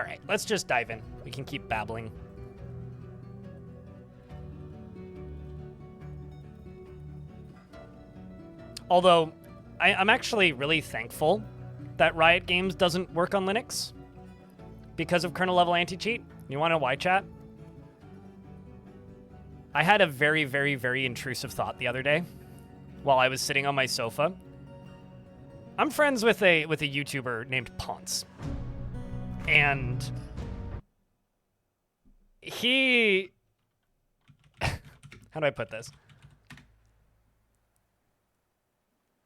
All right, let's just dive in. We can keep babbling. Although, I'm actually really thankful that Riot Games doesn't work on Linux because of kernel-level anti-cheat. You want to know why, chat? I had a very, very, very intrusive thought the other day while I was sitting on my sofa. I'm friends with a YouTuber named Ponce. And he... How do I put this?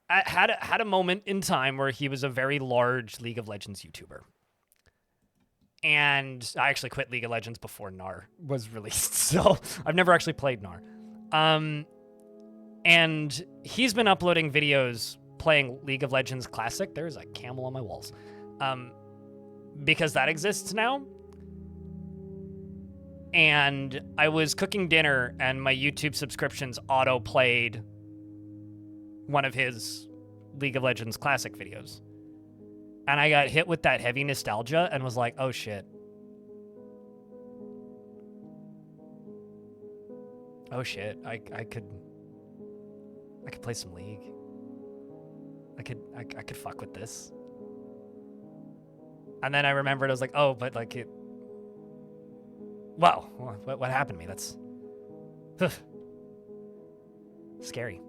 I had a moment in time where he was a very large League of Legends YouTuber. And I actually quit League of Legends before Gnar was released, so I've never actually played Gnar. And he's been uploading videos playing League of Legends Classic. There's a camel on my walls. Because that exists now. And I was cooking dinner, and my YouTube subscriptions auto-played one of his League of Legends Classic videos. And I got hit with that heavy nostalgia and was like, oh shit. Oh shit, I could play some League. I could fuck with this. And then I remembered, I was like, oh, but like it... Wow, what happened to me? That's... scary.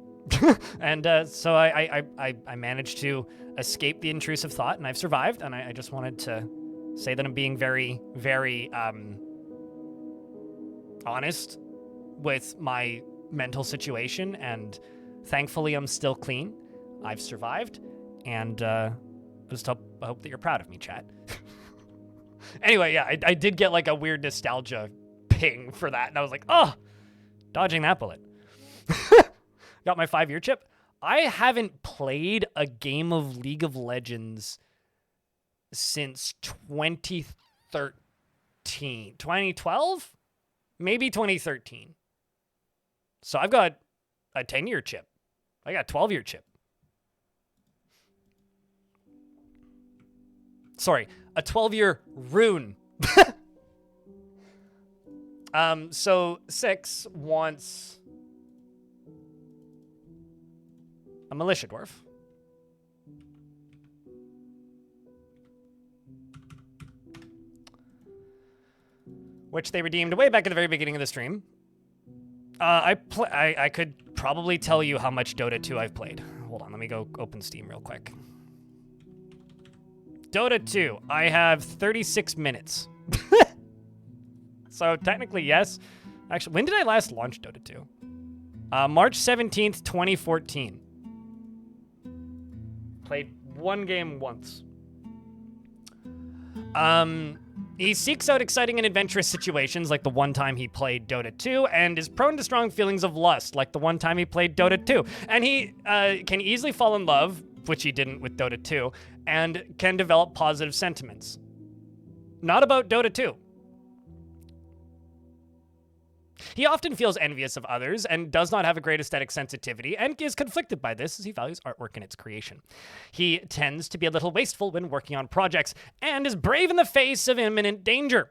And so I managed to escape the intrusive thought, and I've survived, and I just wanted to say that I'm being very, very honest with my mental situation, and thankfully I'm still clean. I've survived, and I hope that you're proud of me, chat. Anyway, yeah, I did get like a weird nostalgia ping for that, and I was like, oh, dodging that bullet. Got my 5-year chip. I haven't played a game of League of Legends since 2013. 2012? Maybe 2013. So I've got a 10-year chip. I got a 12-year chip. Sorry, a 12-year rune. So 6 wants... a militia dwarf. Which they redeemed way back at the very beginning of the stream. I could probably tell you how much Dota 2 I've played. Hold on, let me go open Steam real quick. Dota 2, I have 36 minutes. So technically, yes. Actually, when did I last launch Dota 2? March 17th, 2014. Played one game once. He seeks out exciting and adventurous situations like the one time he played Dota 2, and is prone to strong feelings of lust like the one time he played Dota 2. And he can easily fall in love, which he didn't with Dota 2, and can develop positive sentiments. Not about Dota 2. He often feels envious of others and does not have a great aesthetic sensitivity, and is conflicted by this as he values artwork and its creation. He tends to be a little wasteful when working on projects, and is brave in the face of imminent danger.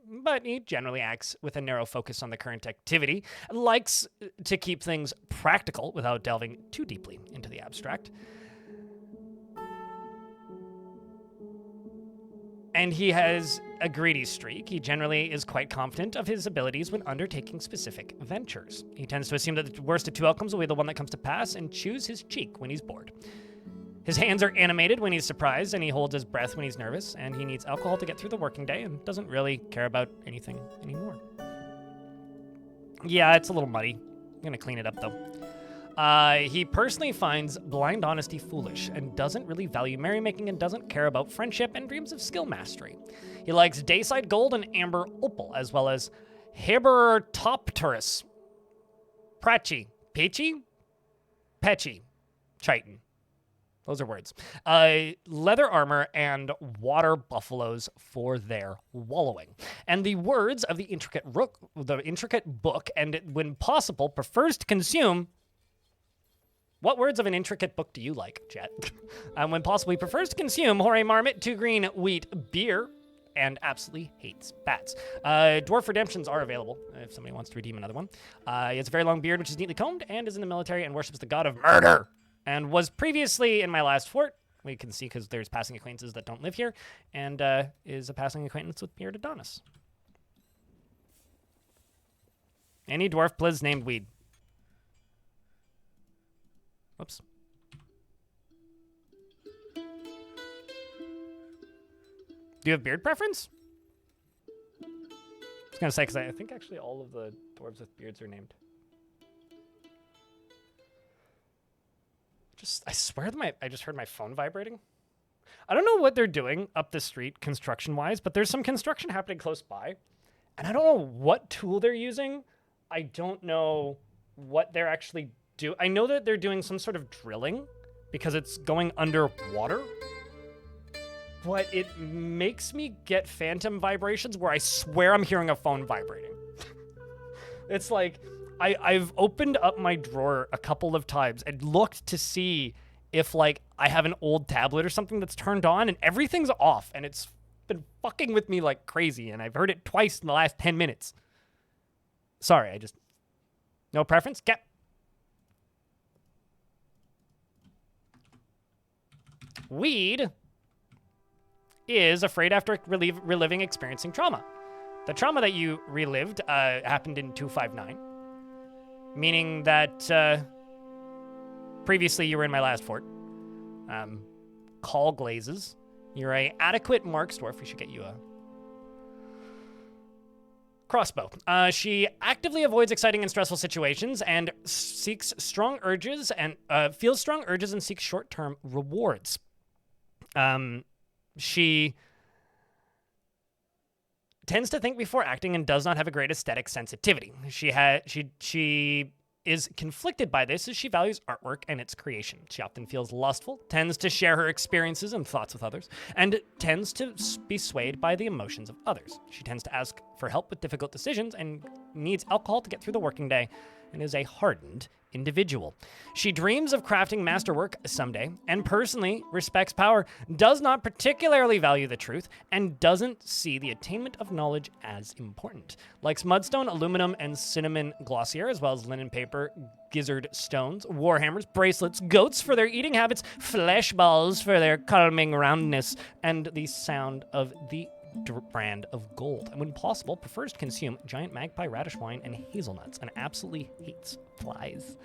But he generally acts with a narrow focus on the current activity, likes to keep things practical without delving too deeply into the abstract. And he has a greedy streak. He generally is quite confident of his abilities when undertaking specific ventures. He tends to assume that the worst of two outcomes will be the one that comes to pass, and chews his cheek when he's bored. His hands are animated when he's surprised, and he holds his breath when he's nervous, and he needs alcohol to get through the working day and doesn't really care about anything anymore. Yeah, it's a little muddy. I'm gonna clean it up, though. He personally finds blind honesty foolish and doesn't really value merrymaking and doesn't care about friendship and dreams of skill mastery. He likes Dayside Gold and Amber Opal, as well as Hebertopterus, Prachi, Peachy, Petchy, Chitin. Those are words. Leather armor and water buffaloes for their wallowing. And the words of the intricate book, and when possible, prefers to consume... What words of an intricate book do you like, chat? When possible, he prefers to consume Hore Marmot, 2 green wheat beer, and absolutely hates bats. Dwarf redemptions are available if somebody wants to redeem another one. He has a very long beard, which is neatly combed, and is in the military and worships the god of murder, and was previously in my last fort. We can see because there's passing acquaintances that don't live here, and is a passing acquaintance with Beard Adonis. Any dwarf pliz named Weed. Whoops. Do you have beard preference? I was going to say, because I think actually all of the dwarves with beards are named. I swear that I just heard my phone vibrating. I don't know what they're doing up the street construction-wise, but there's some construction happening close by. And I don't know what tool they're using. I don't know what they're actually doing. I know that they're doing some sort of drilling because it's going underwater. But it makes me get phantom vibrations where I swear I'm hearing a phone vibrating. It's like I've opened up my drawer a couple of times and looked to see if like I have an old tablet or something that's turned on and everything's off and it's been fucking with me like crazy and I've heard it twice in the last 10 minutes. Sorry, no preference? Get. Weed is afraid after reliving experiencing trauma. The trauma that you relived happened in 259, meaning that previously you were in my last fort. Call glazes. You're a adequate marks dwarf. We should get you a crossbow. She actively avoids exciting and stressful situations and seeks strong urges and feels strong urges and seeks short-term rewards. She tends to think before acting and does not have a great aesthetic sensitivity. She is conflicted by this as she values artwork and its creation. She often feels lustful, tends to share her experiences and thoughts with others, and tends to be swayed by the emotions of others. She tends to ask for help with difficult decisions and needs alcohol to get through the working day, and is a hardened individual. She dreams of crafting masterwork someday, and personally respects power, does not particularly value the truth, and doesn't see the attainment of knowledge as important. Likes mudstone, aluminum, and cinnamon glossier, as well as linen paper, gizzard stones, warhammers, bracelets, goats for their eating habits, flesh balls for their calming roundness, and the sound of the brand of gold, and when possible prefers to consume giant magpie radish wine and hazelnuts, and absolutely hates flies.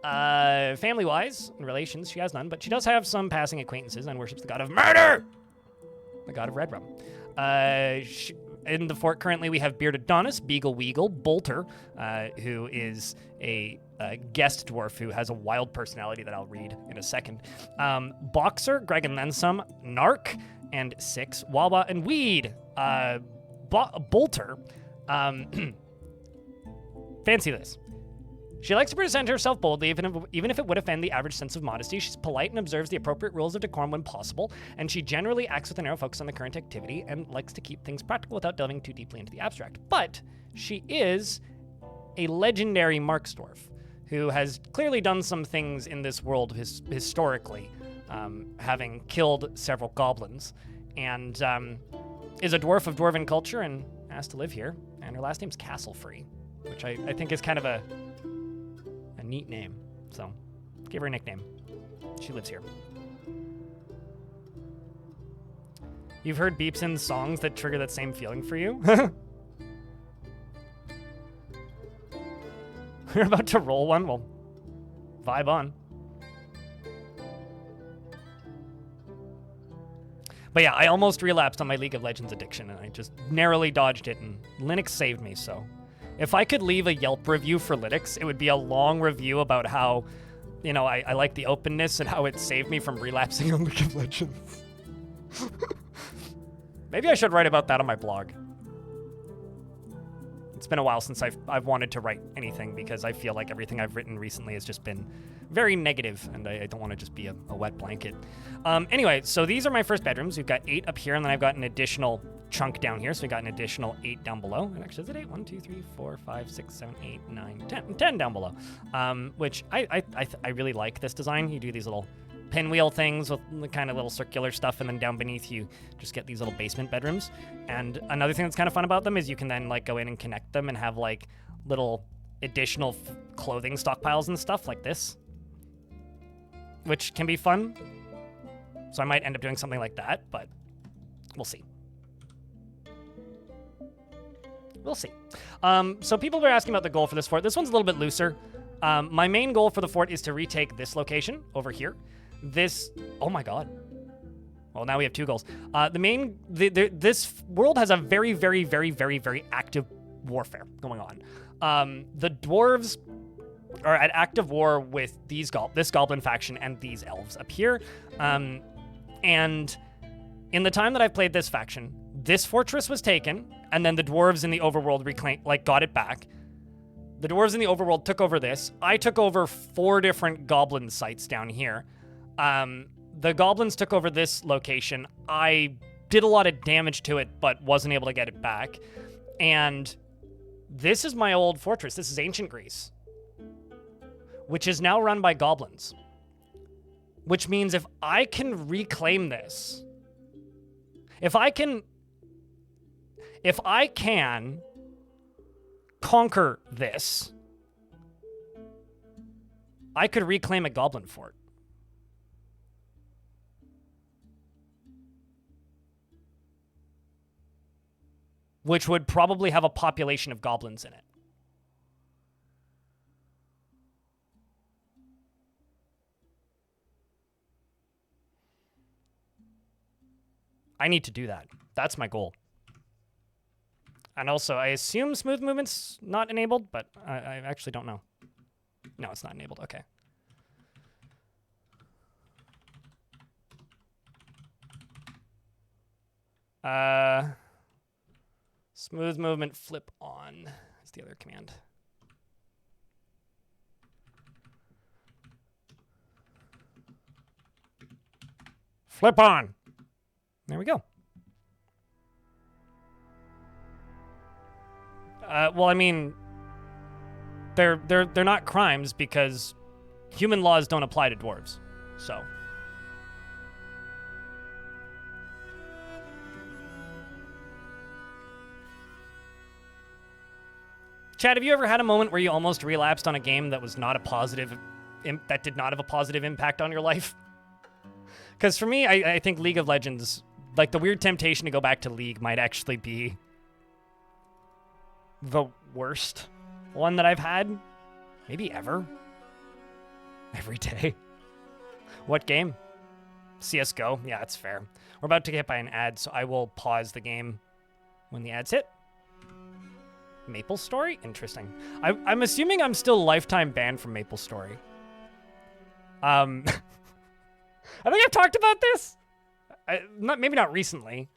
Family-wise, in relations, she has none, but she does have some passing acquaintances and worships the god of murder, the god of red rum. In the fort currently we have Beard Adonis, Beagle Weagle, Bolter, who is a guest dwarf who has a wild personality that I'll read in a second. Boxer, Greg and then some, Narc, and 6, Wawa, and Weed. Bolter. Fancy this. She likes to present herself boldly, even if it would offend the average sense of modesty. She's polite and observes the appropriate rules of decorum when possible, and she generally acts with a narrow focus on the current activity and likes to keep things practical without delving too deeply into the abstract. But she is a legendary Marks dwarf who has clearly done some things in this world historically, having killed several goblins, and is a dwarf of dwarven culture and asked to live here. And her last name's Castlefree, which I think is kind of a neat name. So give her a nickname. She lives here. You've heard beeps in songs that trigger that same feeling for you? You're about to roll one? Well, vibe on. But yeah, I almost relapsed on my League of Legends addiction, and I just narrowly dodged it, and Linux saved me, so. If I could leave a Yelp review for Linux, it would be a long review about how, I like the openness and how it saved me from relapsing on League of Legends. Maybe I should write about that on my blog. It's been a while since I've wanted to write anything because I feel like everything I've written recently has just been very negative, and I don't want to just be a wet blanket. Anyway, so these are my first bedrooms. We've got 8 up here, and then I've got an additional chunk down here, so we got an additional 8 down below. And actually, is it 8? 1, 2, 3, 4, 5, 6, 7, 8, 9, 10. 10 down below. Which I really like this design. You do these little pinwheel things with the kind of little circular stuff, and then down beneath you just get these little basement bedrooms. And another thing that's kind of fun about them is you can then like go in and connect them and have like little additional clothing stockpiles and stuff like this, which can be fun. So I might end up doing something like that, but we'll see. We'll see. So people were asking about the goal for this fort. This one's a little bit looser. My main goal for the fort is to retake this location over here. This, oh my god. Well, now we have 2 goals. This world has a very, very, very, very, very active warfare going on. The dwarves are at active war with this goblin faction and these elves up here. And in the time that I've played this faction, this fortress was taken, and then the dwarves in the overworld got it back. The dwarves in the overworld took over this. I took over 4 different goblin sites down here. The goblins took over this location. I did a lot of damage to it, but wasn't able to get it back. And this is my old fortress. This is ancient Greece, which is now run by goblins. Which means if I can reclaim this, if I can conquer this, I could reclaim a goblin fort. Which would probably have a population of goblins in it. I need to do that. That's my goal. And also, I assume smooth movement's not enabled, but I actually don't know. No, it's not enabled. Okay. Smooth movement flip on is the other command. Flip on. There we go. Well, I mean, they're not crimes because human laws don't apply to dwarves. So. Chad, have you ever had a moment where you almost relapsed on a game that was not a positive, that did not have a positive impact on your life? Because for me, I think League of Legends, like the weird temptation to go back to League might actually be the worst one that I've had, maybe ever. Every day. What game? CSGO? Yeah, that's fair. We're about to get hit by an ad, so I will pause the game when the ads hit. Maple Story? Interesting. I'm assuming I'm still lifetime banned from Maple Story. I think I've talked about this. Maybe not recently.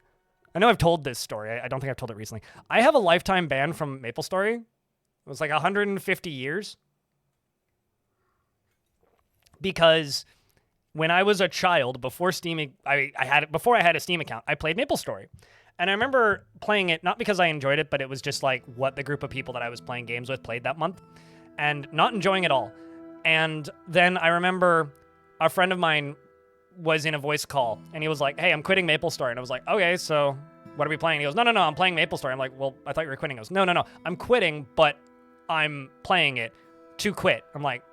I know I've told this story. I don't think I've told it recently. I have a lifetime ban from Maple Story. It was like 150 years. Because when I was a child, before Steam, before I had a Steam account, I played Maple Story. And I remember playing it, not because I enjoyed it, but it was just like what the group of people that I was playing games with played that month. And not enjoying it all. And then I remember a friend of mine was in a voice call, and he was like, hey, I'm quitting Maple Story. And I was like, okay, so what are we playing? He goes, no, I'm playing Maple Story. I'm like, well, I thought you were quitting. He goes, no, I'm quitting, but I'm playing it to quit. I'm like,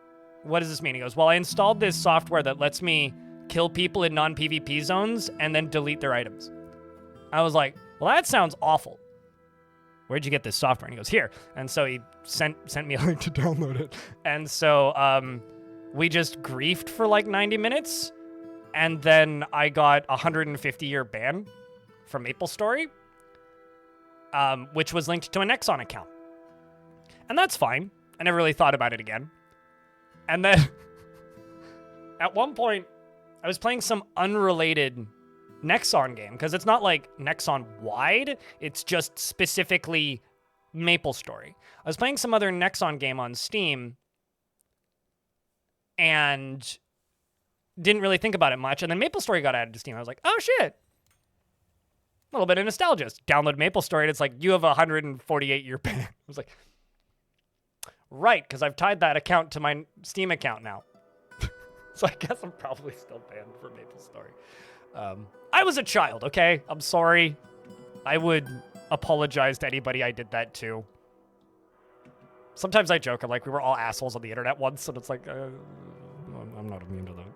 what does this mean? He goes, well, I installed this software that lets me kill people in non-PvP zones and then delete their items. I was like, well, that sounds awful. Where'd you get this software? And he goes, here. And so he sent me a link to download it. And so we just griefed for like 90 minutes. And then I got a 150-year ban from Maple Story, which was linked to a Nexon account. And that's fine. I never really thought about it again. And then at one point, I was playing some unrelated Nexon game, because it's not like Nexon wide, it's just specifically Maple Story. I was playing some other Nexon game on Steam and didn't really think about it much, and then Maple Story got added to Steam. I was like, oh shit, a little bit of nostalgia. Just download Maple Story, and it's like, you have a 148-year ban. I was like, right, because I've tied that account to my Steam account now. So I guess I'm probably still banned for MapleStory. I was a child, okay? I'm sorry. I would apologize to anybody I did that to. Sometimes I joke, I'm like, we were all assholes on the internet once, and it's like, I'm not immune to that.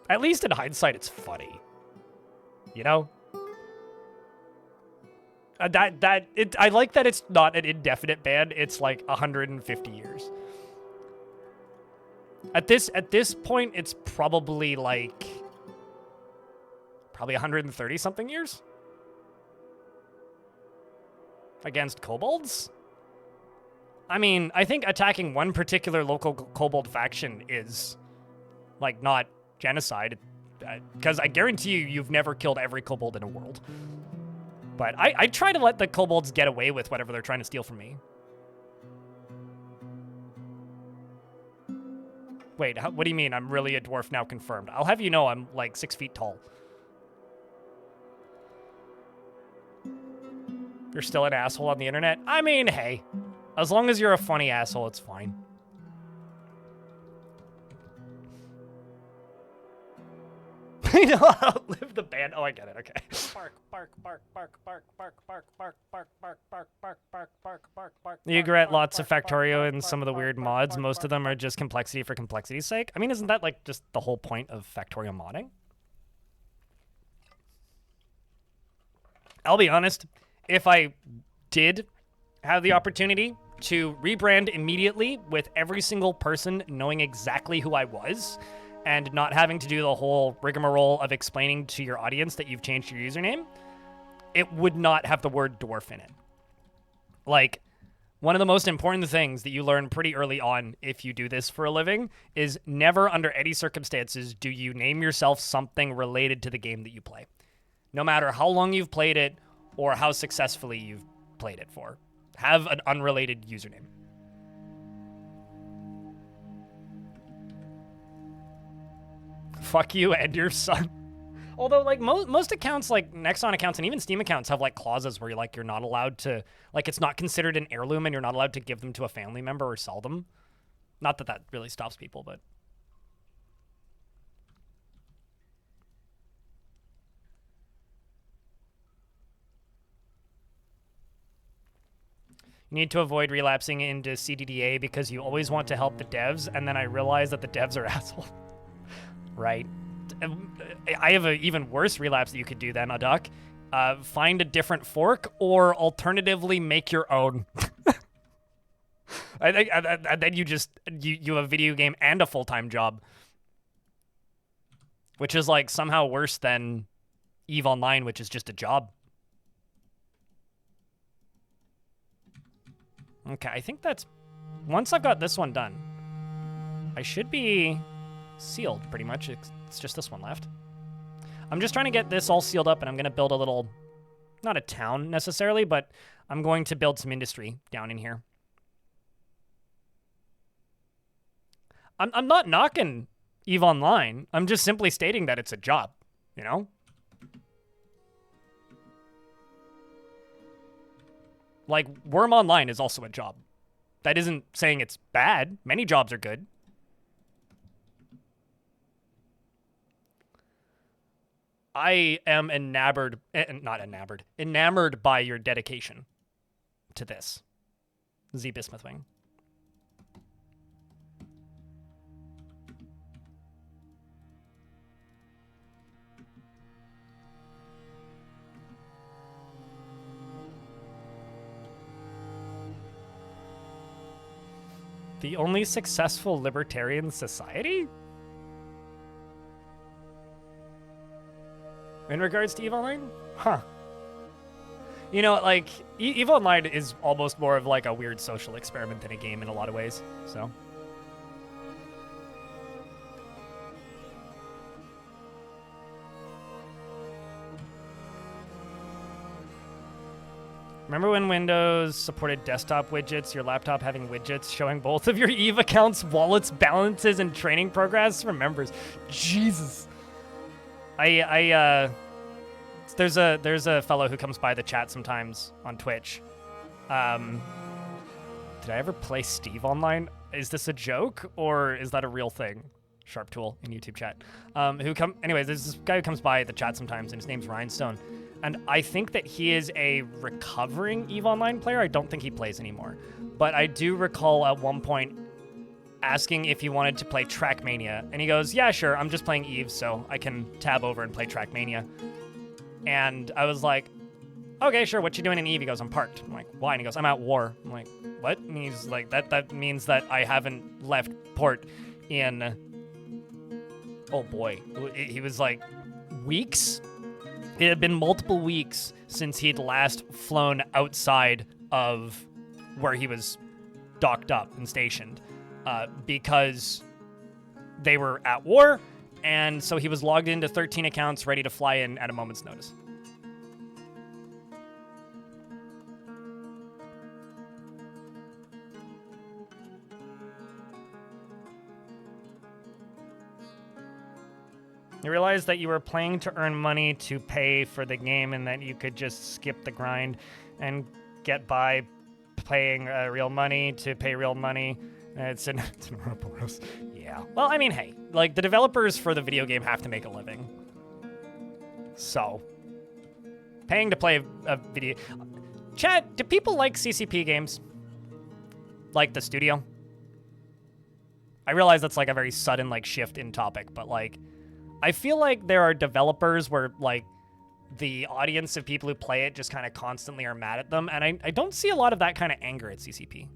At least in hindsight, it's funny. You know? I like that it's not an indefinite ban. It's like 150 years. At this point, it's probably like 130 something years against kobolds. I mean, I think attacking one particular local kobold faction is like not genocide, because I guarantee you've never killed every kobold in a world. But I try to let the kobolds get away with whatever they're trying to steal from me. Wait, what do you mean I'm really a dwarf now confirmed? I'll have you know I'm like 6 feet tall. You're still an asshole on the internet? I mean, hey, as long as you're a funny asshole, it's fine. You know, outlive the ban. Oh, I get it. Okay. Bark, bark, bark, bark, bark, bark, bark, bark, bark, bark, bark, bark, bark, bark, bark, bark. You get lots of Factorio in some of the weird mods. Most of them are just complexity for complexity's sake. I mean, isn't that like just the whole point of Factorio modding? I'll be honest. If I did have the opportunity to rebrand immediately with every single person knowing exactly who I was, and not having to do the whole rigmarole of explaining to your audience that you've changed your username, it would not have the word dwarf in it. Like, one of the most important things that you learn pretty early on if you do this for a living is never under any circumstances do you name yourself something related to the game that you play. No matter how long you've played it or how successfully you've played it for. Have an unrelated username. Fuck you and your son. Although, like, most accounts, like Nexon accounts and even Steam accounts have, like, clauses where you're not allowed to, like, it's not considered an heirloom and you're not allowed to give them to a family member or sell them. Not that that really stops people, but... You need to avoid relapsing into CDDA because you always want to help the devs, and then I realize that the devs are assholes. Right. I have an even worse relapse that you could do then, Aduk. Find a different fork, or alternatively make your own. And then you have a video game and a full-time job. Which is like somehow worse than EVE Online, which is just a job. Okay, I think that's... Once I've got this one done, I should be sealed, pretty much. It's just this one left. I'm just trying to get this all sealed up, and I'm going to build a little... Not a town, necessarily, but I'm going to build some industry down in here. I'm not knocking EVE Online. I'm just simply stating that it's a job, you know? Like, Worm Online is also a job. That isn't saying it's bad. Many jobs are good. I am enamored by your dedication to this, Z Bismuthwing. The only successful libertarian society? In regards to EVE Online? Huh. You know, like, EVE Online is almost more of like a weird social experiment than a game in a lot of ways, so. Remember when Windows supported desktop widgets, your laptop having widgets showing both of your EVE accounts, wallets, balances, and training progress? Remembers. Jesus. There's a fellow who comes by the chat sometimes on Twitch. Did I ever play Steve online? Is this a joke or is that a real thing? Sharp Tool in YouTube chat. Anyways, there's this guy who comes by the chat sometimes, and his name's Rhinestone. And I think that he is a recovering EVE Online player. I don't think he plays anymore. But I do recall at one point asking if he wanted to play Trackmania. And he goes, yeah, sure, I'm just playing EVE, so I can tab over and play Trackmania. And I was like, okay, sure, what you doing in EVE? He goes, I'm parked. I'm like, why? And he goes, I'm at war. I'm like, what? And he's like, that means that I haven't left port in, oh boy, he was like, weeks? It had been multiple weeks since he'd last flown outside of where he was docked up and stationed, because they were at war, and so he was logged into 13 accounts ready to fly in at a moment's notice. You realized that you were playing to earn money to pay for the game and that you could just skip the grind and get by paying real money to pay real money. It's an Ouroboros. Yeah. Well, I mean, hey, like, the developers for the video game have to make a living. So, paying to play a video... Chat, do people like CCP games? Like the studio? I realize that's, like, a very sudden, like, shift in topic, but, like... I feel like there are developers where, like, the audience of people who play it just kind of constantly are mad at them, and I don't see a lot of that kind of anger at CCP.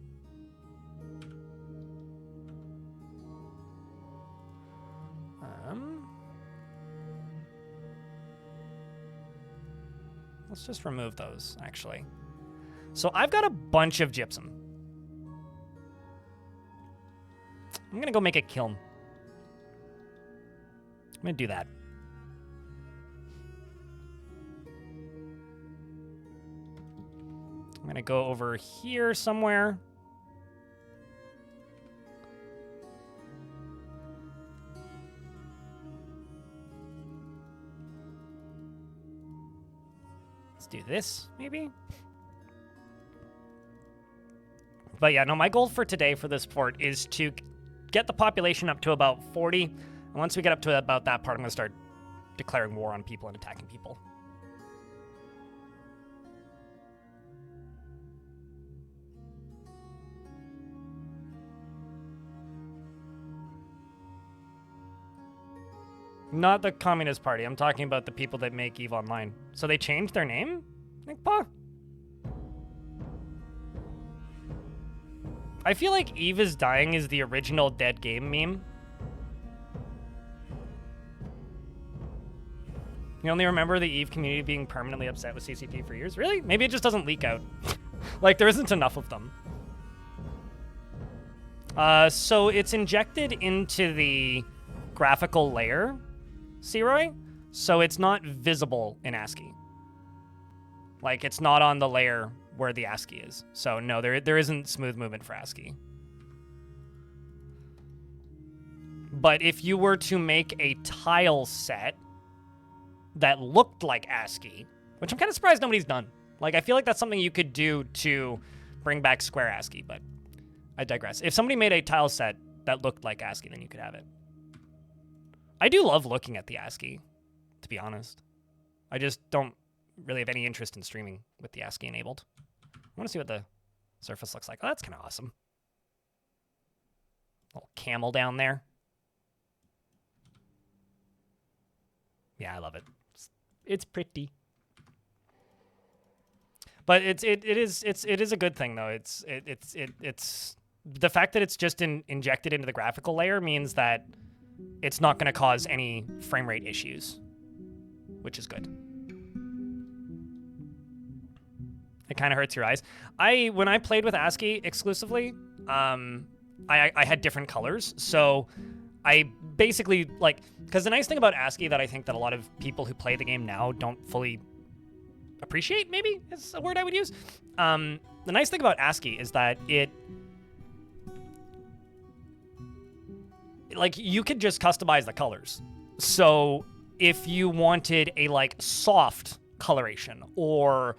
Let's just remove those, actually. So I've got a bunch of gypsum. I'm gonna go make a kiln. I'm going to do that. I'm going to go over here somewhere. Let's do this, maybe. But yeah, no, my goal for today for this fort is to get the population up to about 40. And once we get up to about that part, I'm going to start declaring war on people and attacking people. Not the Communist Party. I'm talking about the people that make EVE Online. So they changed their name? I feel like EVE is dying is the original dead game meme. You only remember the EVE community being permanently upset with CCP for years? Really? Maybe it just doesn't leak out. Like, there isn't enough of them. So it's injected into the graphical layer, Seroy, so it's not visible in ASCII. Like, it's not on the layer where the ASCII is. So no, there isn't smooth movement for ASCII. But if you were to make a tile set that looked like ASCII, which I'm kind of surprised nobody's done. Like, I feel like that's something you could do to bring back square ASCII, but I digress. If somebody made a tile set that looked like ASCII, then you could have it. I do love looking at the ASCII, to be honest. I just don't really have any interest in streaming with the ASCII enabled. I want to see what the surface looks like. Oh, that's kind of awesome. Little camel down there. Yeah, I love it. It's pretty. But it is a good thing though. It's the fact that it's just injected into the graphical layer means that it's not going to cause any frame rate issues, which is good. It kind of hurts your eyes. When I played with ASCII exclusively, I had different colors, so I basically, like, because the nice thing about ASCII that I think that a lot of people who play the game now don't fully appreciate, maybe is a word I would use. The nice thing about ASCII is that like, you could just customize the colors. So if you wanted a, like, soft coloration or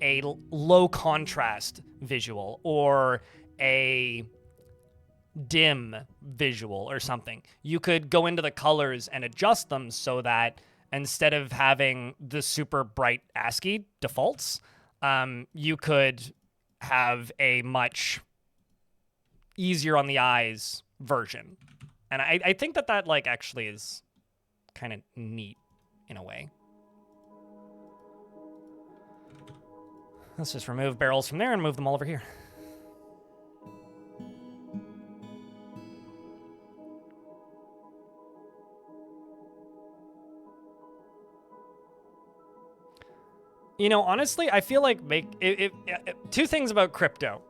a low contrast visual or a dim visual or something. You could go into the colors and adjust them so that instead of having the super bright ASCII defaults, you could have a much easier on the eyes version. And I think that like actually is kind of neat in a way. Let's just remove barrels from there and move them all over here. You know, honestly, I feel like two things about crypto.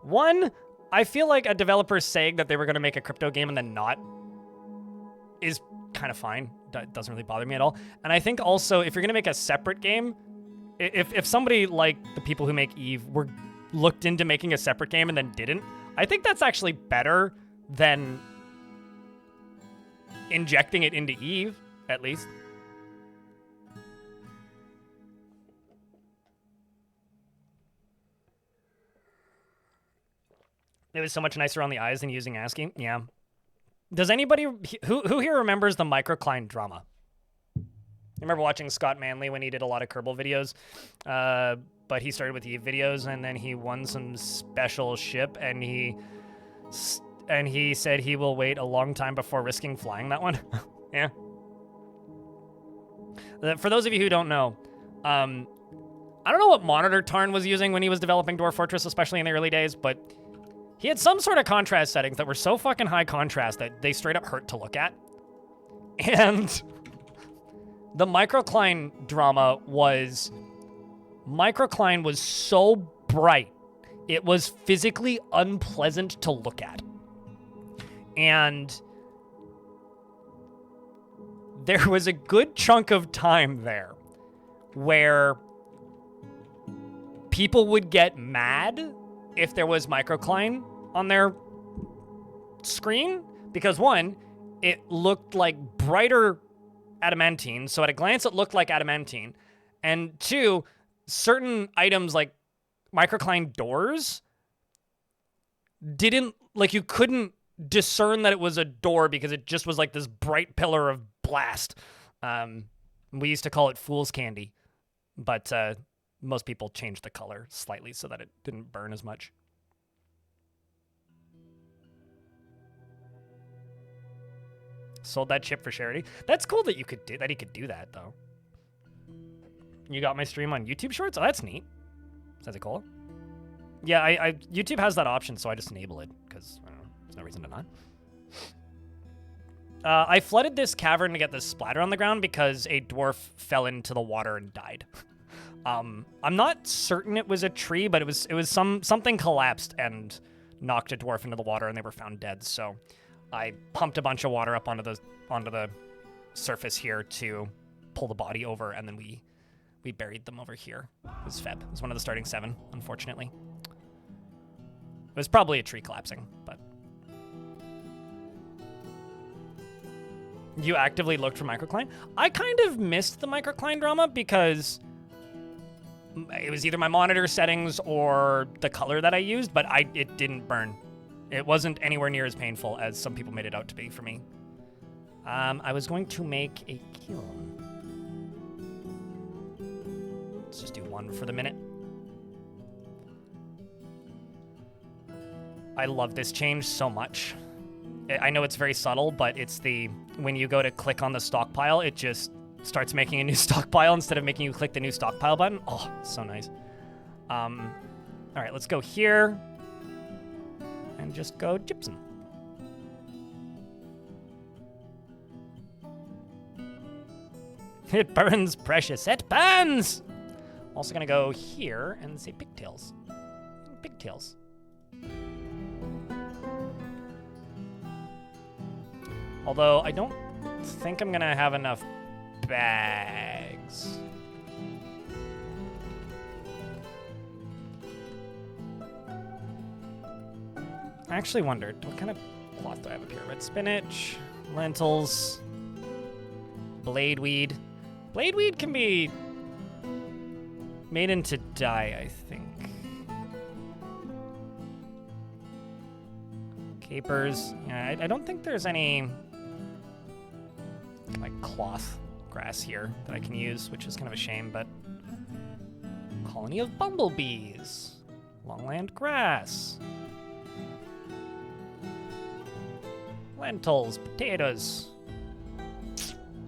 One, I feel like a developer saying that they were going to make a crypto game and then not is kind of fine. That doesn't really bother me at all. And I think also, if you're going to make a separate game, if somebody like the people who make Eve were looked into making a separate game and then didn't, I think that's actually better than injecting it into Eve, at least. It was so much nicer on the eyes than using ASCII. Yeah. Does anybody who here remembers the microcline drama? I remember watching Scott Manley when he did a lot of Kerbal videos, but he started with Eve videos and then he won some special ship and he said he will wait a long time before risking flying that one. Yeah. For those of you who don't know, I don't know what monitor Tarn was using when he was developing Dwarf Fortress, especially in the early days, but he had some sort of contrast settings that were so fucking high contrast that they straight up hurt to look at. And the microcline drama was... Microcline was so bright, it was physically unpleasant to look at. And there was a good chunk of time there where people would get mad if there was microcline on their screen, because one, it looked like brighter adamantine, so at a glance it looked like adamantine, and two, certain items like microcline doors didn't, like, you couldn't discern that it was a door because it just was like this bright pillar of blast. We used to call it fool's candy, but most people changed the color slightly so that it didn't burn as much. Sold that chip for charity. That's cool that you could do that. He could do that though. You got my stream on YouTube Shorts? Oh, that's neat. Sounds cool. Yeah, I YouTube has that option, so I just enable it because there's no reason to not. I flooded this cavern to get this splatter on the ground because a dwarf fell into the water and died. I'm not certain it was a tree, but it was something collapsed and knocked a dwarf into the water, and they were found dead. So I pumped a bunch of water up onto the surface here to pull the body over, and then we buried them over here. It was Feb. It was one of the starting 7, unfortunately. It was probably a tree collapsing, but you actively looked for microcline? I kind of missed the microcline drama because it was either my monitor settings or the color that I used, but it didn't burn. It wasn't anywhere near as painful as some people made it out to be for me. I was going to make a kiln. Let's just do one for the minute. I love this change so much. I know it's very subtle, but it's when you go to click on the stockpile, it just starts making a new stockpile instead of making you click the new stockpile button. Oh, so nice. All right, let's go here and just go gypsum. It burns, precious. It burns! Also gonna go here and say pigtails. Pigtails. Although I don't think I'm gonna have enough bags. I actually wondered, what kind of cloth do I have up here? Red spinach, lentils, bladeweed. Bladeweed can be made into dye, I think. Capers. Yeah, I don't think there's any like cloth grass here that I can use, which is kind of a shame, but colony of bumblebees. Longland grass. Lentils, potatoes.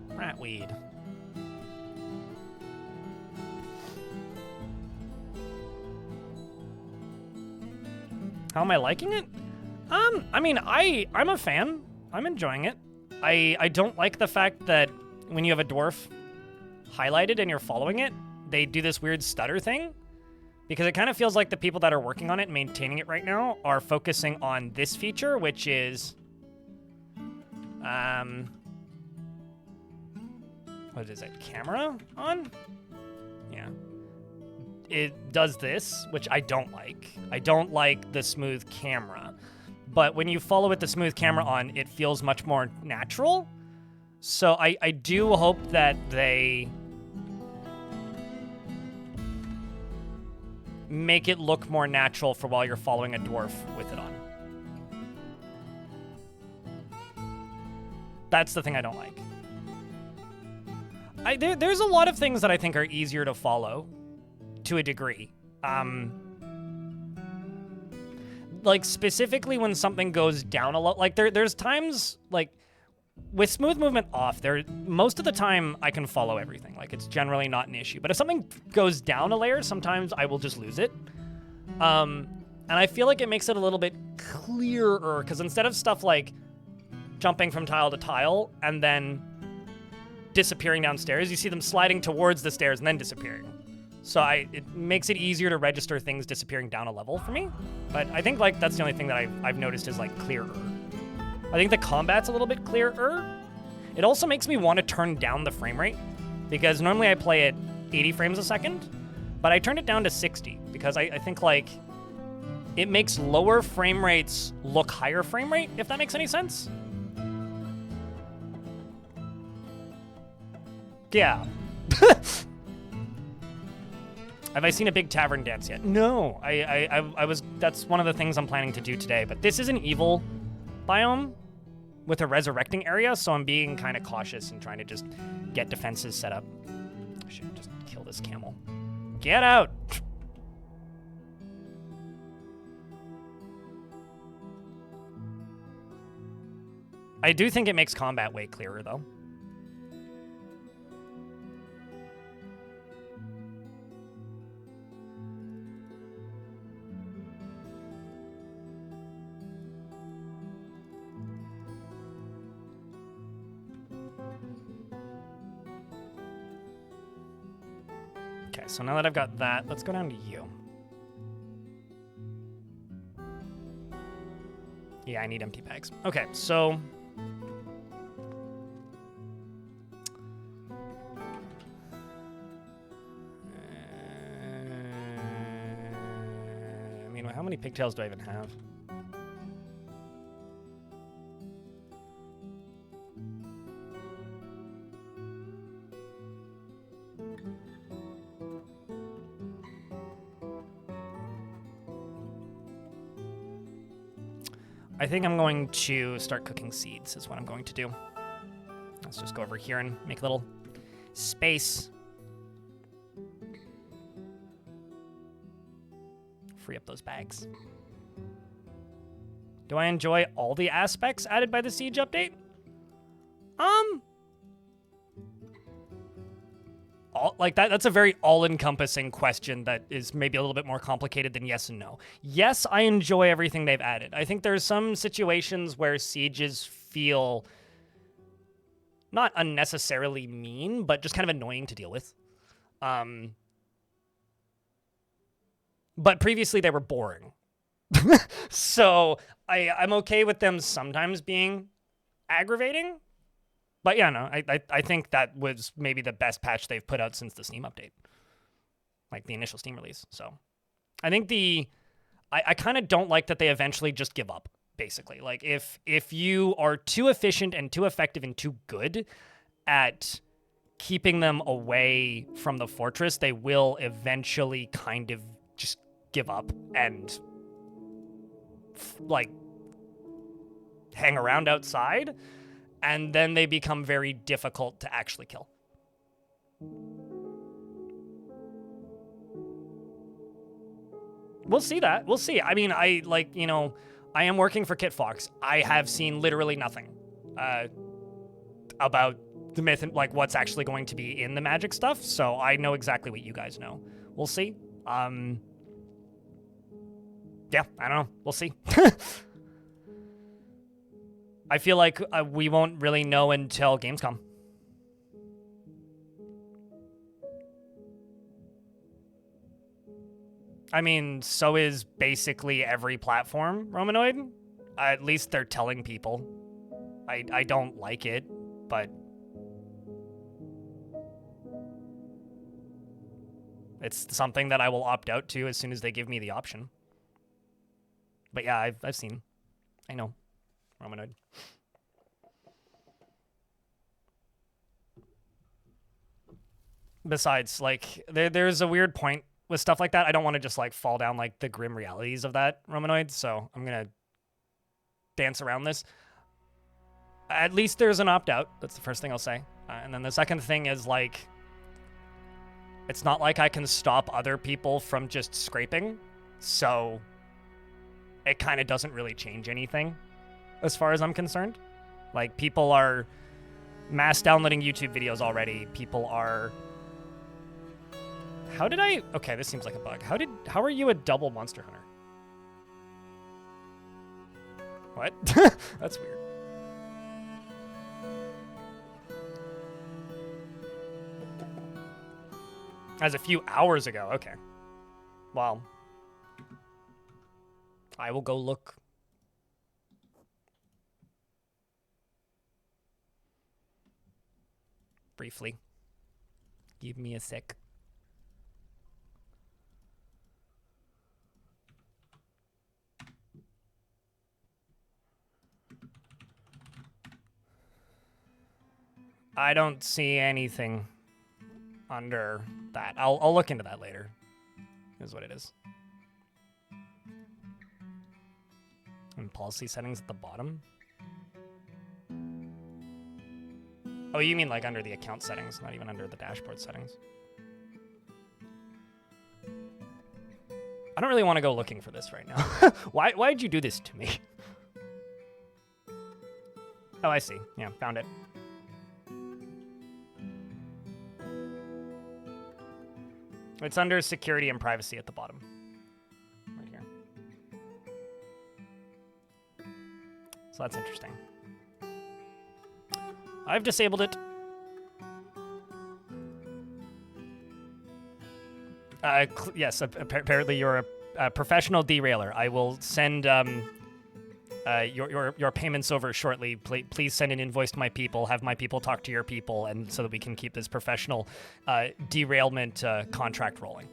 Ratweed. How am I liking it? I mean, I'm a fan. I'm enjoying it. I don't like the fact that when you have a dwarf highlighted and you're following it, they do this weird stutter thing. Because it kind of feels like the people that are working on it and maintaining it right now are focusing on this feature, which is... what is it? Camera on? Yeah. It does this, which I don't like. I don't like the smooth camera. But when you follow with the smooth camera on, it feels much more natural. So I do hope that they make it look more natural for while you're following a dwarf with it on. That's the thing I don't like. There's a lot of things that I think are easier to follow to a degree. Like specifically when something goes down a lot, like there's times like with smooth movement off, most of the time I can follow everything. Like it's generally not an issue. But if something goes down a layer, sometimes I will just lose it. And I feel like it makes it a little bit clearer because instead of stuff like jumping from tile to tile and then disappearing downstairs, you see them sliding towards the stairs and then disappearing. So it makes it easier to register things disappearing down a level for me. But I think like that's the only thing that I've noticed is like clearer. I think the combat's a little bit clearer. It also makes me want to turn down the frame rate because normally I play at 80 frames a second, but I turned it down to 60 because I think like it makes lower frame rates look higher frame rate, if that makes any sense. Yeah. Have I seen a big tavern dance yet? No, I was, that's one of the things I'm planning to do today, but this is an evil biome with a resurrecting area, so I'm being kind of cautious and trying to just get defenses set up. I should just kill this camel. Get out! I do think it makes combat way clearer, though. Okay, so now that I've got that, let's go down to you. Yeah, I need empty bags. Okay, so... I mean, how many pigtails do I even have? I think I'm going to start cooking seeds is what I'm going to do. Let's just go over here and make a little space. Free up those bags. Do I enjoy all the aspects added by the Siege update? Like that's a very all-encompassing question that is maybe a little bit more complicated than yes and no. Yes, I enjoy everything they've added. I think there's some situations where sieges feel not unnecessarily mean, but just kind of annoying to deal with. But previously they were boring. So I'm okay with them sometimes being aggravating. But yeah, no, I think that was maybe the best patch they've put out since the Steam update. Like the initial Steam release. So I think I kind of don't like that they eventually just give up, basically. Like if you are too efficient and too effective and too good at keeping them away from the fortress, they will eventually kind of just give up and like hang around outside, and then they become very difficult to actually kill. We'll see that. We'll see. I mean, I am working for Kit Fox. I have seen literally nothing about the myth and like what's actually going to be in the magic stuff, so I know exactly what you guys know. We'll see. Yeah, I don't know. We'll see. I feel like we won't really know until Gamescom. I mean, so is basically every platform, Romanoid. At least they're telling people. I don't like it, but it's something that I will opt out to as soon as they give me the option. But yeah, I've seen. I know. Romanoid. Besides, like, there's a weird point with stuff like that. I don't want to just, like, fall down, like, the grim realities of that, Romanoid, so I'm gonna dance around this. At least there's an opt-out. That's the first thing I'll say. And then the second thing is, like, it's not like I can stop other people from just scraping, so it kind of doesn't really change anything as far as I'm concerned. Like, people are mass downloading YouTube videos already. People are... How did I... Okay, this seems like a bug. How are you a double Monster Hunter? What? That's weird. As a few hours ago. Okay. Well, I will go look. Briefly. Give me a sec. I don't see anything under that. I'll look into that later. Is what it is. And policy settings at the bottom. Oh, you mean like under the account settings, not even under the dashboard settings. I don't really want to go looking for this right now. Why'd you do this to me? Oh, I see. Yeah, found it. It's under security and privacy at the bottom. Right here. So that's interesting. I've disabled it. Yes, apparently you're a professional derailer. I will send your payments over shortly. Please send an invoice to my people. Have my people talk to your people, and so that we can keep this professional derailment contract rolling.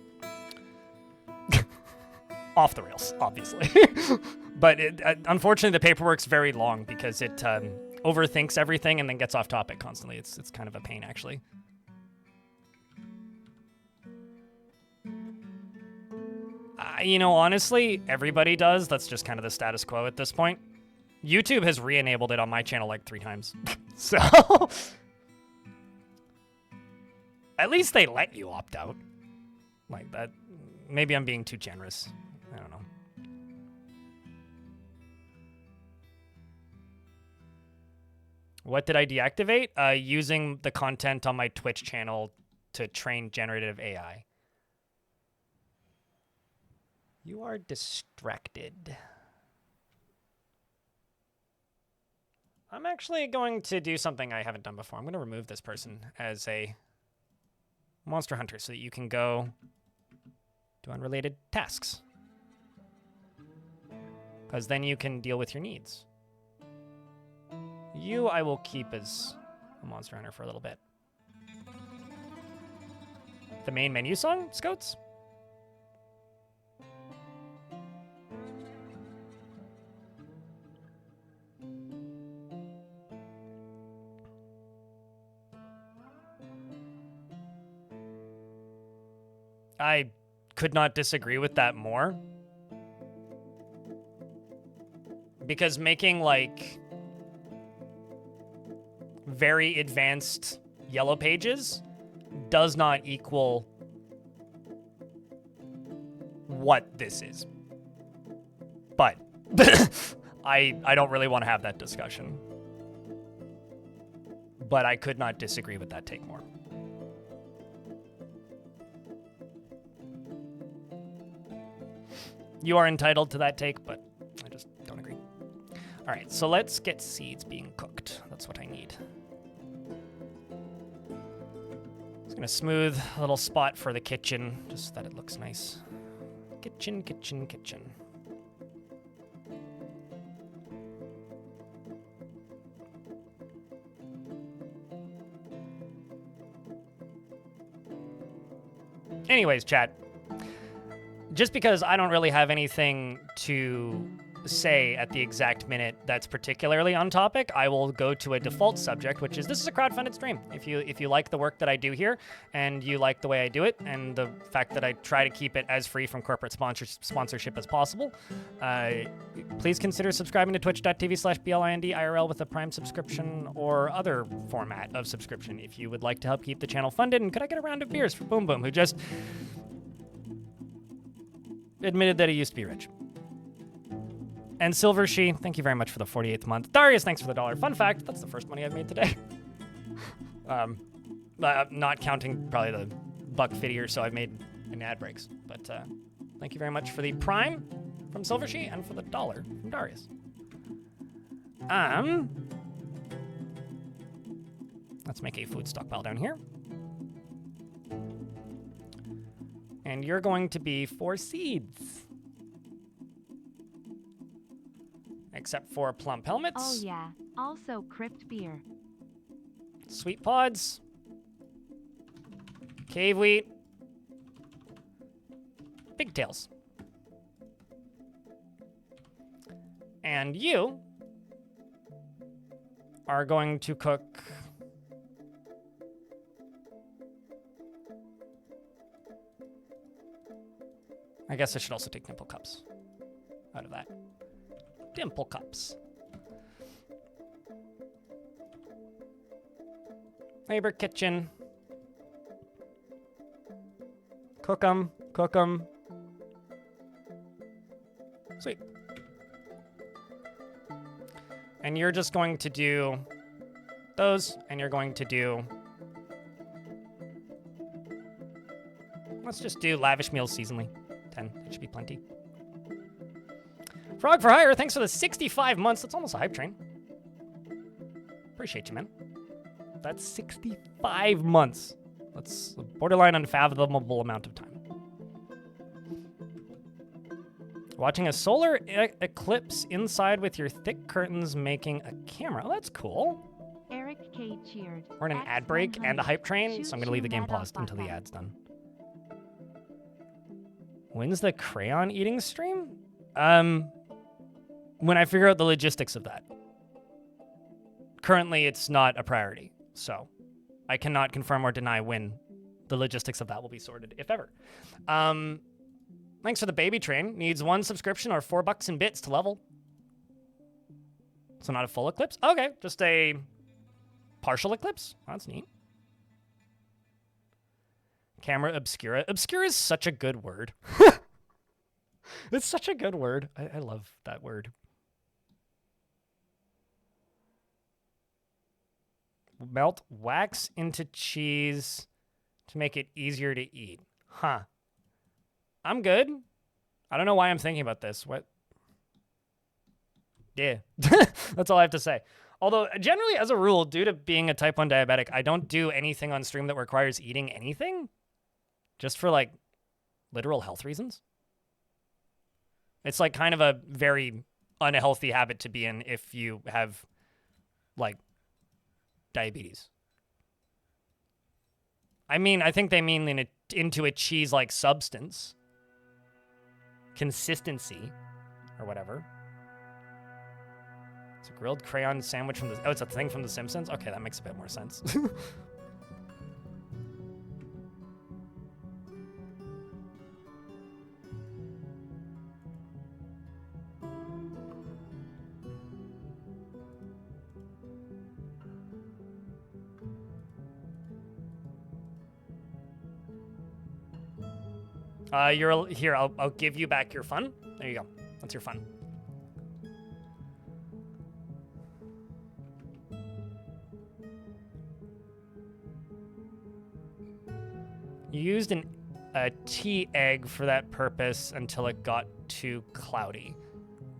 Off the rails, obviously. But unfortunately, the paperwork's very long because it overthinks everything and then gets off topic constantly. It's kind of a pain, actually. You know, honestly, everybody does. That's just kind of the status quo at this point. YouTube has re-enabled it on my channel like 3 times. So, at least they let you opt out. Like that. Maybe I'm being too generous. I don't know. What did I deactivate? Using the content on my Twitch channel to train generative AI. You are distracted. I'm actually going to do something I haven't done before. I'm going to remove this person as a monster hunter so that you can go do unrelated tasks. Because then you can deal with your needs. You I will keep as a monster hunter for a little bit. The main menu song, Scouts? I could not disagree with that more. Because making, like, very advanced yellow pages does not equal what this is. But I don't really want to have that discussion. But I could not disagree with that take more. You are entitled to that take, but I just don't agree. All right, so let's get seeds being cooked. That's what I need. Just gonna smooth a little spot for the kitchen, just so that it looks nice. Kitchen, kitchen, kitchen. Anyways, chat. Just because I don't really have anything to say at the exact minute that's particularly on topic, I will go to a default subject, which is this is a crowdfunded stream. If you like the work that I do here and you like the way I do it and the fact that I try to keep it as free from corporate sponsorship as possible, please consider subscribing to twitch.tv/BLINDIRL with a Prime subscription or other format of subscription if you would like to help keep the channel funded. And could I get a round of beers for Boom Boom, who just admitted that he used to be rich. And Silver She, thank you very much for the 48th month. Darius, thanks for the $1. Fun fact, that's the first money I've made today. Not counting probably the $1.50 or so I've made in ad breaks. But thank you very much for the Prime from Silver She and for the $1 from Darius. Let's make a food stockpile down here. And you're going to be 4 seeds. Except for plump helmets. Oh yeah, also crypt beer. Sweet pods. Cave wheat. Pigtails. And you are going to cook I guess I should also take nipple cups out of that. Dimple cups. Neighbor kitchen. Cook 'em, cook 'em. Sweet. And you're just going to do those, and you're going to do... Let's just do lavish meals seasonally. 10, that should be plenty. Frog for Hire, thanks for the 65 months. That's almost a hype train. Appreciate you, man. That's 65 months. That's a borderline unfathomable amount of time. Watching a solar eclipse inside with your thick curtains making a camera. Oh, that's cool. Eric K cheered. We're in an ad break and a hype train, so I'm going to leave the game paused until the ad's done. When's the crayon eating stream? When I figure out the logistics of that. Currently, it's not a priority, so I cannot confirm or deny when the logistics of that will be sorted, if ever. Thanks for the baby train. Needs 1 subscription or $4 in bits to level. So not a full eclipse? Okay, just a partial eclipse. That's neat. Camera obscura. Obscura is such a good word. It's such a good word. I love that word. Melt wax into cheese to make it easier to eat. Huh. I'm good. I don't know why I'm thinking about this. What? Yeah. That's all I have to say. Although, generally, as a rule, due to being a type 1 diabetic, I don't do anything on stream that requires eating anything. Just for, like, literal health reasons. It's, like, kind of a very unhealthy habit to be in if you have, like, diabetes. I mean, I think they mean into a cheese-like substance. Consistency. Or whatever. It's a grilled crayon sandwich from the... Oh, it's a thing from The Simpsons? Okay, that makes a bit more sense. Here. I'll give you back your fun. There you go. That's your fun. You used a tea egg for that purpose until it got too cloudy.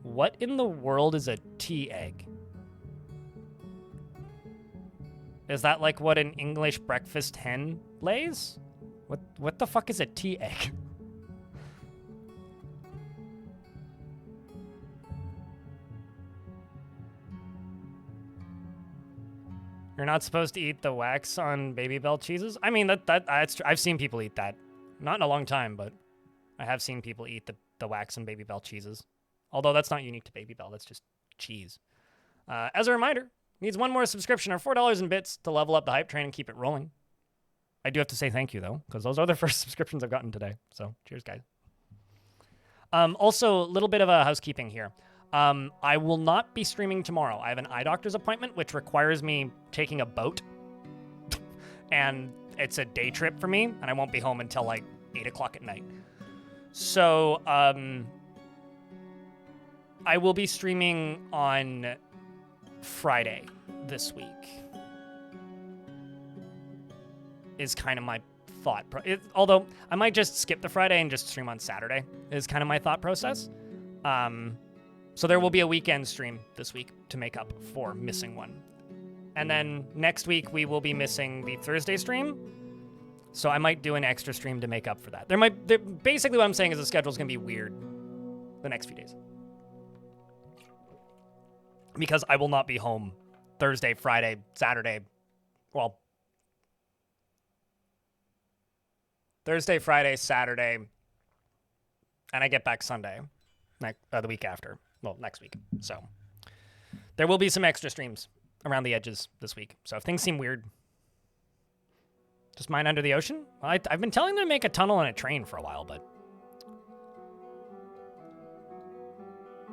What in the world is a tea egg? Is that like what an English breakfast hen lays? What the fuck is a tea egg? You're not supposed to eat the wax on Baby Bell cheeses? I mean, that's I've seen people eat that. Not in a long time, but I have seen people eat the wax on Baby Bell cheeses. Although that's not unique to Baby Bell, that's just cheese. As a reminder, needs one more subscription or $4 in bits to level up the hype train and keep it rolling. I do have to say thank you, though, because those are the first subscriptions I've gotten today. So cheers, guys. Also, a little bit of a housekeeping here. I will not be streaming tomorrow. I have an eye doctor's appointment, which requires me taking a boat. And it's a day trip for me, and I won't be home until like 8 o'clock at night. So, I will be streaming on Friday this week. Is kind of my thought. Although, I might just skip the Friday and just stream on Saturday, is kind of my thought process. So there will be a weekend stream this week to make up for missing one. And then next week we will be missing the Thursday stream. So I might do an extra stream to make up for that. Basically what I'm saying is the schedule's going to be weird the next few days. Because I will not be home Thursday, Friday, Saturday. Well, Thursday, Friday, Saturday. And I get back Sunday, the week after. Well, next week. So there will be some extra streams around the edges this week. So if things seem weird, just mine under the ocean. Well, I've been telling them to make a tunnel and a train for a while, but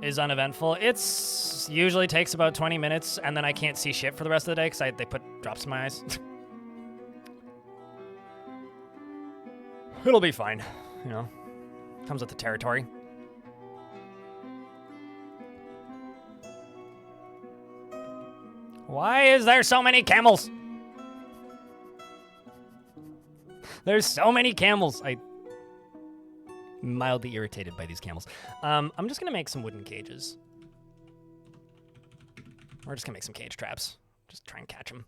is uneventful. It's usually takes about 20 minutes, and then I can't see shit for the rest of the day because they put drops in my eyes. It'll be fine, you know. Comes with the territory. Why is there so many camels? There's so many camels. I'm mildly irritated by these camels. I'm just gonna make some wooden cages. We're just gonna make some cage traps. Just try and catch them.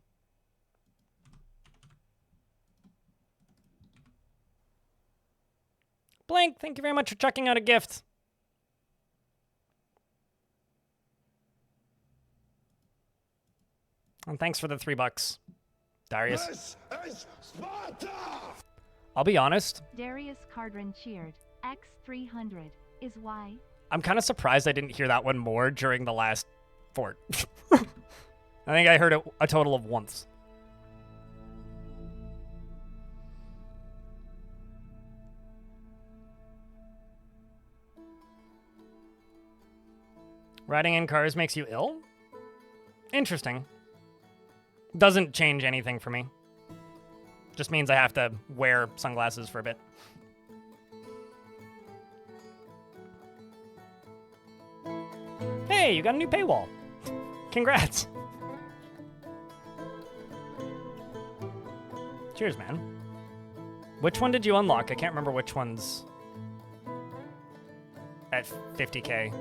Blank, thank you very much for chucking out a gift. And thanks for the $3, Darius. This is Sparta! I'll be honest. Darius Cardron cheered. X300 is why. I'm kind of surprised I didn't hear that one more during the last fort. I think I heard it a total of once. Riding in cars makes you ill? Interesting. Doesn't change anything for me. Just means I have to wear sunglasses for a bit. Hey, you got a new paywall. Congrats. Cheers, man. Which one did you unlock? I can't remember which one's at 50K.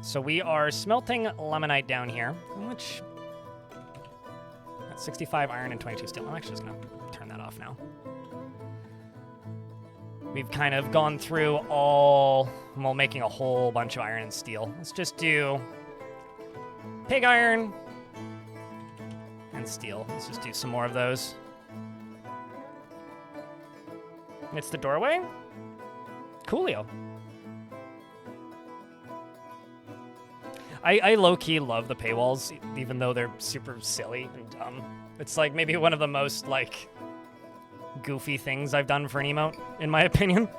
So we are smelting lemonite down here, which that's 65 iron and 22 steel. I'm actually just gonna turn that off now. We've kind of gone through well, making a whole bunch of iron and steel. Let's just do pig iron and steel. Let's just do some more of those. It's the doorway. Coolio. I low-key love the paywalls, even though they're super silly and dumb. It's like maybe one of the most, like, goofy things I've done for an emote, in my opinion.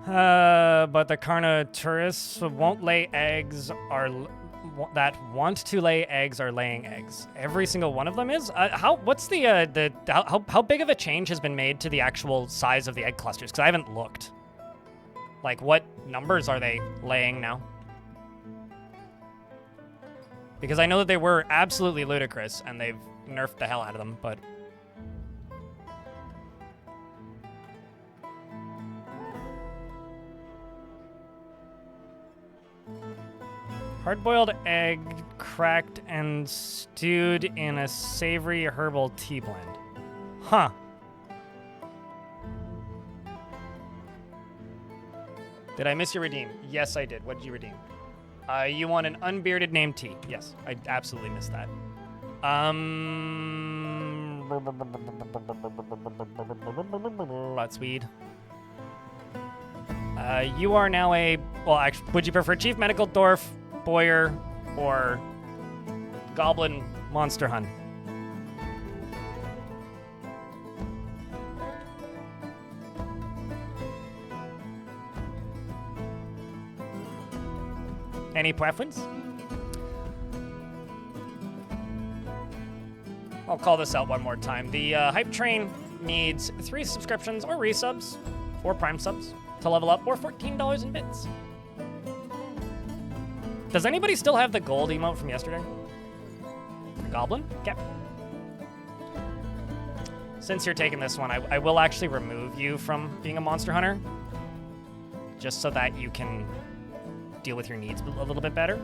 But the Carnotaurus won't lay eggs that want to lay eggs are laying eggs. Every single one of them is? What's how big of a change has been made to the actual size of the egg clusters? Because I haven't looked. Like, what numbers are they laying now? Because I know that they were absolutely ludicrous, and they've nerfed the hell out of them, but... Hard-boiled egg cracked and stewed in a savory herbal tea blend. Huh. Did I miss your redeem? Yes, I did. What did you redeem? You want an unbearded named tea. Yes, I absolutely missed that. That's weed. You are now a... Well, actually, would you prefer Chief Medical Dwarf, Boyer, or Goblin Monster Hunt? Any preference? I'll call this out one more time. The Hype Train needs 3 subscriptions or resubs, 4 Prime subs to level up, or $14 in bits. Does anybody still have the gold emote from yesterday? Goblin? Okay. Since you're taking this one, I will actually remove you from being a monster hunter, just so that you can deal with your needs a little bit better.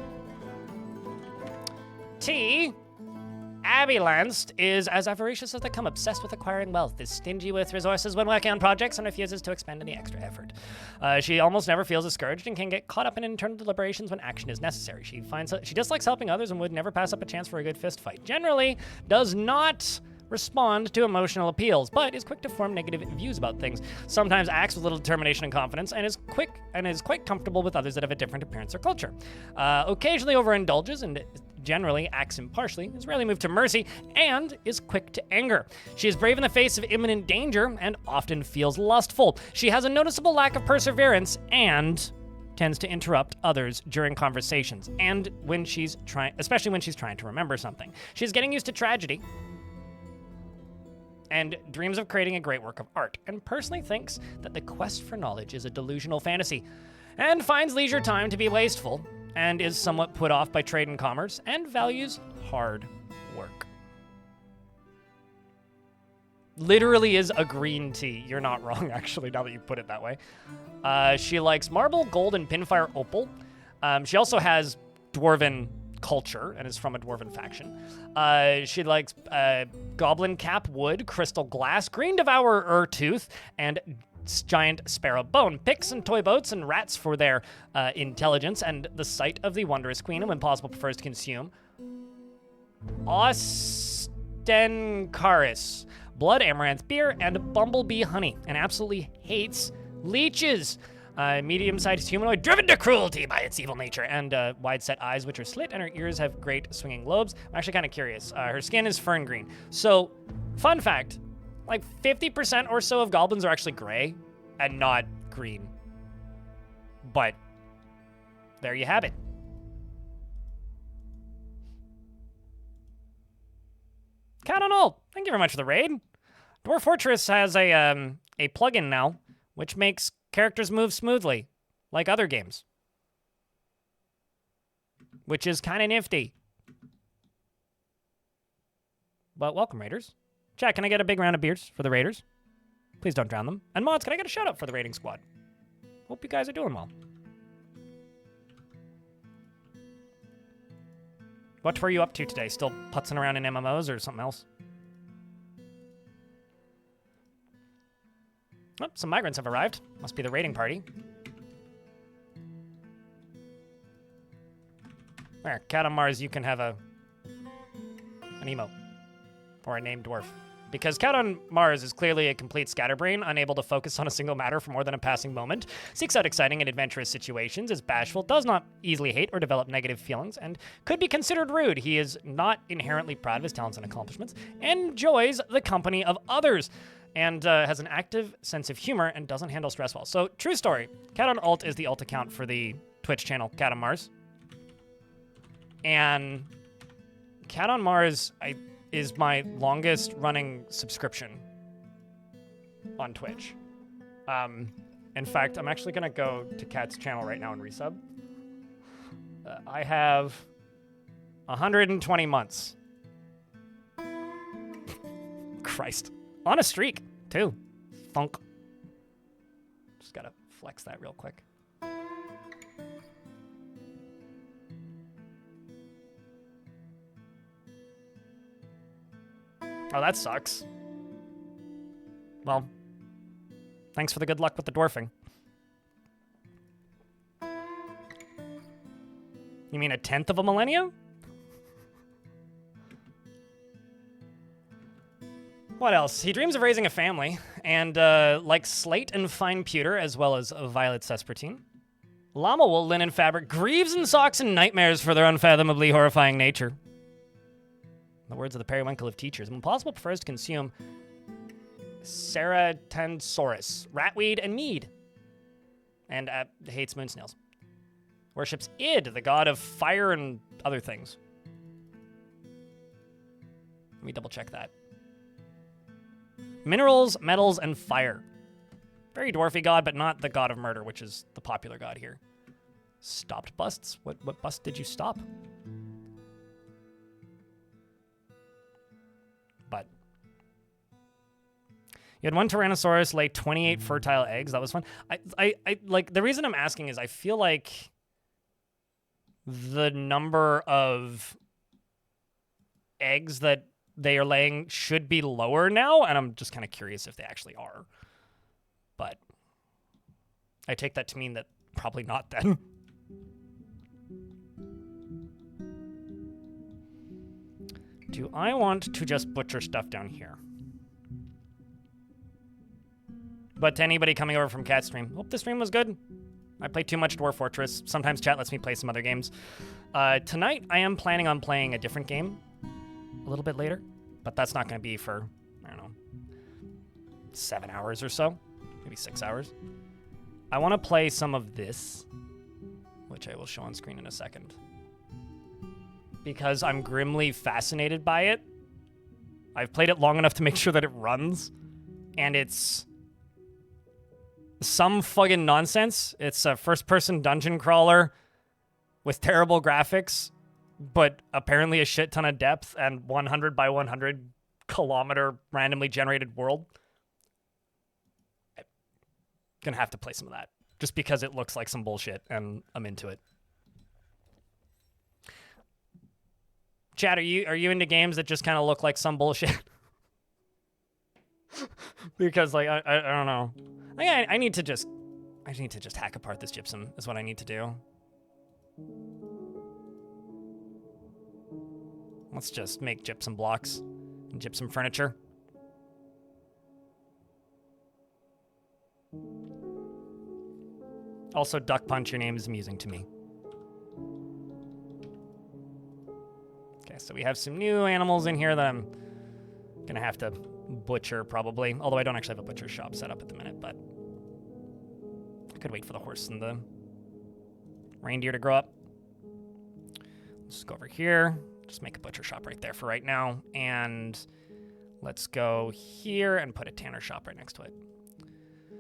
T. Abby Lanced is as avaricious as they come, obsessed with acquiring wealth, is stingy with resources when working on projects, and refuses to expend any extra effort. She almost never feels discouraged and can get caught up in internal deliberations when action is necessary. She dislikes helping others and would never pass up a chance for a good fist fight. Generally, does not respond to emotional appeals, but is quick to form negative views about things. Sometimes acts with little determination and confidence, and is quite comfortable with others that have a different appearance or culture. Occasionally overindulges and generally acts impartially, is rarely moved to mercy, and is quick to anger. She is brave in the face of imminent danger and often feels lustful. She has a noticeable lack of perseverance and tends to interrupt others during conversations, and especially when she's trying to remember something. She's getting used to tragedy and dreams of creating a great work of art, and personally thinks that the quest for knowledge is a delusional fantasy, and finds leisure time to be wasteful, and is somewhat put off by trade and commerce, and values hard work. Literally is a green tea. You're not wrong, actually, now that you put it that way. She likes marble, gold, and pinfire opal. She also has dwarven culture and is from a dwarven faction. She likes goblin cap wood, crystal glass, green devourer tooth, and giant sparrow bone. Picks and toy boats and rats for their intelligence, and the sight of the wondrous queen, and when possible prefers to consume Ostencaris, blood amaranth beer, and bumblebee honey, and absolutely hates leeches. Medium-sized humanoid driven to cruelty by its evil nature, and wide-set eyes which are slit, and her ears have great swinging lobes. I'm actually kind of curious. Her skin is fern green. So, fun fact, like 50% or so of goblins are actually gray and not green. But there you have it. Cat on Ult, thank you very much for the raid. Dwarf Fortress has a plugin now, which makes characters move smoothly, like other games, which is kind of nifty. But welcome, Raiders. Chat, can I get a big round of beers for the Raiders? Please don't drown them. And mods, can I get a shout out for the raiding squad? Hope you guys are doing well. What were you up to today? Still putzing around in MMOs or something else? Oh, some migrants have arrived. Must be the raiding party. There, Cat on Mars, you can have an emote. Or a named dwarf. Because Cat on Mars is clearly a complete scatterbrain, unable to focus on a single matter for more than a passing moment, seeks out exciting and adventurous situations, is bashful, does not easily hate or develop negative feelings, and could be considered rude. He is not inherently proud of his talents and accomplishments, and enjoys the company of others. and has an active sense of humor and doesn't handle stress well. So, true story. Cat on Alt is the alt account for the Twitch channel Cat on Mars. And Cat on Mars is my longest running subscription on Twitch. In fact, I'm actually going to go to Cat's channel right now and resub. I have 120 months. Christ. On a streak, too. Thunk. Just got to flex that real quick. Oh, that sucks. Well, thanks for the good luck with the dwarfing. You mean 1/10 of a millennia? What else? He dreams of raising a family, and likes slate and fine pewter, as well as violet sespertine. Llama wool, linen fabric, grieves and socks and nightmares for their unfathomably horrifying nature. In the words of the periwinkle of teachers, Impossible prefers to consume Ceratansaurus, ratweed, and mead. And hates moon snails. Worships Id, the god of fire and other things. Let me double check that. Minerals, metals, and fire. Very dwarfy god, but not the god of murder, which is the popular god here. Stopped busts? What bust did you stop? But you had one Tyrannosaurus lay 28 fertile eggs. That was fun. I like, the reason I'm asking is I feel like the number of eggs that they are laying should be lower now, and I'm just kind of curious if they actually are. But I take that to mean that probably not then. Do I want to just butcher stuff down here? But to anybody coming over from Cat Stream, hope the stream was good. I play too much Dwarf Fortress. Sometimes chat lets me play some other games. Tonight, I am planning on playing a different game a little bit later, but that's not going to be for, I don't know, 7 hours or so, maybe 6 hours. I want to play some of this, which I will show on screen in a second, because I'm grimly fascinated by it. I've played it long enough to make sure that it runs, and it's some fucking nonsense. It's a first-person dungeon crawler with terrible graphics, but apparently a shit ton of depth and 100 by 100 kilometer randomly generated world. I'm gonna have to play some of that just because it looks like some bullshit and I'm into it. Chat, are you into games that just kind of look like some bullshit? Because like I don't know. I need to just hack apart this gypsum is what I need to do. Let's just make gypsum blocks and gypsum furniture. Also, Duck Punch, your name is amusing to me. Okay, so we have some new animals in here that I'm gonna have to butcher probably. Although I don't actually have a butcher shop set up at the minute, but I could wait for the horse and the reindeer to grow up. Let's go over here. Just make a butcher shop right there for right now. And let's go here and put a tanner shop right next to it.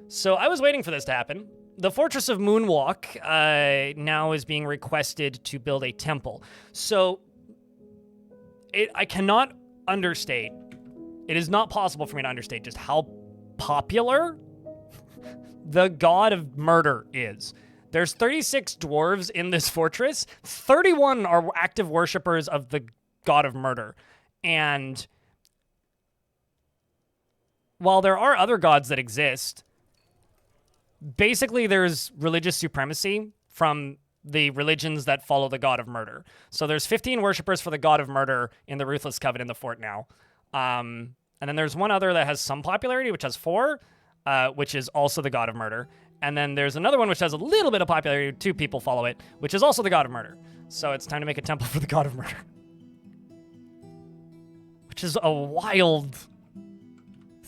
So I was waiting for this to happen. The Fortress of Moonwalk now is being requested to build a temple. So I cannot understate. It is not possible for me to understate just how popular the god of murder is. There's 36 dwarves in this fortress. 31 are active worshippers of the god of murder. And while there are other gods that exist, basically there's religious supremacy from the religions that follow the god of murder. So there's 15 worshippers for the god of murder in the Ruthless Coven in the fort now. And then there's one other that has some popularity, which has 4, which is also the god of murder. And then there's another one which has a little bit of popularity, 2 people follow it, which is also the god of murder. So it's time to make a temple for the god of murder. Which is a wild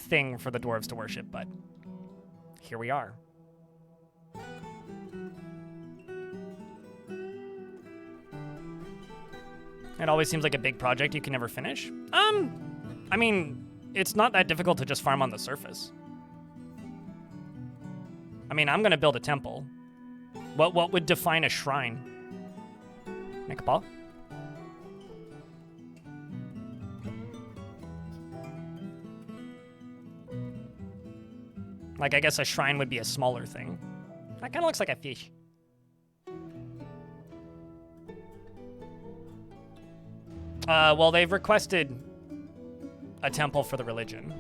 thing for the dwarves to worship, but here we are. It always seems like a big project you can never finish. I mean, it's not that difficult to just farm on the surface. I mean, I'm gonna build a temple. What would define a shrine? Make a ball? Like, I guess a shrine would be a smaller thing. That kind of looks like a fish. Well, they've requested a temple for the religion.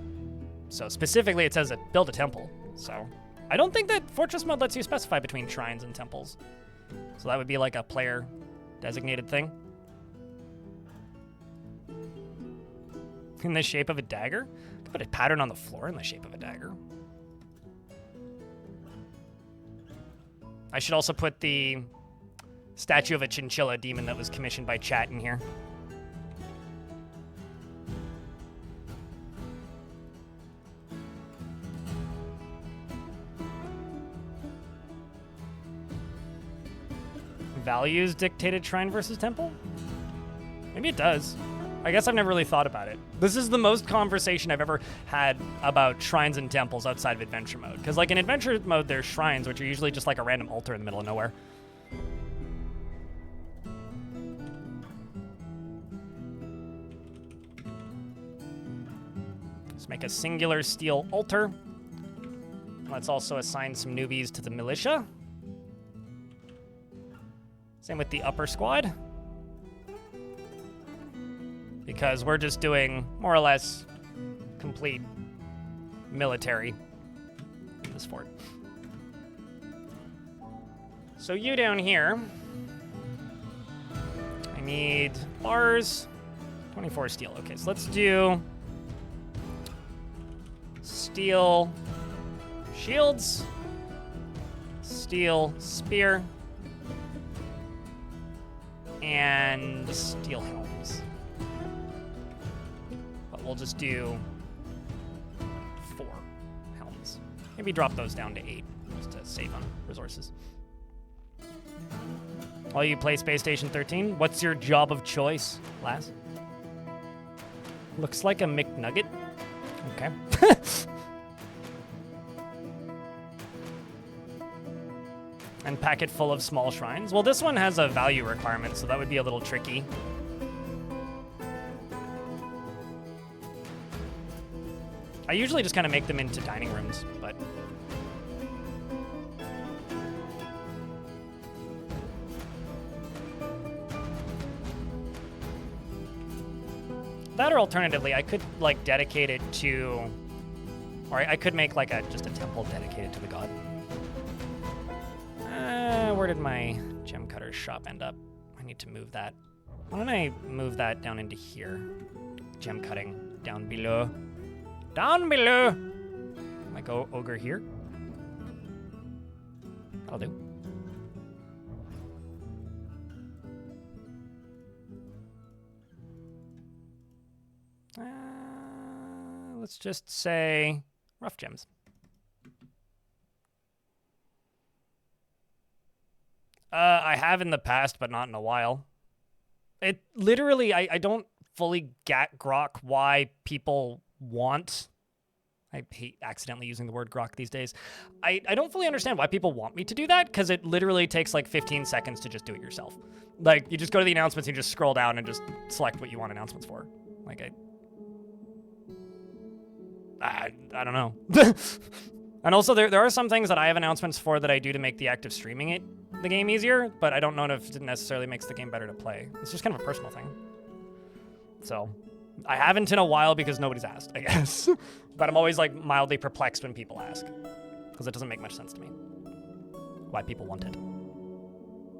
So specifically it says that build a temple. So I don't think that Fortress mode lets you specify between shrines and temples. So that would be like a player designated thing. In the shape of a dagger? I could put a pattern on the floor in the shape of a dagger. I should also put the statue of a chinchilla demon that was commissioned by chat in here. Values dictated shrine versus temple? Maybe it does. I guess I've never really thought about it. This is the most conversation I've ever had about shrines and temples outside of adventure mode. Because like in adventure mode, there's shrines, which are usually just like a random altar in the middle of nowhere. Let's make a singular steel altar. Let's also assign some newbies to the militia. Same with the upper squad. Because we're just doing more or less complete military in this fort. So you down here, I need bars, 24 steel. Okay, so let's do steel shields, steel spear, and steel helms. But we'll just do 4 helms. Maybe drop those down to 8, just to save on resources. While you play Space Station 13, what's your job of choice, lass? Looks like a McNugget. Okay. And pack it full of small shrines. Well, this one has a value requirement, so that would be a little tricky. I usually just kind of make them into dining rooms, but... That or alternatively, I could like dedicate it to... Or I could make like just a temple dedicated to the god. Where did my gem cutter shop end up? I need to move that. Why don't I move that down into here? Gem cutting down below. Down below! Like ogre here. That'll do. Let's just say rough gems. I have in the past, but not in a while. It literally, I don't fully grok why people want... I hate accidentally using the word grok these days. I don't fully understand why people want me to do that, because it literally takes like 15 seconds to just do it yourself. Like, you just go to the announcements, you just scroll down and just select what you want announcements for. Like, I don't know. And also, there are some things that I have announcements for that I do to make the act of streaming the game easier, but I don't know if it necessarily makes the game better to play. It's just kind of a personal thing. So, I haven't in a while because nobody's asked, I guess. But I'm always like mildly perplexed when people ask, because it doesn't make much sense to me why people want it.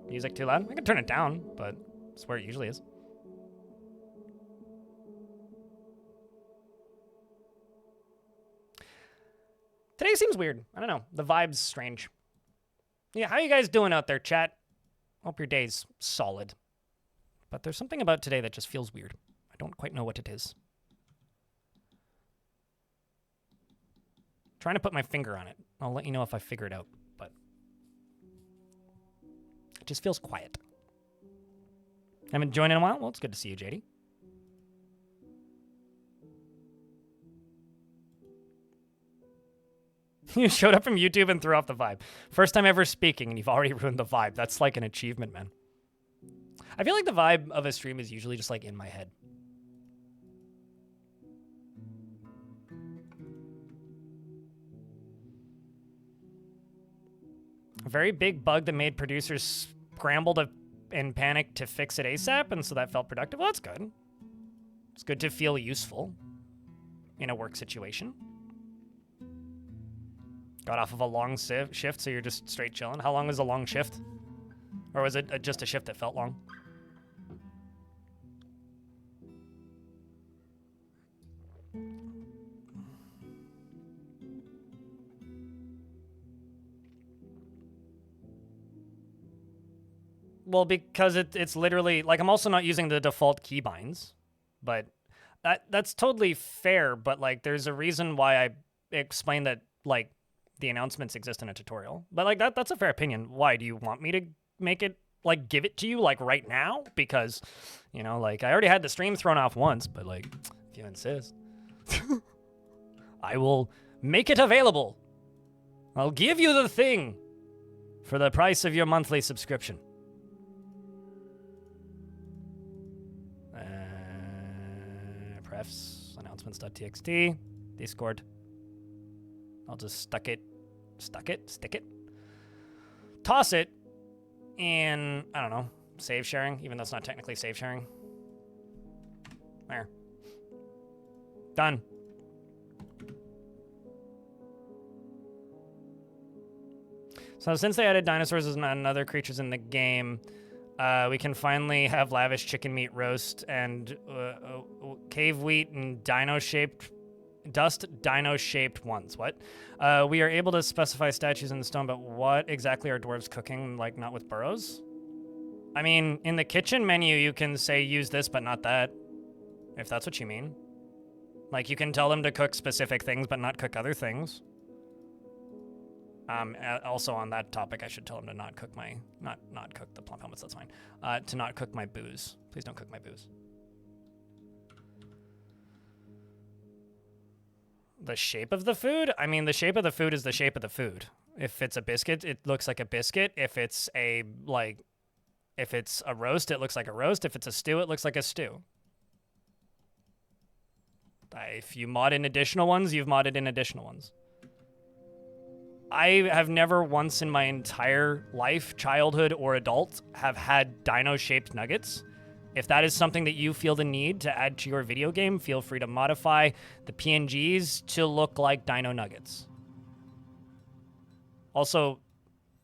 Music too loud? I can turn it down, but it's where it usually is. Today seems weird. I don't know. The vibe's strange. Yeah, how you guys doing out there, chat? Hope your day's solid. But there's something about today that just feels weird. I don't quite know what it is. trying to put my finger on it. I'll let you know if I figure it out, but it just feels quiet. Haven't joined in a while? Well, it's good to see you, JD. You showed up from YouTube and threw off the vibe. First time ever speaking, and you've already ruined the vibe. That's like an achievement, man. I feel like the vibe of a stream is usually just like in my head. A very big bug that made producers scramble and panic to fix it ASAP, and so that felt productive. Well, that's good. It's good to feel useful in a work situation. Got off of a long shift, so you're just straight chilling. How long was a long shift? Or was it just a shift that felt long? Well, because it's literally, like, I'm also not using the default keybinds, but that's totally fair, but, like, there's a reason why I explained that, like, the announcements exist in a tutorial. But, like, that's a fair opinion. Why? Do you want me to make it, like, give it to you, like, right now? Because, you know, like, I already had the stream thrown off once, but, like, if you insist, I will make it available. I'll give you the thing for the price of your monthly subscription. Prefs, announcements.txt, Discord. I'll just stick it, toss it in, I don't know, save sharing, even though it's not technically save sharing. There. Done. So since they added dinosaurs and other creatures in the game, we can finally have lavish chicken meat roast and cave wheat and dino-shaped ones. What? We are able to specify statues in the stone, but what exactly are dwarves cooking, like not with burrows? I mean, in the kitchen menu, you can say use this, but not that, if that's what you mean. Like, you can tell them to cook specific things, but not cook other things. Also on that topic, I should tell them to not cook my, not cook the plump helmets, that's fine. To not cook my booze. Please don't cook my booze. The shape of the food? I mean, the shape of the food is the shape of the food. If it's a biscuit, it looks like a biscuit. If it's a, like, if it's a roast, it looks like a roast. If it's a stew, it looks like a stew. If you mod in additional ones, you've modded in additional ones. I have never once in my entire life, childhood or adult, have had dino-shaped nuggets. If that is something that you feel the need to add to your video game, feel free to modify the PNGs to look like dino nuggets. Also,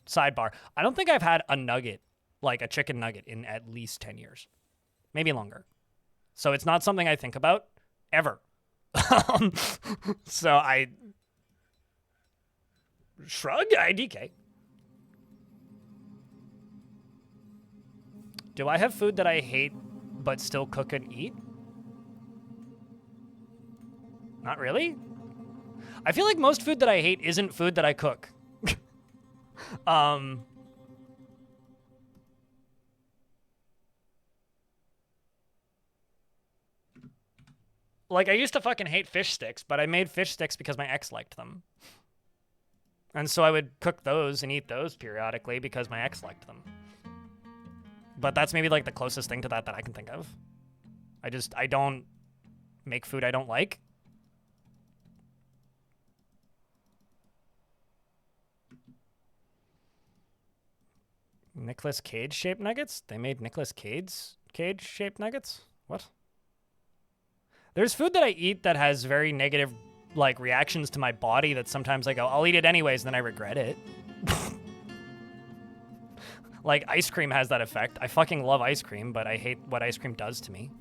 sidebar, I don't think I've had a nugget, like a chicken nugget, in at least 10 years. Maybe longer. So it's not something I think about, ever. So I... Shrug? IDK. Do I have food that I hate but still cook and eat? Not really. I feel like most food that I hate isn't food that I cook. Like, I used to fucking hate fish sticks, but I made fish sticks because my ex liked them. And so I would cook those and eat those periodically because my ex liked them. But that's maybe like the closest thing to that I can think of. I don't make food I don't like. Nicolas Cage shaped nuggets? They made Nicolas Cage shaped nuggets? What? There's food that I eat that has very negative, like, reactions to my body that sometimes I go, I'll eat it anyways, and then I regret it. Like, ice cream has that effect. I fucking love ice cream, but I hate what ice cream does to me.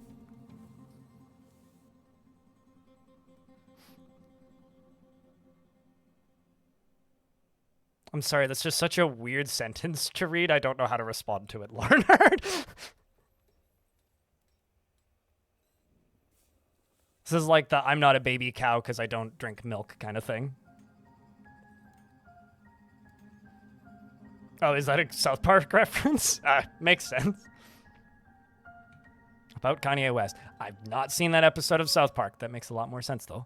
I'm sorry, that's just such a weird sentence to read. I don't know how to respond to it, Larnard. This is like the I'm not a baby cow because I don't drink milk kind of thing. Oh, is that a South Park reference? Makes sense. About Kanye West. I've not seen that episode of South Park. That makes a lot more sense, though.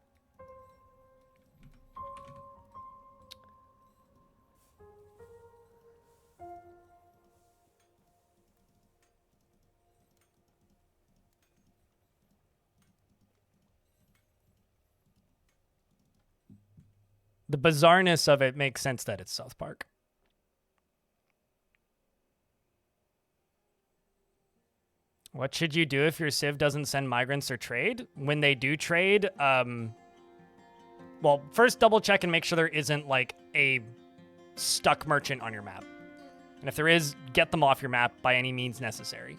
The bizarreness of it makes sense that it's South Park. What should you do if your civ doesn't send migrants or trade? When they do trade, well, first double check and make sure there isn't like a stuck merchant on your map. And if there is, get them off your map by any means necessary.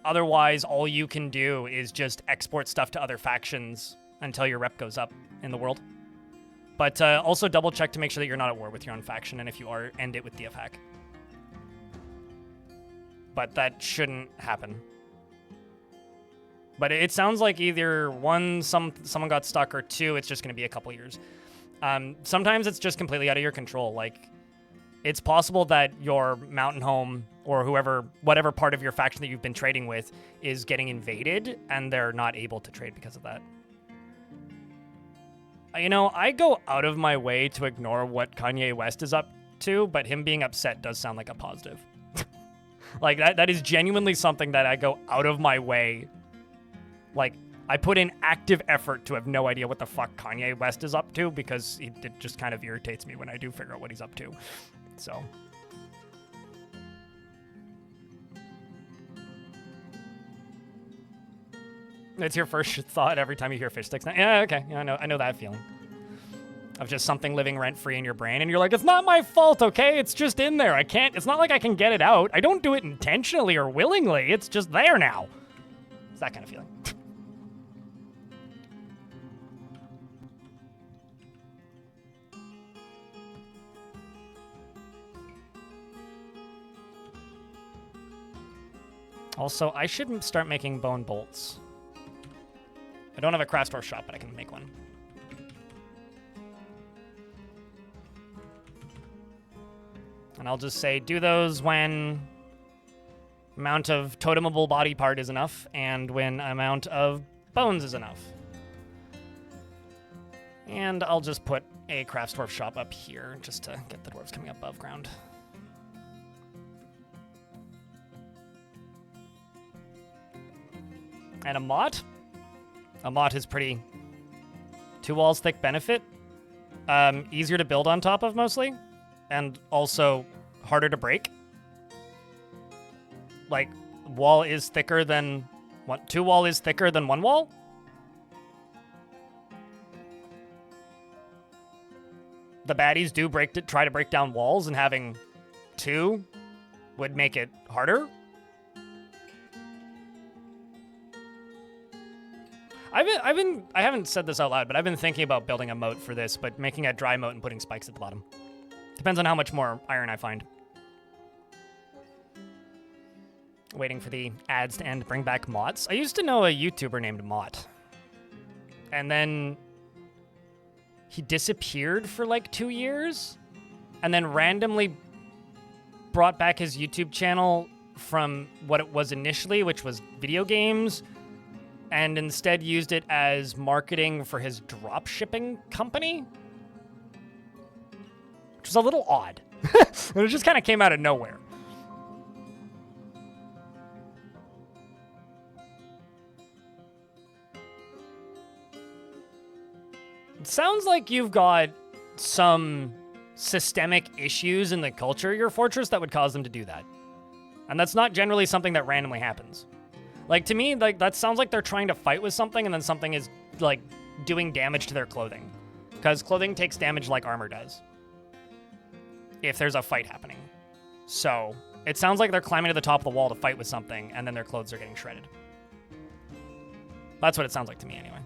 Otherwise, all you can do is just export stuff to other factions until your rep goes up in the world. But also double check to make sure that you're not at war with your own faction, and if you are, end it with DF hack. But that shouldn't happen. But it sounds like either one, someone got stuck, or two, it's just going to be a couple years. Sometimes it's just completely out of your control. Like, it's possible that your mountain home or whatever part of your faction that you've been trading with is getting invaded, and they're not able to trade because of that. You know, I go out of my way to ignore what Kanye West is up to, but him being upset does sound like a positive. Like, that is genuinely something that I go out of my way. Like, I put in active effort to have no idea what the fuck Kanye West is up to, because it just kind of irritates me when I do figure out what he's up to. So. It's your first thought every time you hear fish sticks. Yeah, okay. Yeah, I know that feeling. Of just something living rent-free in your brain, and you're like, it's not my fault, okay? It's just in there. It's not like I can get it out. I don't do it intentionally or willingly. It's just there now. It's that kind of feeling. Also, I should start making bone bolts. I don't have a craft store shop, but I can make one. And I'll just say, do those when amount of totemable body part is enough, and when amount of bones is enough. And I'll just put a craft dwarf shop up here, just to get the dwarves coming up above ground. And a mott? A mott is pretty 2 walls thick benefit. Easier to build on top of mostly. And also harder to break. Like, wall is thicker than... 2 wall is thicker than 1 wall? The baddies do try to break down walls, and having 2 would make it harder. I haven't said this out loud, but I've been thinking about building a moat for this, but making a dry moat and putting spikes at the bottom. Depends on how much more iron I find. Waiting for the ads to end, bring back mods. I used to know a YouTuber named Mott. And then he disappeared for like 2 years, and then randomly brought back his YouTube channel from what it was initially, which was video games, and instead used it as marketing for his drop shipping company. Which was a little odd. It just kind of came out of nowhere. It sounds like you've got some systemic issues in the culture of your fortress that would cause them to do that. And that's not generally something that randomly happens. Like, to me, like, that sounds like they're trying to fight with something, and then something is, like, doing damage to their clothing. Because clothing takes damage like armor does. If there's a fight happening. So, it sounds like they're climbing to the top of the wall to fight with something, and then their clothes are getting shredded. That's what it sounds like to me, anyway.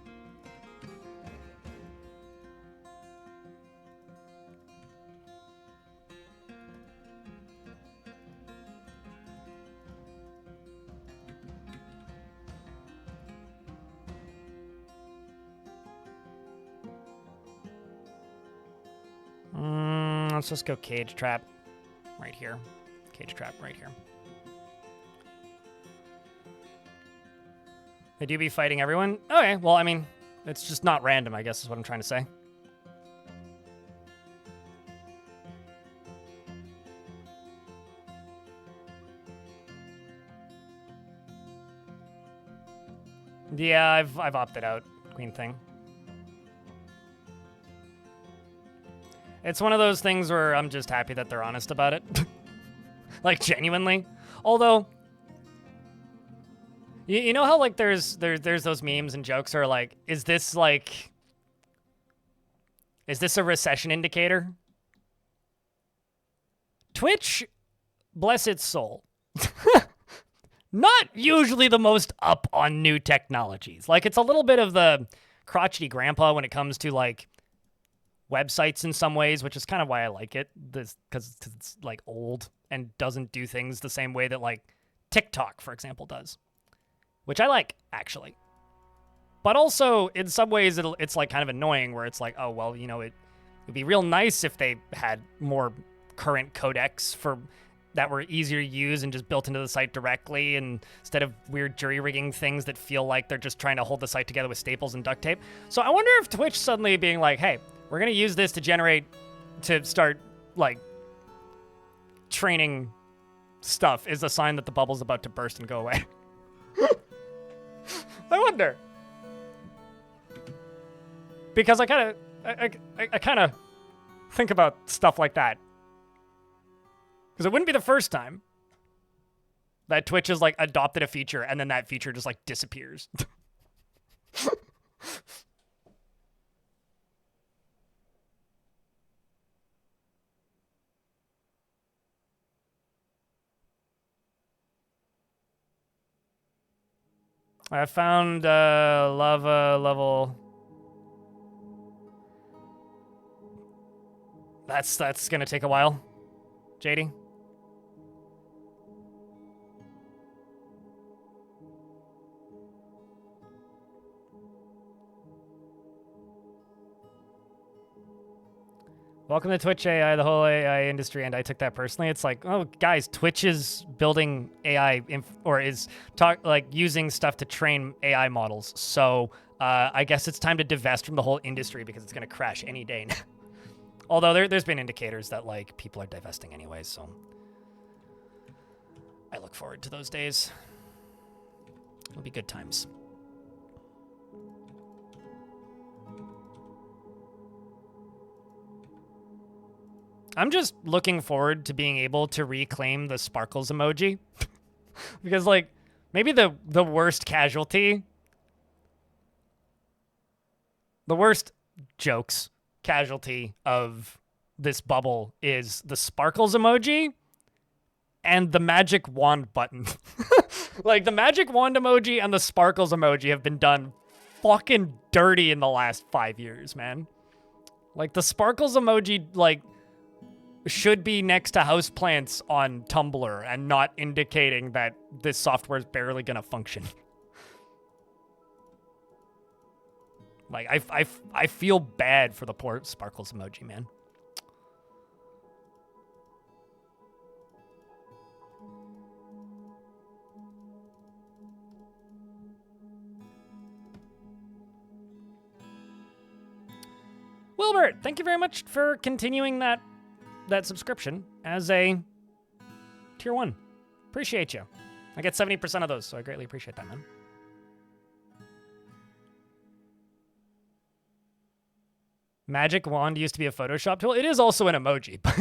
Let's just go cage trap right here. Cage trap right here. They do be fighting everyone? Okay, well, I mean, it's just not random, I guess is what I'm trying to say. Yeah, I've opted out. Queen thing. It's one of those things where I'm just happy that they're honest about it. Like, genuinely. Although, you know how, like, there's those memes and jokes are like, is this a recession indicator? Twitch, bless its soul. Not usually the most up on new technologies. Like, it's a little bit of the crotchety grandpa when it comes to, like, websites in some ways, which is kind of why I like it. This because it's, like, old and doesn't do things the same way that, like, TikTok, for example, does. Which I like, actually. But also, in some ways, it's, like, kind of annoying where it's like, oh, well, you know, it would be real nice if they had more current codecs that were easier to use and just built into the site directly, and instead of weird jury rigging things that feel like they're just trying to hold the site together with staples and duct tape. So I wonder if Twitch suddenly being like, hey, we're going to use this to start, like, training stuff is a sign that the bubble's about to burst and go away. I wonder. Because I kind of think about stuff like that. Because it wouldn't be the first time that Twitch has, like, adopted a feature and then that feature just, like, disappears. I found lava level. That's gonna take a while, JD. Welcome to Twitch AI, the whole AI industry, and I took that personally. It's like, oh, guys, Twitch is building AI, or is using stuff to train AI models. So I guess it's time to divest from the whole industry because it's going to crash any day now. Although there's been indicators that, like, people are divesting anyways, so I look forward to those days. It'll be good times. I'm just looking forward to being able to reclaim the sparkles emoji. Because, like, maybe the worst casualty, the worst jokes casualty of this bubble is the sparkles emoji and the magic wand button. Like, the magic wand emoji and the sparkles emoji have been done fucking dirty in the last 5 years, man. Like, the sparkles emoji, like, should be next to houseplants on Tumblr and not indicating that this software is barely gonna function. Like, I feel bad for the poor sparkles emoji, man. Wilbert, thank you very much for continuing that subscription as a tier 1. Appreciate you. I get 70% of those, so I greatly appreciate that, man. Magic wand used to be a Photoshop tool. It is also an emoji, but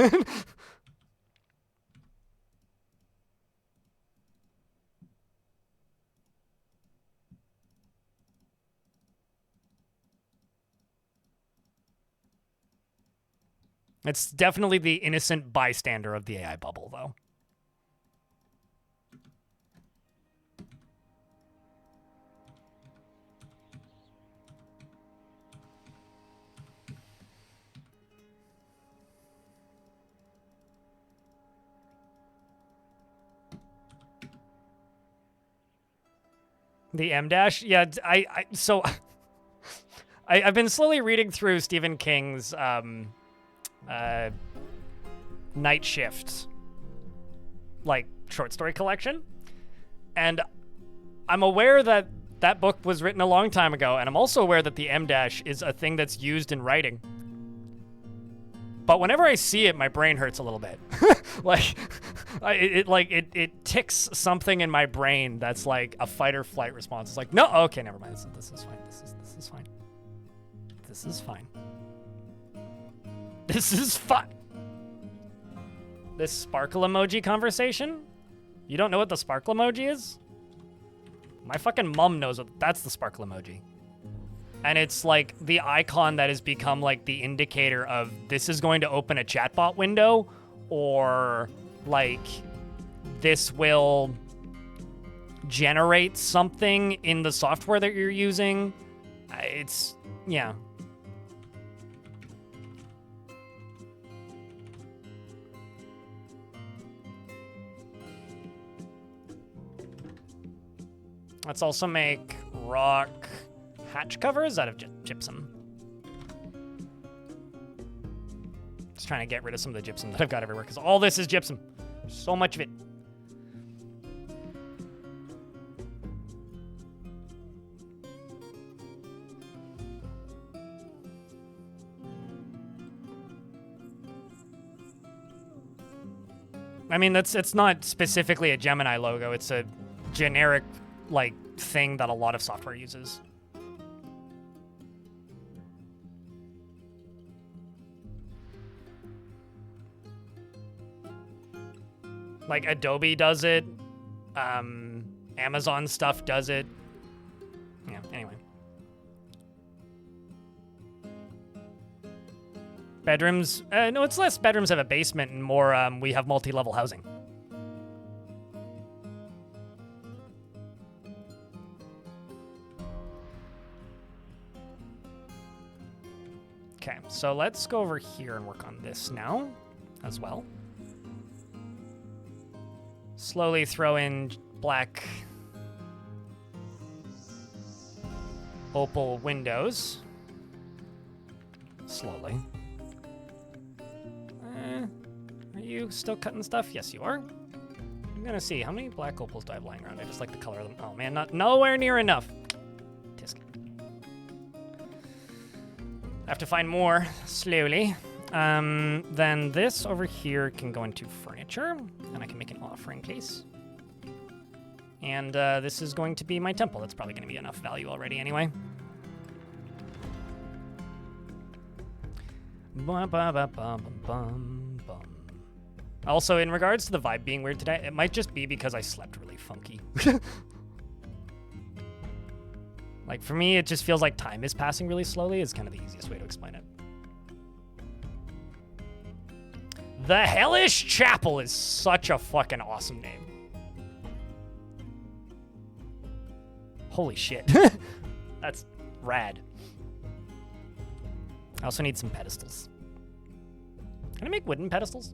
it's definitely the innocent bystander of the AI bubble, though. The M dash, yeah. I've been slowly reading through Stephen King's Night Shift, like, short story collection. And I'm aware that that book was written a long time ago, and I'm also aware that the M dash is a thing that's used in writing. But whenever I see it, my brain hurts a little bit. Like, it ticks something in my brain that's like a fight or flight response. It's like, no, okay, never mind. This is fine. This is fine. This is fine. This is fine. This sparkle emoji conversation? You don't know what the sparkle emoji is? My fucking mom knows what that's the sparkle emoji. And it's like the icon that has become like the indicator of this is going to open a chatbot window, or like this will generate something in the software that you're using. It's, yeah. Let's also make rock hatch covers out of gypsum. Just trying to get rid of some of the gypsum that I've got everywhere, because all this is gypsum. So much of it. I mean, it's not specifically a Gemini logo. It's a generic, like, thing that a lot of software uses. Like, Adobe does it. Amazon stuff does it. Yeah, anyway. Bedrooms, no, it's less bedrooms have a basement and more, we have multi-level housing. Okay, so let's go over here and work on this now as well. Slowly throw in black opal windows. Slowly. Are you still cutting stuff? Yes, you are. I'm gonna see, how many black opals do I have lying around? I just like the color of them. Oh man, nowhere near enough. Tisk. I have to find more slowly. Then this over here can go into furniture, and I can make an offering case. And this is going to be my temple. That's probably going to be enough value already anyway. Also, in regards to the vibe being weird today, it might just be because I slept really funky. Like, for me, it just feels like time is passing really slowly is kind of the easiest way to explain it. The Hellish Chapel is such a fucking awesome name. Holy shit. That's rad. I also need some pedestals. Can I make wooden pedestals?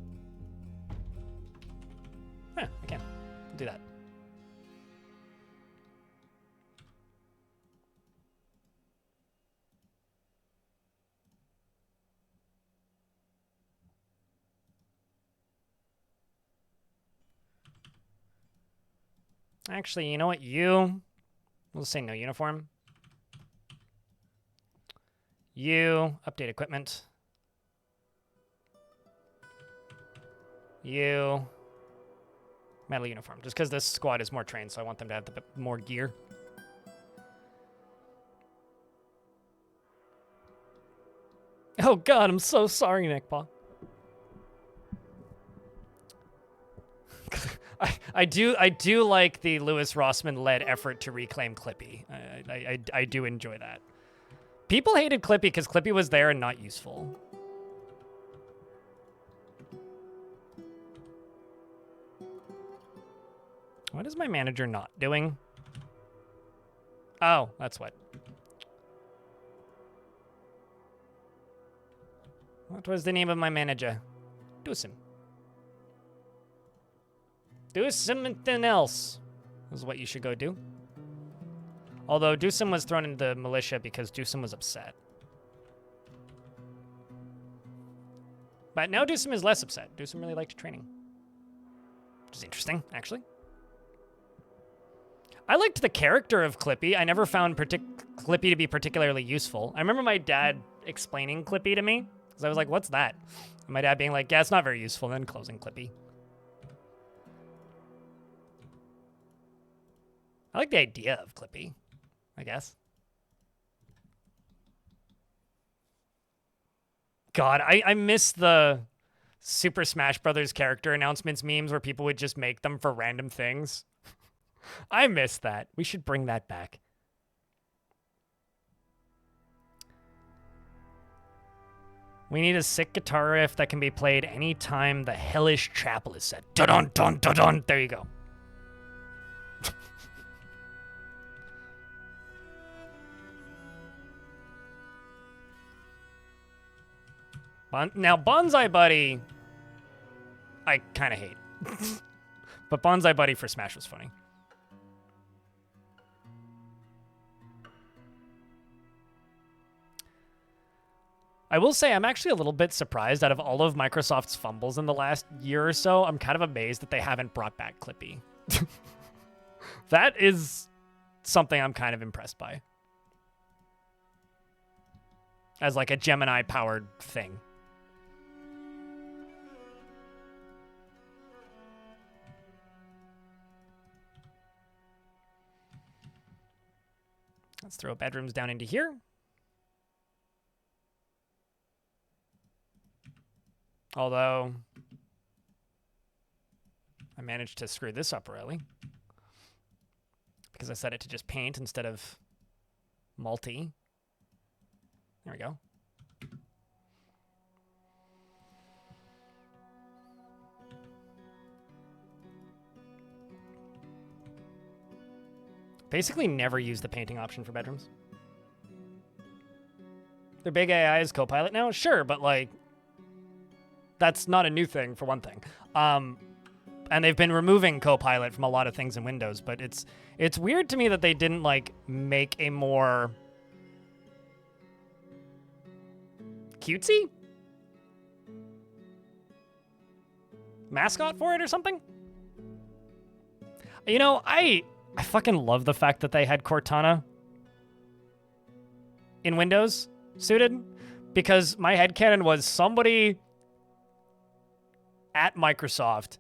Yeah, I can. I'll do that. Actually, you know what? We'll say no uniform. Update equipment. Metal uniform. Just because this squad is more trained, so I want them to have more gear. Oh god, I'm so sorry, Nickpaw. I do like the Louis Rossman-led effort to reclaim Clippy. I do enjoy that. People hated Clippy because Clippy was there and not useful. What is my manager not doing? Oh, that's what. What was the name of my manager? Dusum. Do something else is what you should go do. Although Dusum was thrown into the militia because Dusum was upset. But now Dusum is less upset. Dusum really liked training. Which is interesting, actually. I liked the character of Clippy. I never found Clippy to be particularly useful. I remember my dad explaining Clippy to me, because I was like, what's that? And my dad being like, yeah, it's not very useful, and then closing Clippy. I like the idea of Clippy, I guess. God, I miss the Super Smash Brothers character announcements memes where people would just make them for random things. I miss that. We should bring that back. We need a sick guitar riff that can be played anytime the hellish chapel is set. Dun dun dun dun. There you go. Now, Bonsai Buddy, I kind of hate. But Bonsai Buddy for Smash was funny. I will say I'm actually a little bit surprised. Out of all of Microsoft's fumbles in the last year or so, I'm kind of amazed that they haven't brought back Clippy. That is something I'm kind of impressed by. As like a Gemini-powered thing. Let's throw bedrooms down into here. Although, I managed to screw this up early. Because I set it to just paint instead of multi. There we go. Basically never use the painting option for bedrooms. Their big AI is Copilot now? Sure, but like, that's not a new thing, for one thing. And they've been removing Copilot from a lot of things in Windows, but it's weird to me that they didn't like make a more cutesy mascot for it or something. You know, I fucking love the fact that they had Cortana in Windows suited, because my headcanon was somebody at Microsoft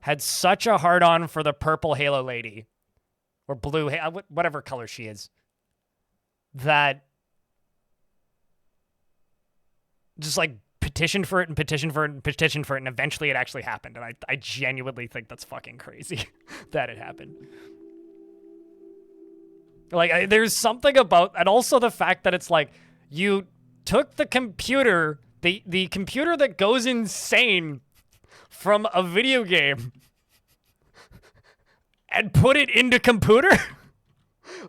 had such a hard-on for the purple Halo lady, or blue, whatever color she is, that just like petitioned for it and petitioned for it and petitioned for it, and eventually it actually happened. And I genuinely think that's fucking crazy that it happened. Like, there's something about, and also the fact that it's like, you took the computer, the computer that goes insane from a video game and put it into computer.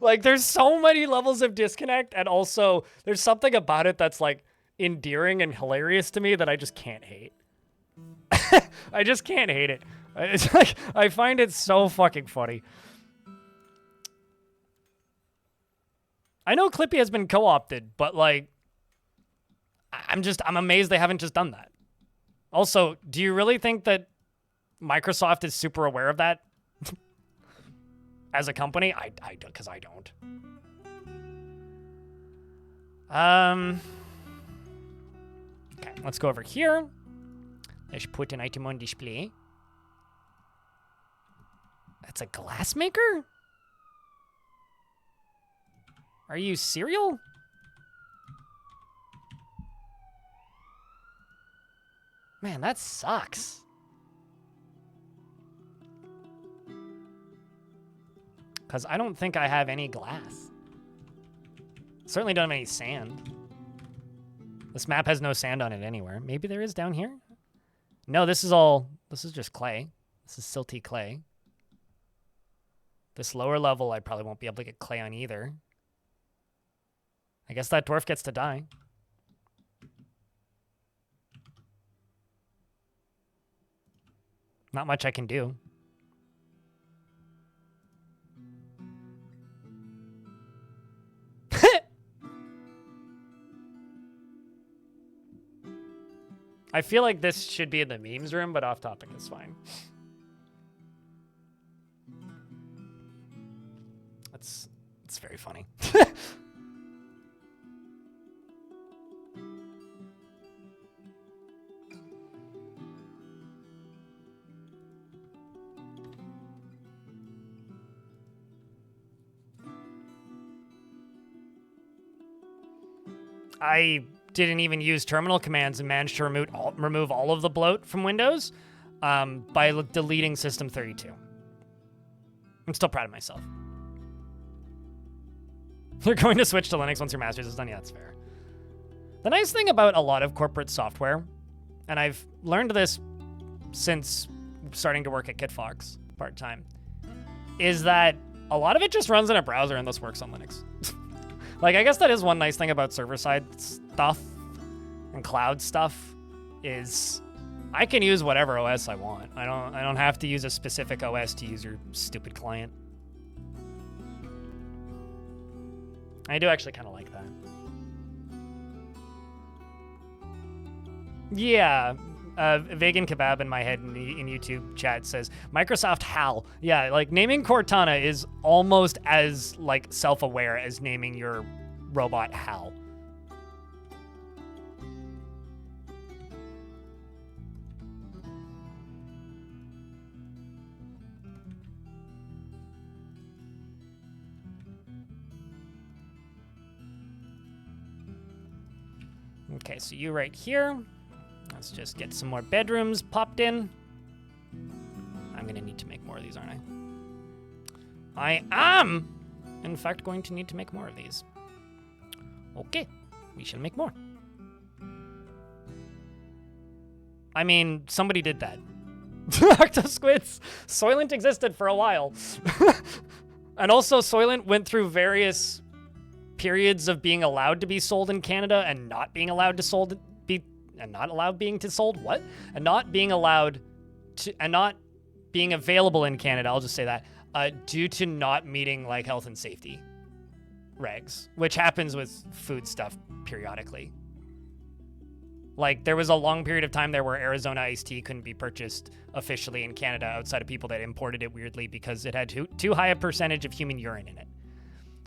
Like, there's so many levels of disconnect, and also there's something about it that's like endearing and hilarious to me that I just can't hate. I just can't hate it. It's like, I find it so fucking funny. I know Clippy has been co-opted, but like, I'm amazed they haven't just done that. Also, do you really think that Microsoft is super aware of that as a company? I because I don't. Okay, let's go over here. Let's put an item on display. That's a glass maker? Are you cereal? Man, that sucks. Because I don't think I have any glass. Certainly don't have any sand. This map has no sand on it anywhere. Maybe there is down here? No, this is just clay. This is silty clay. This lower level, I probably won't be able to get clay on either. I guess that dwarf gets to die. Not much I can do. I feel like this should be in the memes room, but off topic is fine. It's very funny. I didn't even use terminal commands and managed to remove all of the bloat from Windows by deleting System 32. I'm still proud of myself. You're going to switch to Linux once your master's is done? Yeah, that's fair. The nice thing about a lot of corporate software, and I've learned this since starting to work at KitFox part-time, is that a lot of it just runs in a browser and thus works on Linux. Like, I guess that is one nice thing about server-side stuff and cloud stuff is I can use whatever OS I want. I don't have to use a specific OS to use your stupid client. I do actually kind of like that. Yeah, Vegan Kebab in my head in YouTube chat says, Microsoft HAL. Yeah, like naming Cortana is almost as like self-aware as naming your robot HAL. Okay, so you right here. Let's just get some more bedrooms popped in. I'm gonna need to make more of these, aren't I? I am, in fact, going to need to make more of these. Okay, we shall make more. I mean, somebody did that. Octosquids. Soylent existed for a while. And also, Soylent went through various periods of being allowed to be sold in Canada and not being allowed to sold be and not allowed being to sold what and not being allowed to and not being available in Canada. I'll just say that due to not meeting like health and safety regs, which happens with food stuff periodically. Like there was a long period of time there where Arizona iced tea couldn't be purchased officially in Canada outside of people that imported it weirdly because it had too high a percentage of human urine in it,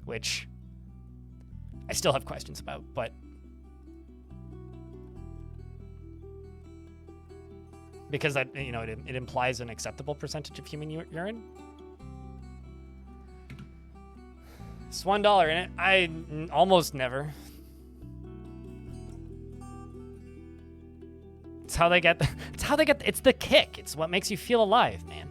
which I still have questions about, but because that, you know, it implies an acceptable percentage of human urine. It's $1 in it. I almost never. It's how they get. It's how they get. It's the kick. It's what makes you feel alive, man.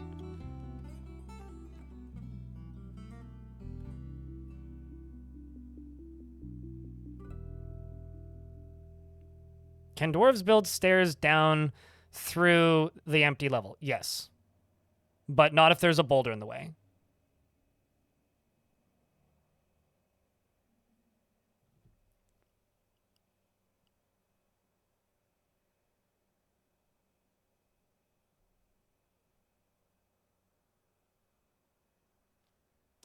Can dwarves build stairs down through the empty level? Yes. But not if there's a boulder in the way.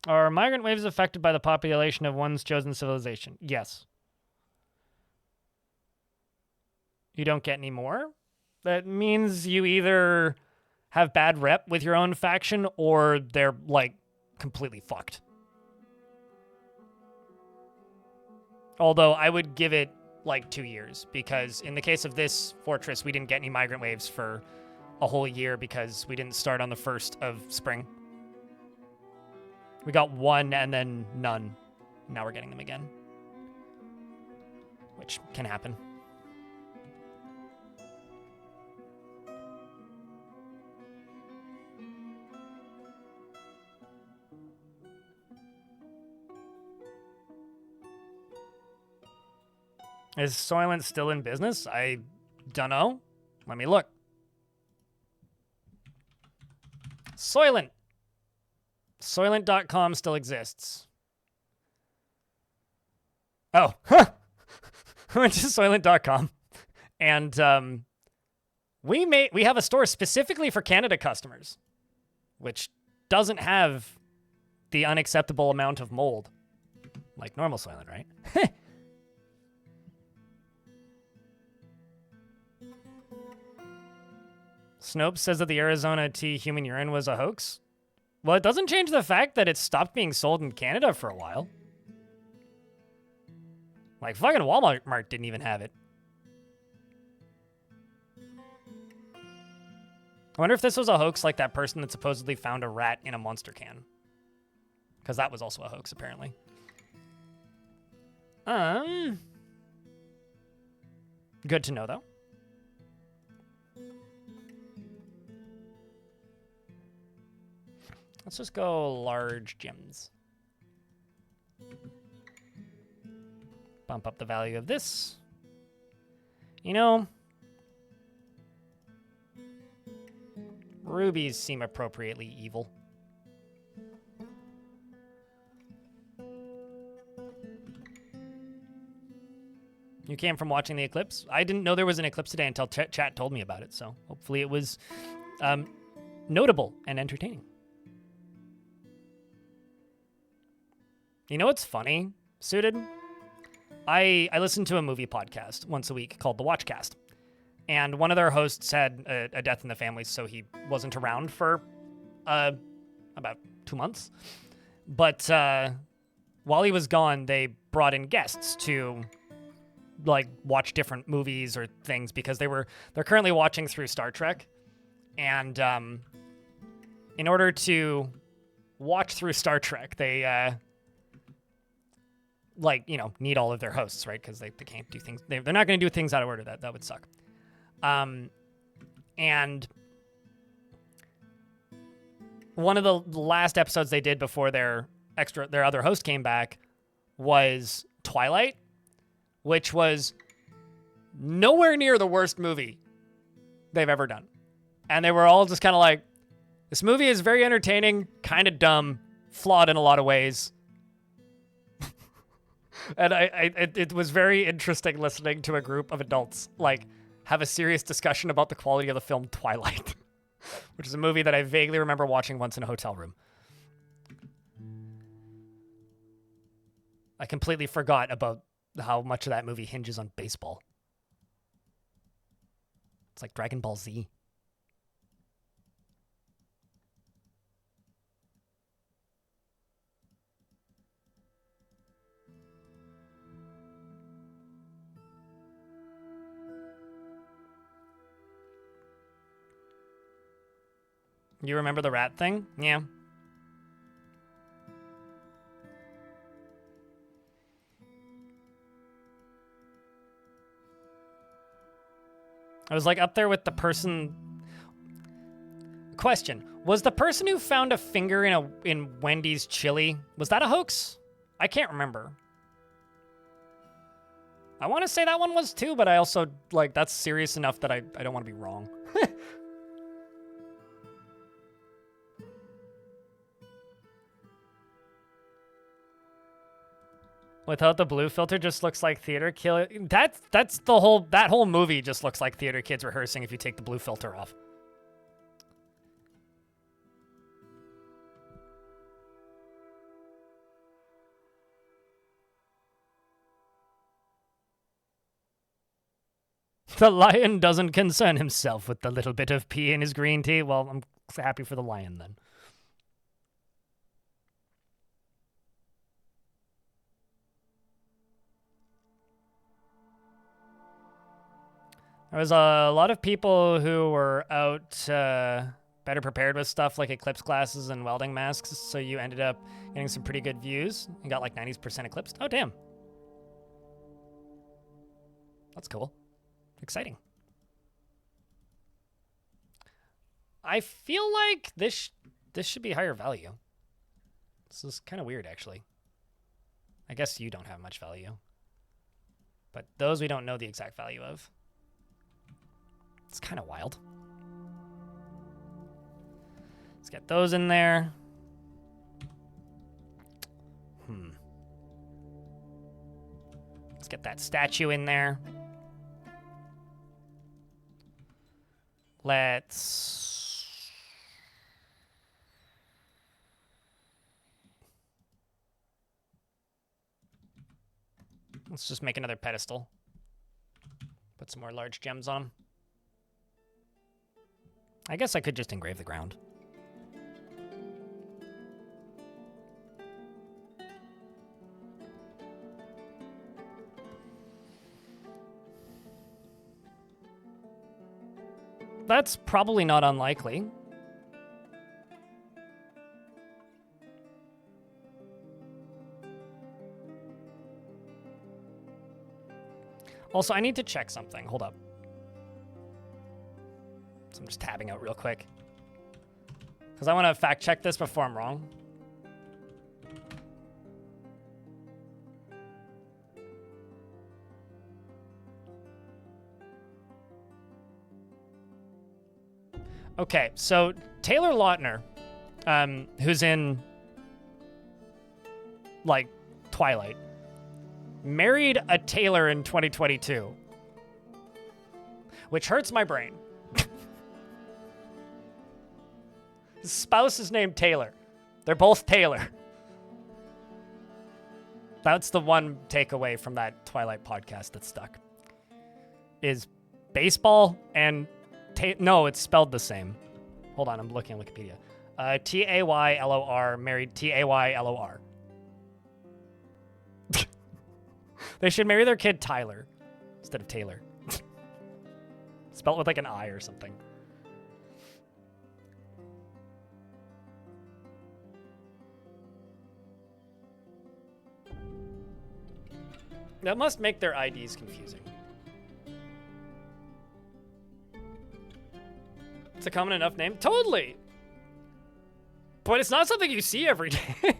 Are migrant waves affected by the population of one's chosen civilization? Yes. You don't get any more? That means you either have bad rep with your own faction or they're, like, completely fucked. Although I would give it, like, 2 years, because in the case of this fortress, we didn't get any migrant waves for a whole year because we didn't start on the 1st of spring. We got 1 and then none. Now we're getting them again. Which can happen. Is Soylent still in business? I don't know. Let me look. Soylent. Soylent.com still exists. Oh, huh. I went to Soylent.com, and we have a store specifically for Canada customers, which doesn't have the unacceptable amount of mold like normal Soylent, right? Snopes says that the Arizona tea human urine was a hoax. Well, it doesn't change the fact that it stopped being sold in Canada for a while. Like, fucking Walmart didn't even have it. I wonder if this was a hoax like that person that supposedly found a rat in a Monster can. Because that was also a hoax, apparently. Good to know, though. Let's just go large gems. Bump up the value of this. You know, rubies seem appropriately evil. You came from watching the eclipse? I didn't know there was an eclipse today until chat told me about it, so hopefully it was notable and entertaining. You know what's funny, Suited? I listen to a movie podcast once a week called The Watchcast. And one of their hosts had a death in the family, so he wasn't around for about 2 months. But while he was gone, they brought in guests to like watch different movies or things because they're currently watching through Star Trek. And in order to watch through Star Trek, they need all of their hosts, right? Because they can't do things. They're not going to do things out of order. That would suck. And one of the last episodes they did before their other host came back was Twilight, which was nowhere near the worst movie they've ever done. And they were all just kind of like, this movie is very entertaining, kind of dumb, flawed in a lot of ways. And it was very interesting listening to a group of adults like have a serious discussion about the quality of the film Twilight, which is a movie that I vaguely remember watching once in a hotel room. I completely forgot about how much of that movie hinges on baseball. It's like Dragon Ball Z. You remember the rat thing? Yeah. I was like up there with the person. Question: was the person who found a finger in Wendy's chili, was that a hoax? I can't remember. I want to say that one was too, but I also like that's serious enough that I don't want to be wrong. Without the blue filter, just looks like theater killer. That whole movie just looks like theater kids rehearsing if you take the blue filter off. The lion doesn't concern himself with the little bit of pee in his green tea. Well, I'm happy for the lion then. There was a lot of people who were out better prepared with stuff like eclipse glasses and welding masks, so you ended up getting some pretty good views. You got like 90% eclipsed. Oh, damn. That's cool. Exciting. I feel like this should be higher value. This is kind of weird, actually. I guess you don't have much value. But those we don't know the exact value of. It's kind of wild. Let's get those in there. Let's get that statue in there. Let's just make another pedestal. Put some more large gems on them. I guess I could just engrave the ground. That's probably not unlikely. Also, I need to check something. Hold up. So I'm just tabbing out real quick. Because I want to fact check this before I'm wrong. Okay, so Taylor Lautner, who's in, like, Twilight, married a tailor in 2022, which hurts my brain. His spouse is named Taylor. They're both Taylor. That's the one takeaway from that Twilight podcast that stuck. Is baseball and no, it's spelled the same. Hold on, I'm looking at Wikipedia. Taylor married Taylor. They should marry their kid Tyler instead of Taylor. Spell it with like an I or something. That must make their IDs confusing. It's a common enough name? Totally! But it's not something you see every day.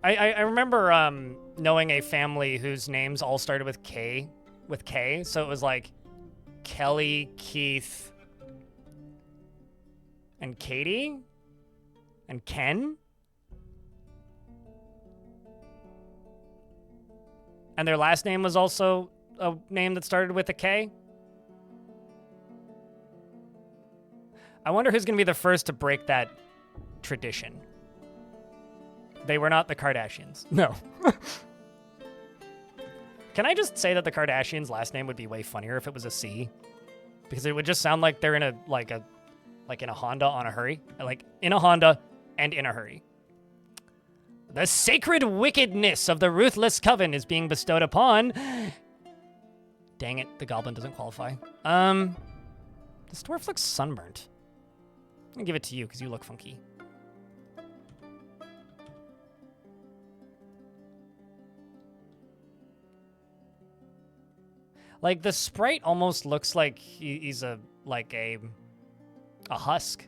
I remember knowing a family whose names all started with K, so it was like Kelly, Keith, and Katie, and Ken. And their last name was also a name that started with a K. I wonder who's going to be the first to break that tradition. They were not the Kardashians. No. Can I just say that the Kardashians' last name would be way funnier if it was a C? Because it would just sound like they're in a in a Honda on a hurry. Like in a Honda and in a hurry. The sacred wickedness of the ruthless coven is being bestowed upon. Dang it, the goblin doesn't qualify. This dwarf looks sunburnt. I'm gonna give it to you because you look funky. Like the sprite almost looks like he's a husk.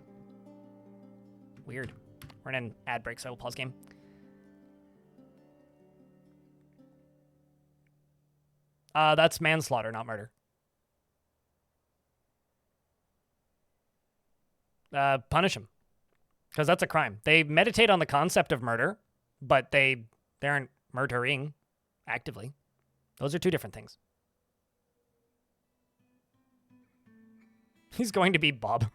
Weird. We're in an ad break, so I will pause game. That's manslaughter, not murder. Punish him. Because that's a crime. They meditate on the concept of murder, but they aren't murdering actively. Those are two different things. He's going to be Bob.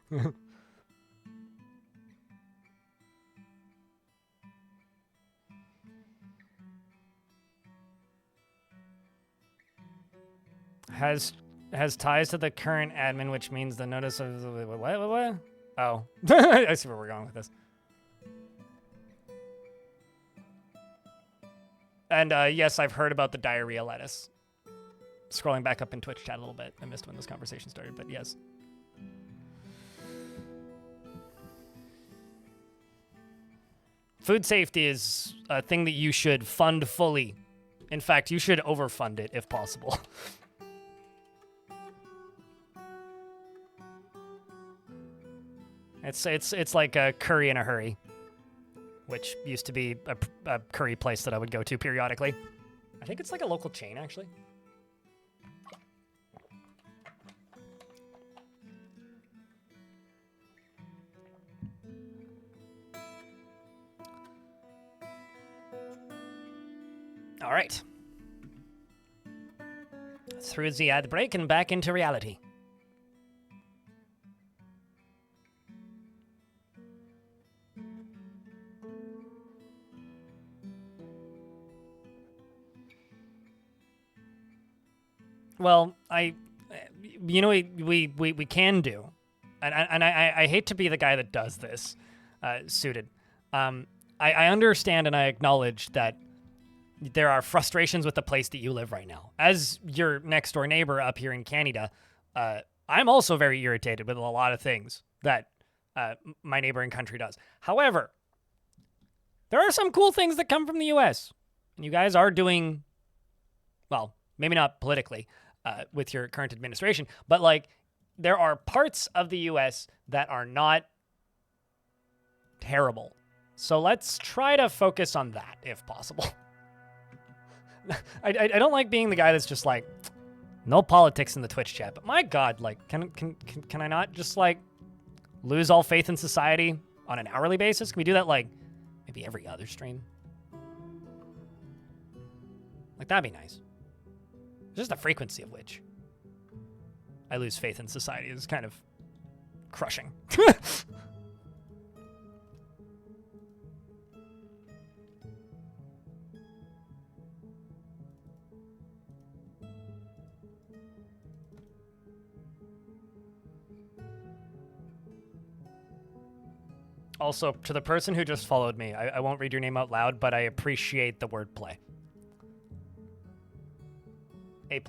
Has ties to the current admin, which means the notice of what? Oh, I see where we're going with this. And yes, I've heard about the diarrhea lettuce. Scrolling back up in Twitch chat a little bit. I missed when this conversation started, but yes. Food safety is a thing that you should fund fully. In fact, you should overfund it if possible. It's like a curry in a hurry, which used to be a curry place that I would go to periodically. I think it's like a local chain, actually. All right. Through the ad break and back into reality. Well, you know what we can do. and I hate to be the guy that does this, suited. I understand and I acknowledge that there are frustrations with the place that you live right now. As your next door neighbor up here in Canada, I'm also very irritated with a lot of things that my neighboring country does. However, there are some cool things that come from the U.S. And you guys are doing, well, maybe not politically with your current administration, but like there are parts of the U.S. that are not terrible. So let's try to focus on that if possible. I don't like being the guy that's just like, no politics in the Twitch chat. But my God, like, can I not just like lose all faith in society on an hourly basis? Can we do that like maybe every other stream? Like that'd be nice. Just the frequency of which I lose faith in society is kind of crushing. Also, to the person who just followed me, I won't read your name out loud, but I appreciate the wordplay. A+.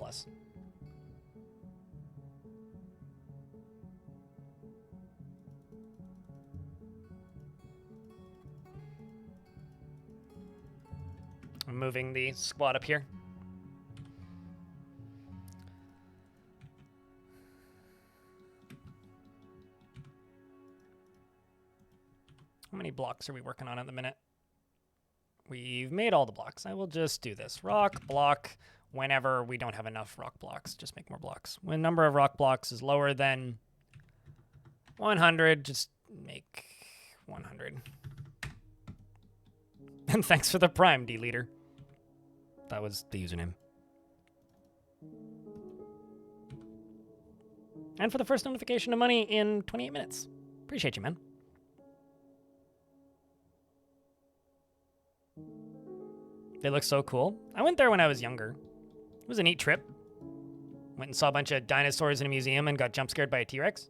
I'm moving the squad up here. How many blocks are we working on at the minute? We've made all the blocks. I will just do this. Rock block. Whenever we don't have enough rock blocks, just make more blocks. When the number of rock blocks is lower than 100, just make 100. And thanks for the Prime, D-Leader. That was the username. And for the first notification of money in 28 minutes. Appreciate you, man. They look so cool. I went there when I was younger. It was a neat trip. Went and saw a bunch of dinosaurs in a museum and got jump scared by a T-Rex.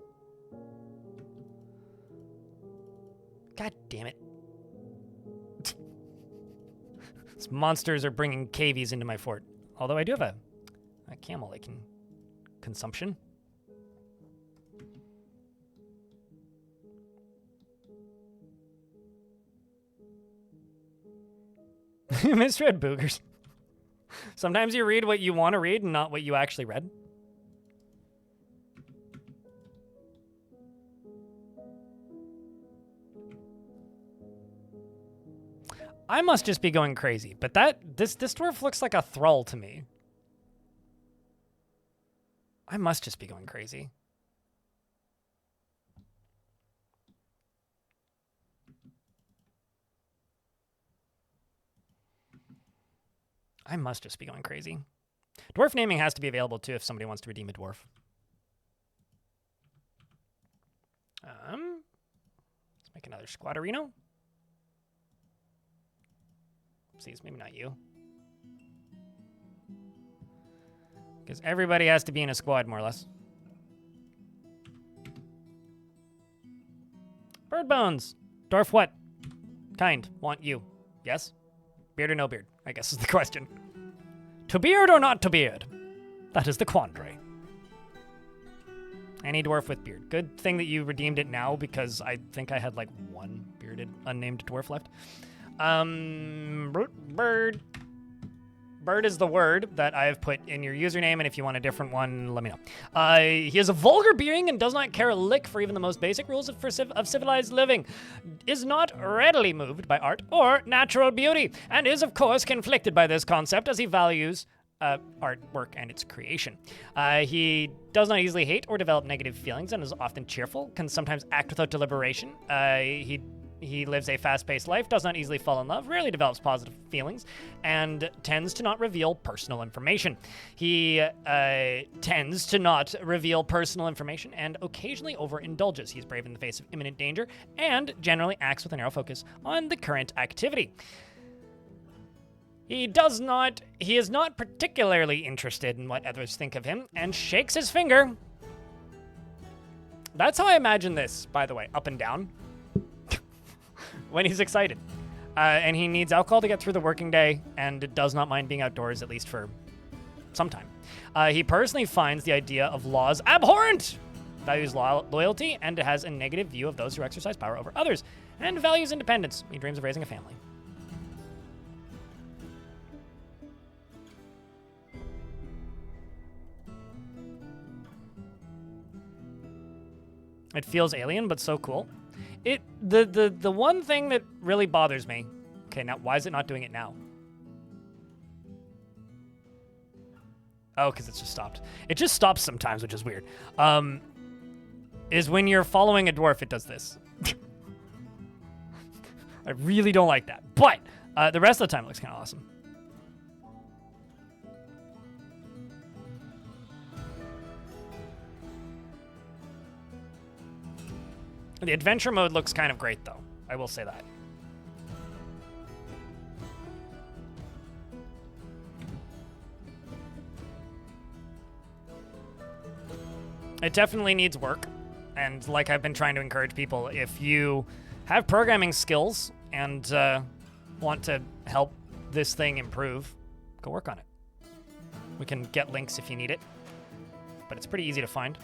God damn it. These monsters are bringing cavies into my fort. Although I do have a camel I can consumption. Misread boogers. Sometimes you read what you want to read and not what you actually read. I must just be going crazy, but this dwarf looks like a thrall to me. I must just be going crazy. I must just be going crazy. Dwarf naming has to be available too if somebody wants to redeem a dwarf. Let's make another squadrino. Oopsies, maybe not you. Because everybody has to be in a squad, more or less. Bird bones. Dwarf what? Kind. Want you. Yes? Beard or no beard, I guess is the question. To beard or not to beard? That is the quandary. Any dwarf with beard. Good thing that you redeemed it now because I think I had like one bearded unnamed dwarf left. Bird. Bird is the word that I've put in your username, and if you want a different one, let me know. He is a vulgar being and does not care a lick for even the most basic rules of civilized living, is not readily moved by art or natural beauty, and is, of course, conflicted by this concept as he values artwork and its creation. He does not easily hate or develop negative feelings and is often cheerful, can sometimes act without deliberation. He lives a fast-paced life, does not easily fall in love, rarely develops positive feelings, and tends to not reveal personal information. He tends to not reveal personal information and occasionally overindulges. He's brave in the face of imminent danger and generally acts with a narrow focus on the current activity. He is not particularly interested in what others think of him and shakes his finger That's how I imagine this, by the way, up and down. When he's excited. And he needs alcohol to get through the working day, and does not mind being outdoors, at least for some time. He personally finds the idea of laws abhorrent, values loyalty, and has a negative view of those who exercise power over others, and values independence. He dreams of raising a family. It feels alien, but so cool. The one thing that really bothers me. Okay, now why is it not doing it now? Oh, because it's just stopped. It just stops sometimes, which is weird. Is when you're following a dwarf, it does this. I really don't like that. But the rest of the time it looks kind of awesome. The adventure mode looks kind of great, though. I will say that. It definitely needs work. And like I've been trying to encourage people, if you have programming skills and want to help this thing improve, go work on it. We can get links if you need it, but it's pretty easy to find.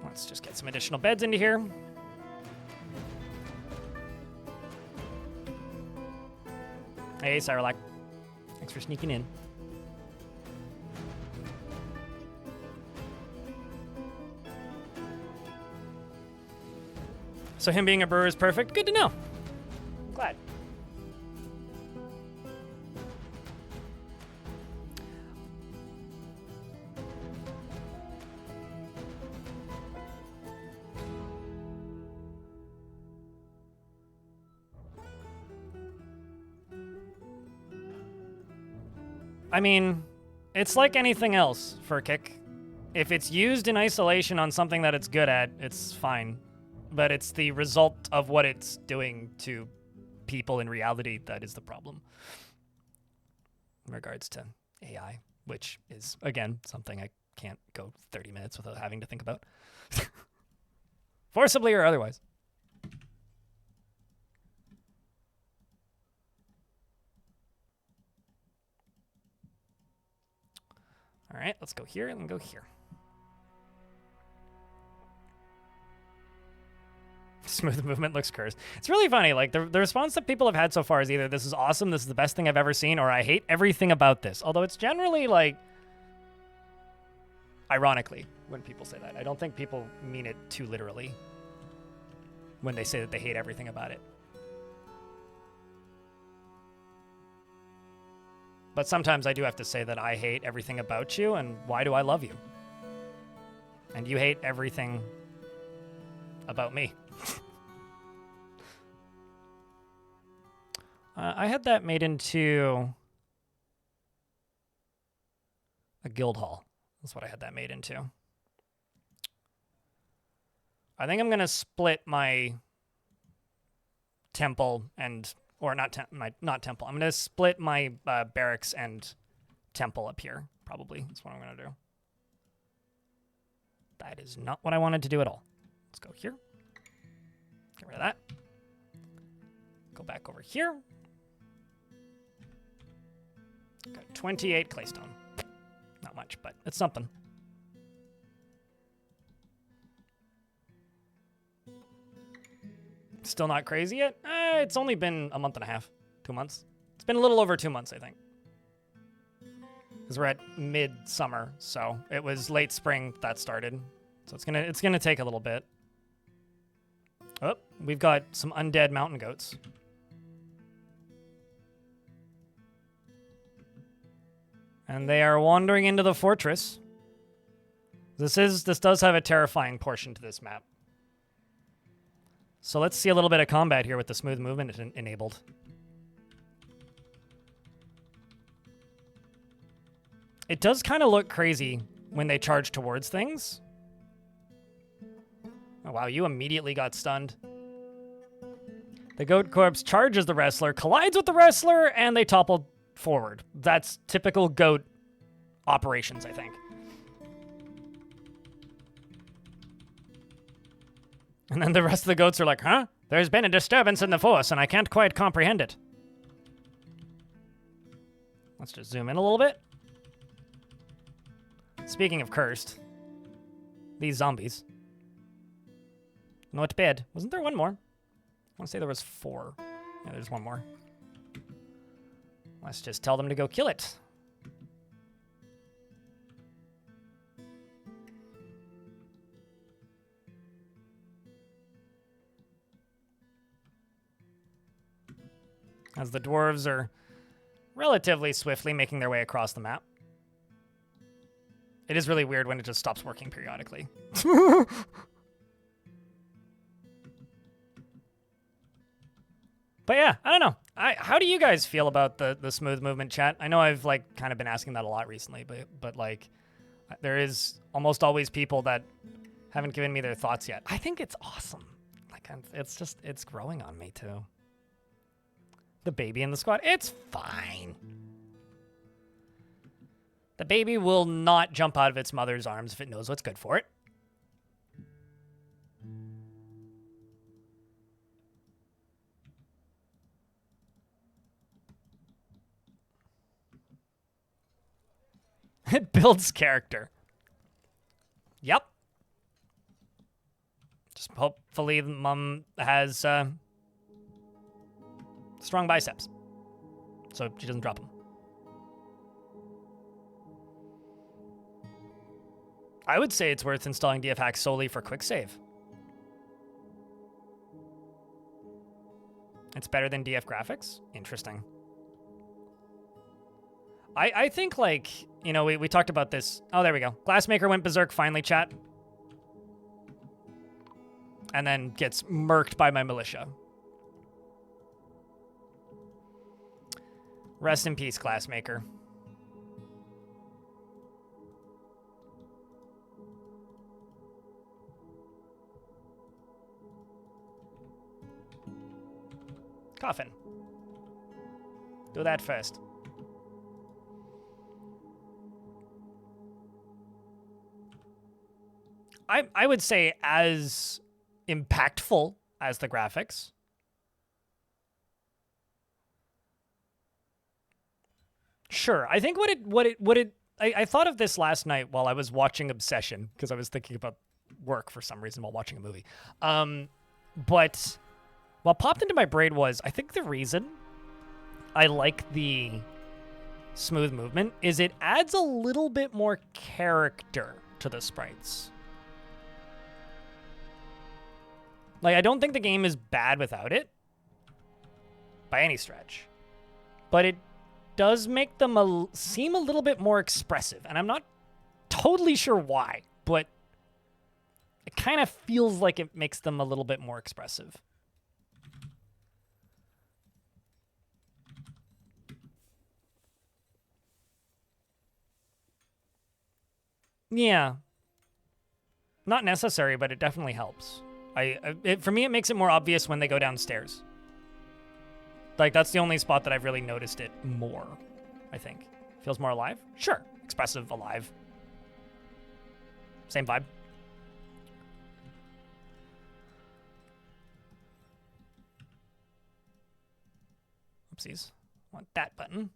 Let's just get some additional beds into here. Hey, Cyrolac. Thanks for sneaking in. So him being a brewer is perfect. Good to know. I'm glad. I mean, it's like anything else for a kick. If it's used in isolation on something that it's good at, it's fine. But it's the result of what it's doing to people in reality that is the problem. In regards to AI, which is, again, something I can't go 30 minutes without having to think about. Forcibly or otherwise. All right, let's go here and go here. Smooth movement looks cursed. It's really funny. Like, the response that people have had so far is either this is awesome, this is the best thing I've ever seen, or I hate everything about this. Although it's generally, like, ironically when people say that. I don't think people mean it too literally when they say that they hate everything about it. But sometimes I do have to say that I hate everything about you, and why do I love you? And you hate everything about me. I had that made into a guild hall. That's what I had that made into. I think I'm going to split my temple and... Or not temple. I'm going to split my barracks and temple up here, probably. That's what I'm going to do. That is not what I wanted to do at all. Let's go here. Get rid of that. Go back over here. Got 28 claystone. Not much, but it's something. Still not crazy yet? It's only been a month and a half. 2 months. It's been a little over 2 months, I think. Because we're at mid-summer, so it was late spring that started. So it's gonna take a little bit. Oh, we've got some undead mountain goats. And they are wandering into the fortress. This does have a terrifying portion to this map. So let's see a little bit of combat here with the smooth movement enabled. It does kind of look crazy when they charge towards things. Oh, wow, you immediately got stunned. The goat corpse charges the wrestler, collides with the wrestler, and they topple forward. That's typical goat operations, I think. And then the rest of the goats are like, huh? There's been a disturbance in the force, and I can't quite comprehend it. Let's just zoom in a little bit. Speaking of cursed, these zombies. Not bad. Wasn't there one more? I want to say there was 4. Yeah, there's one more. Let's just tell them to go kill it. As the dwarves are relatively swiftly making their way across the map. It is really weird when it just stops working periodically. But yeah, I don't know. How do you guys feel about the smooth movement, chat? I know I've like kind of been asking that a lot recently, but like there is almost always people that haven't given me their thoughts yet. I think it's awesome. Like it's growing on me too. The baby in the squad, it's fine. The baby will not jump out of its mother's arms if it knows what's good for it. It builds character. Yep. Just hopefully mom has strong biceps, so she doesn't drop them. I would say it's worth installing DF hacks solely for quick save. It's better than DF graphics? Interesting. I think, like, you know, we talked about this. Oh, there we go. Glassmaker went berserk finally, chat. And then gets murked by my militia. Rest in peace, Glassmaker. Coffin. Do that first. I would say as impactful as the graphics. Sure. I think I thought of this last night while I was watching Obsession, because I was thinking about work for some reason while watching a movie. But what popped into my brain was, I think the reason I like the smooth movement is it adds a little bit more character to the sprites. Like, I don't think the game is bad without it, by any stretch. But it does make them seem a little bit more expressive, and I'm not totally sure why, but it kind of feels like it makes them a little bit more expressive. Yeah. Not necessary, but it definitely helps. For me, it makes it more obvious when they go downstairs. Like, that's the only spot that I've really noticed it more, I think. Feels more alive? Sure. Expressive, alive. Same vibe. Oopsies. Want that button.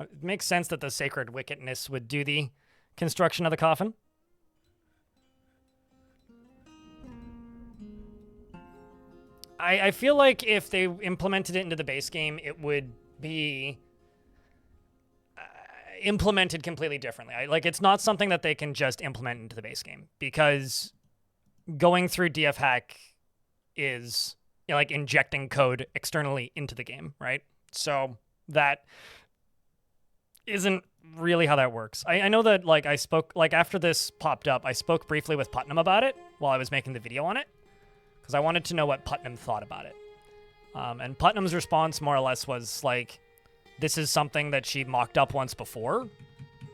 It makes sense that the sacred wickedness would do the construction of the coffin. I feel like if they implemented it into the base game, it would be implemented completely differently. Like, it's not something that they can just implement into the base game, because going through DF hack is, you know, like injecting code externally into the game, right? So that isn't really how that works. I know that, like, I spoke, like, after this popped up, I spoke briefly with Putnam about it while I was making the video on it, because I wanted to know what Putnam thought about it. And Putnam's response more or less was like, this is something that she mocked up once before,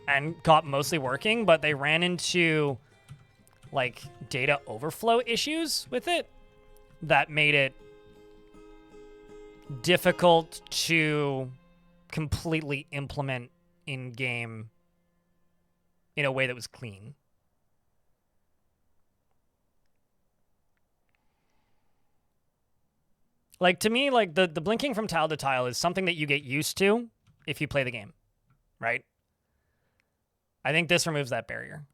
and got mostly working, but they ran into like data overflow issues with it that made it difficult to completely implement in game in a way that was clean. Like, to me, like, the blinking from tile to tile is something that you get used to if you play the game, right? I think this removes that barrier.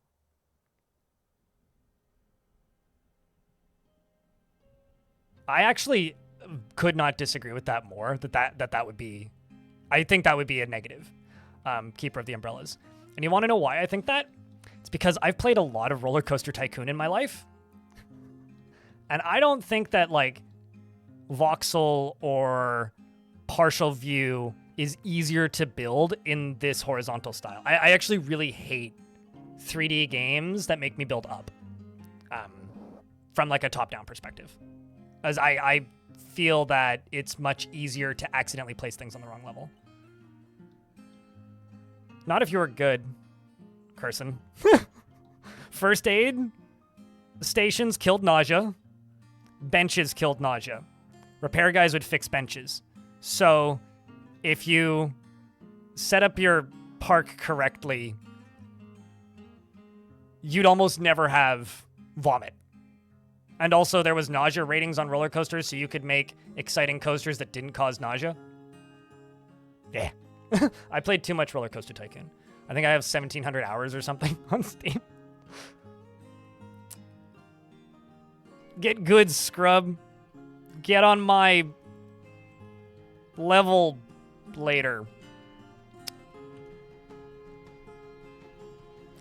I actually could not disagree with that more, that would be... I think that would be a negative, Keeper of the Umbrellas. And you want to know why I think that? It's because I've played a lot of Roller Coaster Tycoon in my life. And I don't think that, like, voxel or partial view is easier to build in this horizontal style. I actually really hate 3D games that make me build up from, like, a top-down perspective. As I feel that it's much easier to accidentally place things on the wrong level. Not if you were good, Curson. First aid stations killed nausea. Benches killed nausea. Repair guys would fix benches. So if you set up your park correctly, you'd almost never have vomit. And also there was nausea ratings on roller coasters, so you could make exciting coasters that didn't cause nausea. Yeah. I played too much Roller Coaster Tycoon. I think I have 1,700 hours or something on Steam. Get good, scrub. Get on my level later.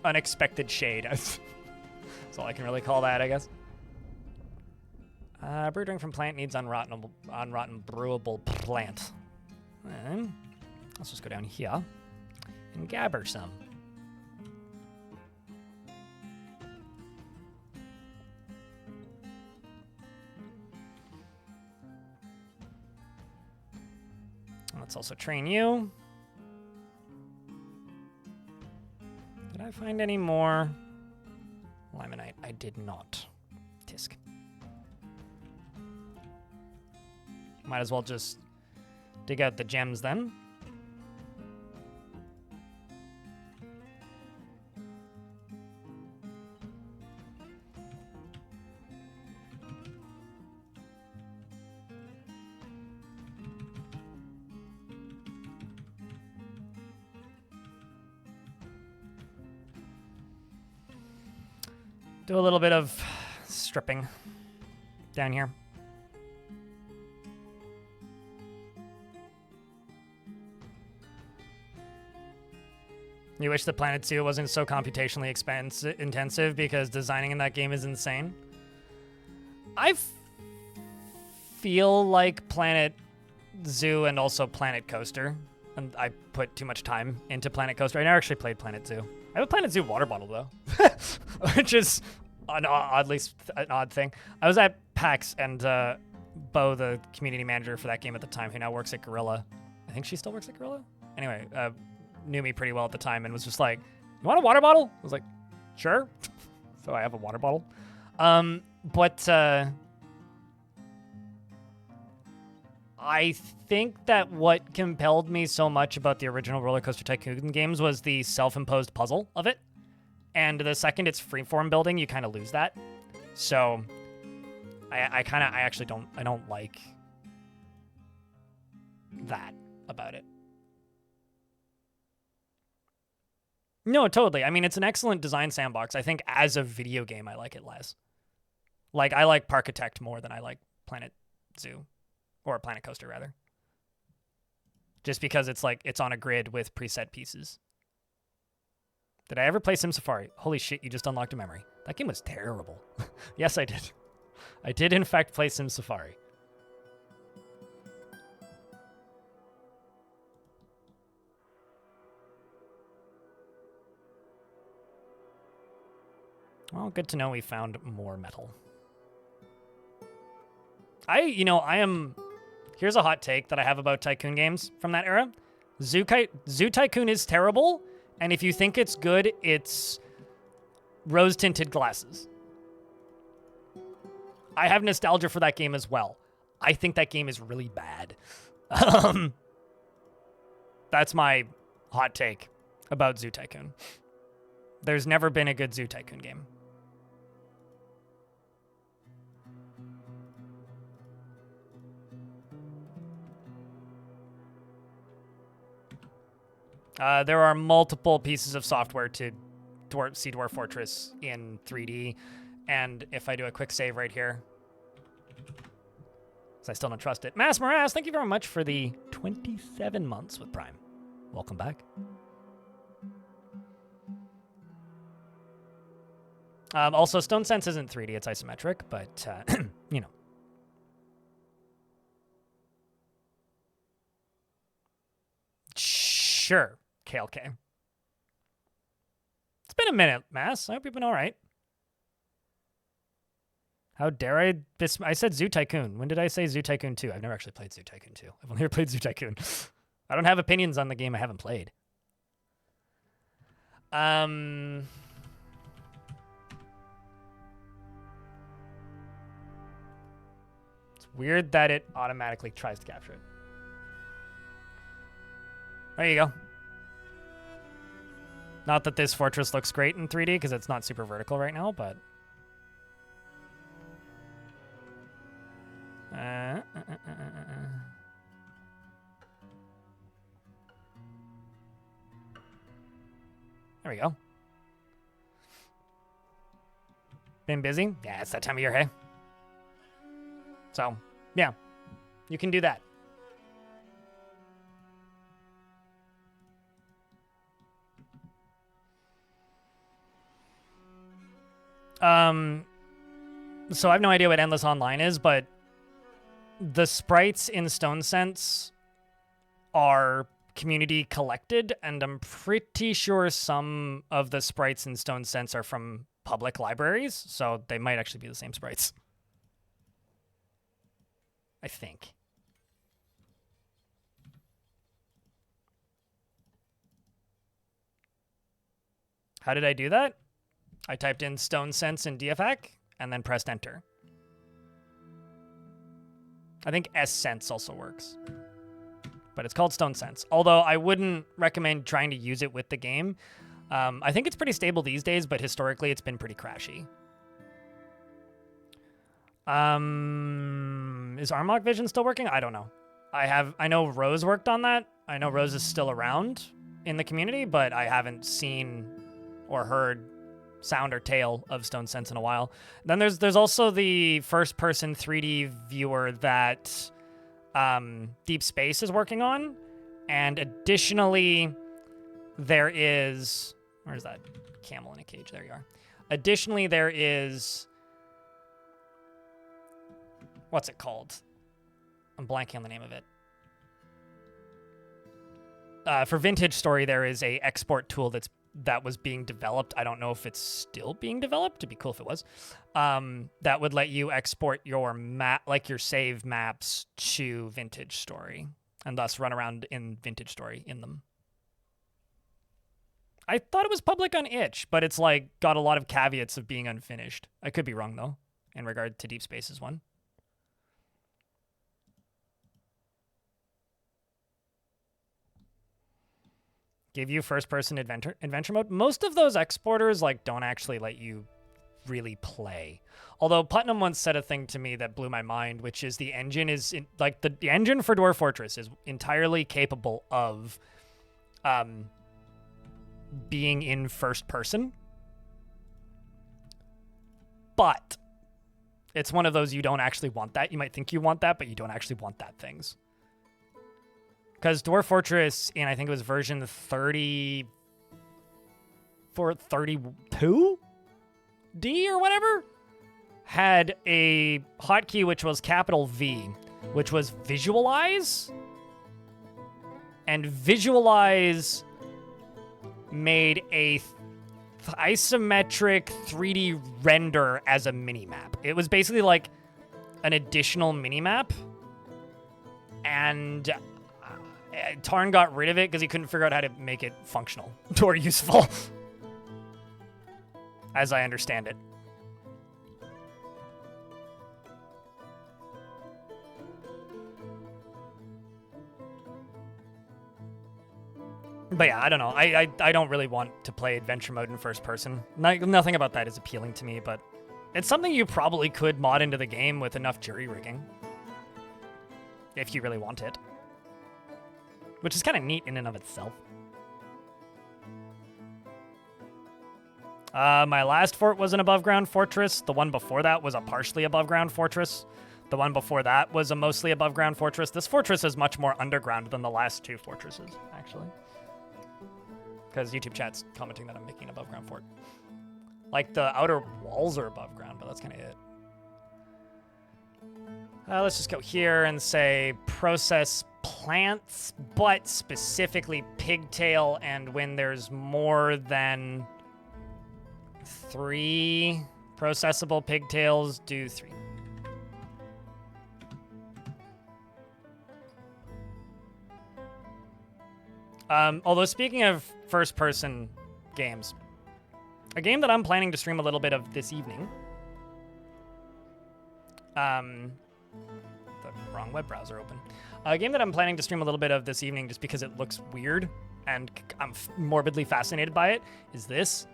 Unexpected shade. That's all I can really call that, I guess. Brew drink from plant needs unrotten brewable plant. And let's just go down here and gabber some. Let's also train you. Did I find any more limonite? I did not. Tisk. Might as well just dig out the gems then. Do a little bit of stripping down here. You wish the Planet Zoo wasn't so computationally intensive because designing in that game is insane. I feel like Planet Zoo and also Planet Coaster. And I put too much time into Planet Coaster. I never actually played Planet Zoo. I have a Planet Zoo water bottle, though. Which is an odd thing. I was at PAX, and Bo, the community manager for that game at the time, who now works at Gorilla. I think she still works at Gorilla? Anyway, knew me pretty well at the time and was just like, you want a water bottle? I was like, sure. So I have a water bottle. But I think that what compelled me so much about the original Roller Coaster Tycoon games was the self-imposed puzzle of it. And the second it's freeform building, you kind of lose that. So I actually don't like that about it. No, totally. I mean, it's an excellent design sandbox. I think as a video game, I like it less. Like, I like Parkitect more than I like Planet Zoo. Or Planet Coaster, rather. Just because it's like, it's on a grid with preset pieces. Did I ever play Sim Safari? Holy shit, you just unlocked a memory. That game was terrible. Yes, I did. I did, in fact, play Sim Safari. Well, good to know we found more metal. Here's a hot take that I have about Tycoon games from that era. Zoo Tycoon is terrible And if you think it's good, it's rose-tinted glasses. I have nostalgia for that game as well. I think that game is really bad. That's my hot take about Zoo Tycoon. There's never been a good Zoo Tycoon game. There are multiple pieces of software to see Dwarf Fortress in 3D. And if I do a quick save right here, because I still don't trust it. Mass Morass, thank you very much for the 27 months with Prime. Welcome back. Also, Stone Sense isn't 3D, it's isometric, but, you know. Sure, KLK. It's been a minute, Mass. I hope you've been all right. How dare I? I said Zoo Tycoon. When did I say Zoo Tycoon 2? I've never actually played Zoo Tycoon 2. I've only ever played Zoo Tycoon. I don't have opinions on the game I haven't played. It's weird that it automatically tries to capture it. There you go. Not that this fortress looks great in 3D because it's not super vertical right now, but... There we go. Been busy? Yeah, it's that time of year, hey? So, yeah. You can do that. So I have no idea what Endless Online is, but the sprites in Stone Sense are community collected, and I'm pretty sure some of the sprites in Stone Sense are from public libraries, so they might actually be the same sprites. I think. How did I do that? I typed in Stone Sense in DFAC and then pressed enter. I think S-Sense also works. But it's called Stone Sense. Although I wouldn't recommend trying to use it with the game. I think it's pretty stable these days, but historically it's been pretty crashy. Is Armlock Vision still working? I don't know. I know Rose worked on that. I know Rose is still around in the community, but I haven't seen or heard sound or tale of Stone Sense in a while. Then there's also the first-person 3D viewer that Deep Space is working on, and additionally, there is... Where's that camel in a cage? There you are. Additionally, there is... What's it called? I'm blanking on the name of it. For Vintage Story, there is a export tool that was being developed. I don't know if it's still being developed. It'd be cool if it was. That would let you export your map, like your save maps, to Vintage Story, and thus run around in Vintage Story in them. I thought it was public on itch, but it's like got a lot of caveats of being unfinished. I could be wrong though, in regard to Deep Space's one. Give you first-person adventure mode. Most of those exporters like don't actually let you really play. Although Putnam once said a thing to me that blew my mind, which is the engine is the engine for Dwarf Fortress is entirely capable of being in first person. But it's one of those you don't actually want that. You might think you want that, but you don't actually want that things. Because Dwarf Fortress in, I think it was version 32D or whatever, had a hotkey which was capital V, which was visualize. And visualize made a isometric 3D render as a minimap. It was basically like an additional minimap. And Tarn got rid of it because he couldn't figure out how to make it functional or useful, as I understand it. But yeah, I don't know. I don't really want to play adventure mode in first person. Nothing about that is appealing to me, but it's something you probably could mod into the game with enough jury rigging. If you really want it. Which is kind of neat in and of itself. My last fort was an above-ground fortress. The one before that was a partially above-ground fortress. The one before that was a mostly above-ground fortress. This fortress is much more underground than the last two fortresses, actually. Because YouTube chat's commenting that I'm making an above-ground fort. Like, the outer walls are above ground, but that's kind of it. Let's just go here and say process plants, but specifically pigtail, and when there's more than 3 processable pigtails, do 3. Although speaking of first-person games, a game that I'm planning to stream a little bit of this evening. The wrong web browser open. A game that I'm planning to stream a little bit of this evening just because it looks weird and I'm morbidly fascinated by it is this,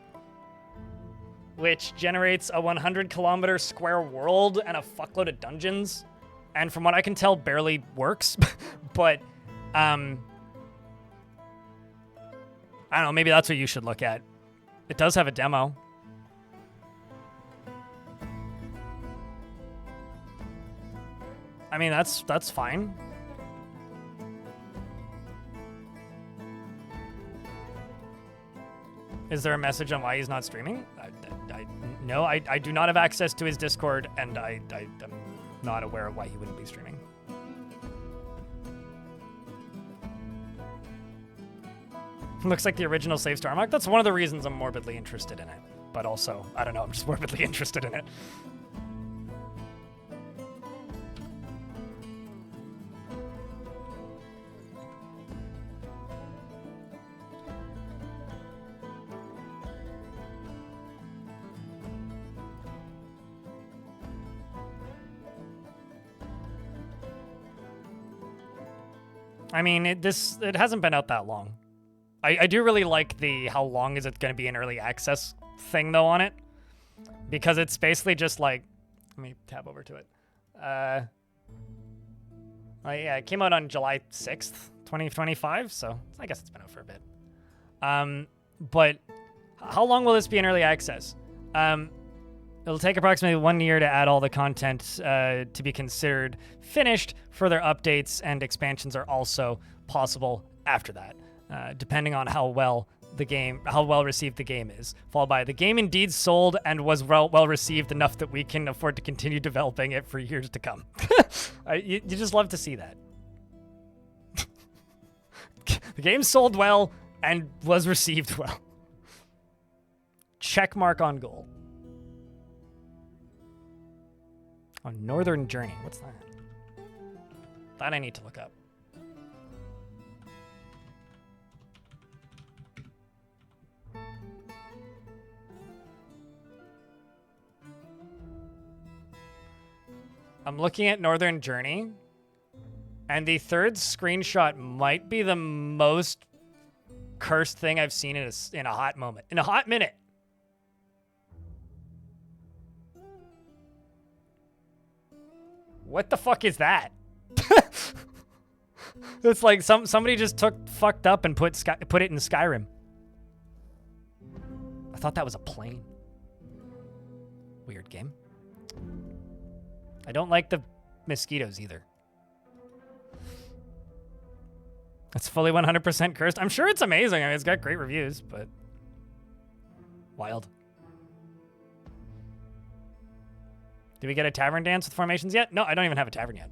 which generates a 100-kilometer square world and a fuckload of dungeons, and from what I can tell, barely works. But I don't know. Maybe that's what you should look at. It does have a demo. I mean, that's fine. Is there a message on why he's not streaming? No, I do not have access to his Discord, and I'm not aware of why he wouldn't be streaming. Looks like the original Save Star Mark. That's one of the reasons I'm morbidly interested in it. But also, I don't know, I'm just morbidly interested in it. I mean, it hasn't been out that long. I do really like the how long is it going to be in early access thing, though, on it. Because it's basically just like... Let me tab over to it. Yeah, it came out on July 6th, 2025, so I guess it's been out for a bit. But how long will this be in early access? It'll take approximately 1 year to add all the content to be considered finished. Further updates and expansions are also possible after that. Depending on how well received the game is, followed by the game indeed sold and was well received enough that we can afford to continue developing it for years to come. You just love to see that. The game sold well and was received well. Check mark on goal. Oh, Northern Journey. What's that? That I need to look up. I'm looking at Northern Journey, and the third screenshot might be the most cursed thing I've seen in a hot moment. In a hot minute. What the fuck is that? It's like somebody just fucked up and put it in Skyrim. I thought that was a plane. Weird game. I don't like the mosquitoes either. It's fully 100% cursed. I'm sure it's amazing. I mean, it's got great reviews, but wild. Did we get a tavern dance with formations yet? No, I don't even have a tavern yet.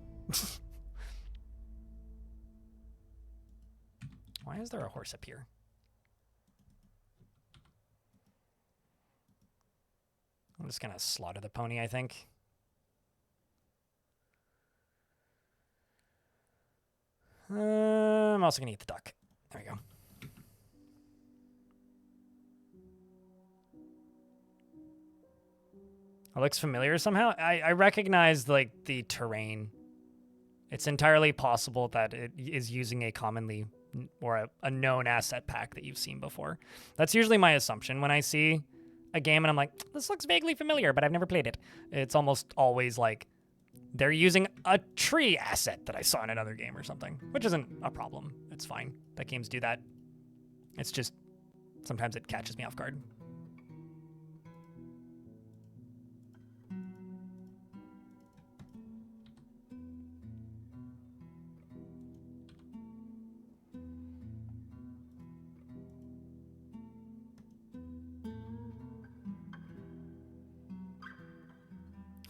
Why is there a horse up here? I'm just gonna slaughter the pony, I think. I'm also going to eat the duck. There we go. It looks familiar somehow. I recognize, like, the terrain. It's entirely possible that it is using a commonly or a known asset pack that you've seen before. That's usually my assumption when I see a game and I'm like, this looks vaguely familiar, but I've never played it. It's almost always like they're using a tree asset that I saw in another game or something, which isn't a problem. It's fine that games do that. It's just sometimes it catches me off guard.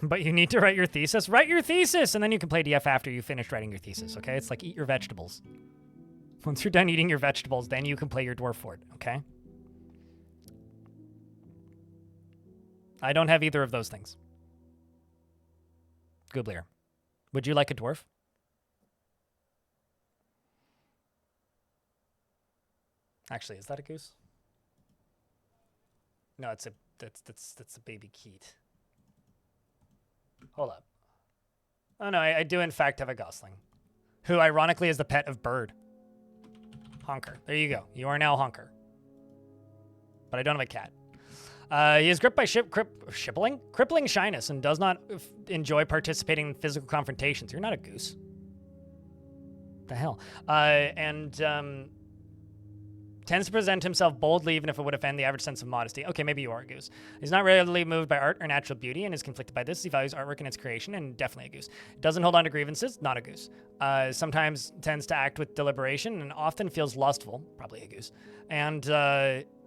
But you need to write your thesis. Write your thesis, and then you can play DF after you finish writing your thesis, okay? It's like eat your vegetables. Once you're done eating your vegetables, then you can play your dwarf fort, okay? I don't have either of those things. Gooblier. Would you like a dwarf? Actually, is that a goose? No, it's that's a baby Keat. Hold up. Oh no, I do in fact have a gosling, who ironically is the pet of Bird. Honker. There you go. You are now Honker. But I don't have a cat. He is gripped by crippling shyness and does not enjoy participating in physical confrontations. You're not a goose. The hell? Tends to present himself boldly even if it would offend the average sense of modesty. Okay, maybe you are a goose. He's not readily moved by art or natural beauty and is conflicted by this. He values artwork and its creation, and definitely a goose. Doesn't hold on to grievances, not a goose. Sometimes tends to act with deliberation and often feels lustful, probably a goose. And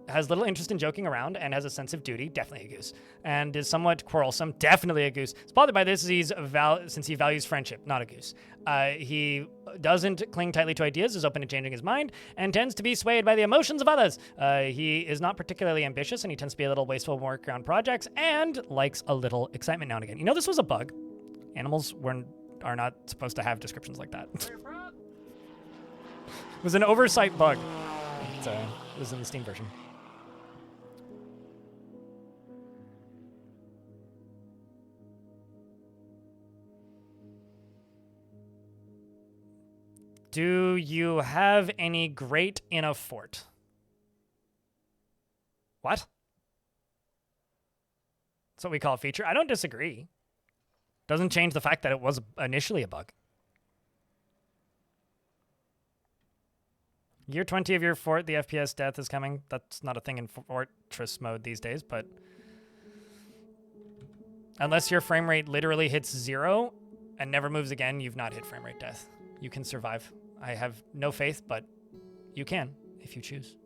has little interest in joking around and has a sense of duty, definitely a goose. And is somewhat quarrelsome, definitely a goose. Is bothered by this since he values friendship, not a goose. He doesn't cling tightly to ideas, is open to changing his mind, and tends to be swayed by the emotions of others. He is not particularly ambitious, and he tends to be a little wasteful of work around projects, and likes a little excitement now and again. You know, this was a bug. Animals are not supposed to have descriptions like that. It was an oversight bug. It was in the Steam version. Do you have any grate in a fort? What? That's what we call a feature. I don't disagree. Doesn't change the fact that it was initially a bug. Year 20 of your fort, the FPS death is coming. That's not a thing in Fortress mode these days, but unless your frame rate literally hits 0 and never moves again, you've not hit frame rate death. You can survive. I have no faith, but you can if you choose.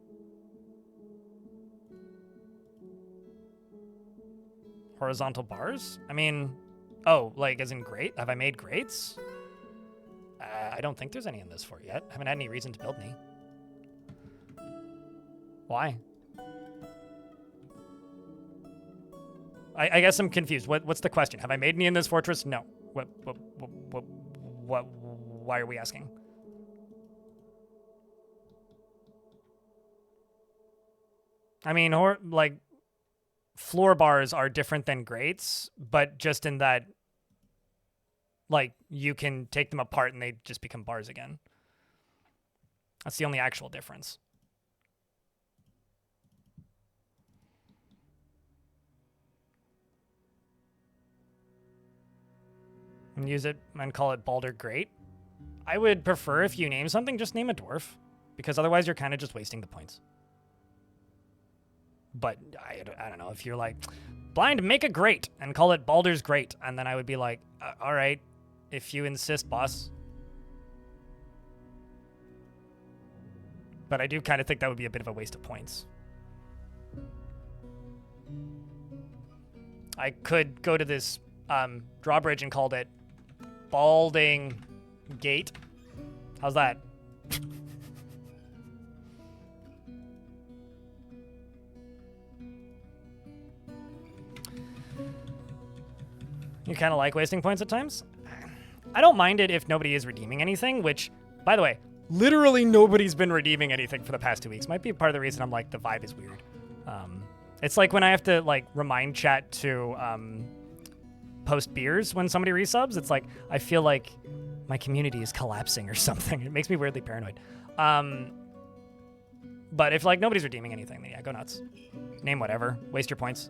Horizontal bars? I mean, oh, like as in grate? Have I made grates? I don't think there's any in this fort yet. I haven't had any reason to build any. Why? I guess I'm confused. What's the question? Have I made any in this fortress? No. Why are we asking? I mean, like, floor bars are different than grates, but just in that, like, you can take them apart and they just become bars again. That's the only actual difference. And use it and call it Baldur Great. I would prefer if you name something, just name a dwarf, because otherwise you're kind of just wasting the points. But I don't know, if you're like, blind, make a great and call it Baldur's Great, and then I would be like, all right, if you insist, boss. But I do kind of think that would be a bit of a waste of points. I could go to this drawbridge and called it Balding Gate. How's that? You kind of like wasting points at times? I don't mind it if nobody is redeeming anything, which, by the way, Literally nobody's been redeeming anything for the past 2 weeks. Might be part of the reason I'm like, the vibe is weird. It's like when I have to like remind chat to post beers when somebody resubs. It's like, I feel like my community is collapsing or something. It makes me weirdly paranoid. But if like nobody's redeeming anything, then yeah, go nuts. Name whatever. Waste your points.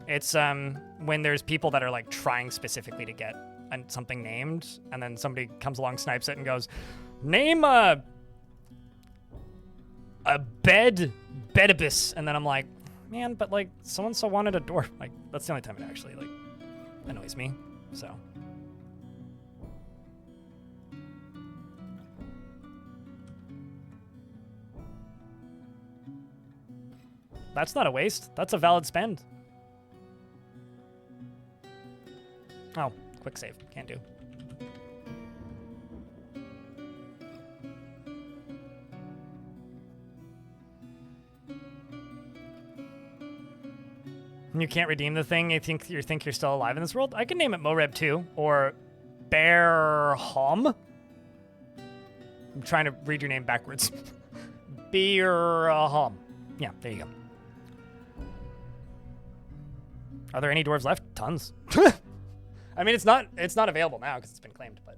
It's when there's people that are like trying specifically to get something named, and then somebody comes along, snipes it, and goes, name a bedibus, and then I'm like, man, but like so-and-so wanted a dwarf. Like that's the only time it actually like annoys me. So that's not a waste. That's a valid spend. Oh, quick save. Can't do. You can't redeem the thing. You think you're still alive in this world? I can name it Moreb 2 or Bear Hom. I'm trying to read your name backwards. Bear Hom. Yeah, there you go. Are there any dwarves left? Tons. I mean, it's not available now because it's been claimed, but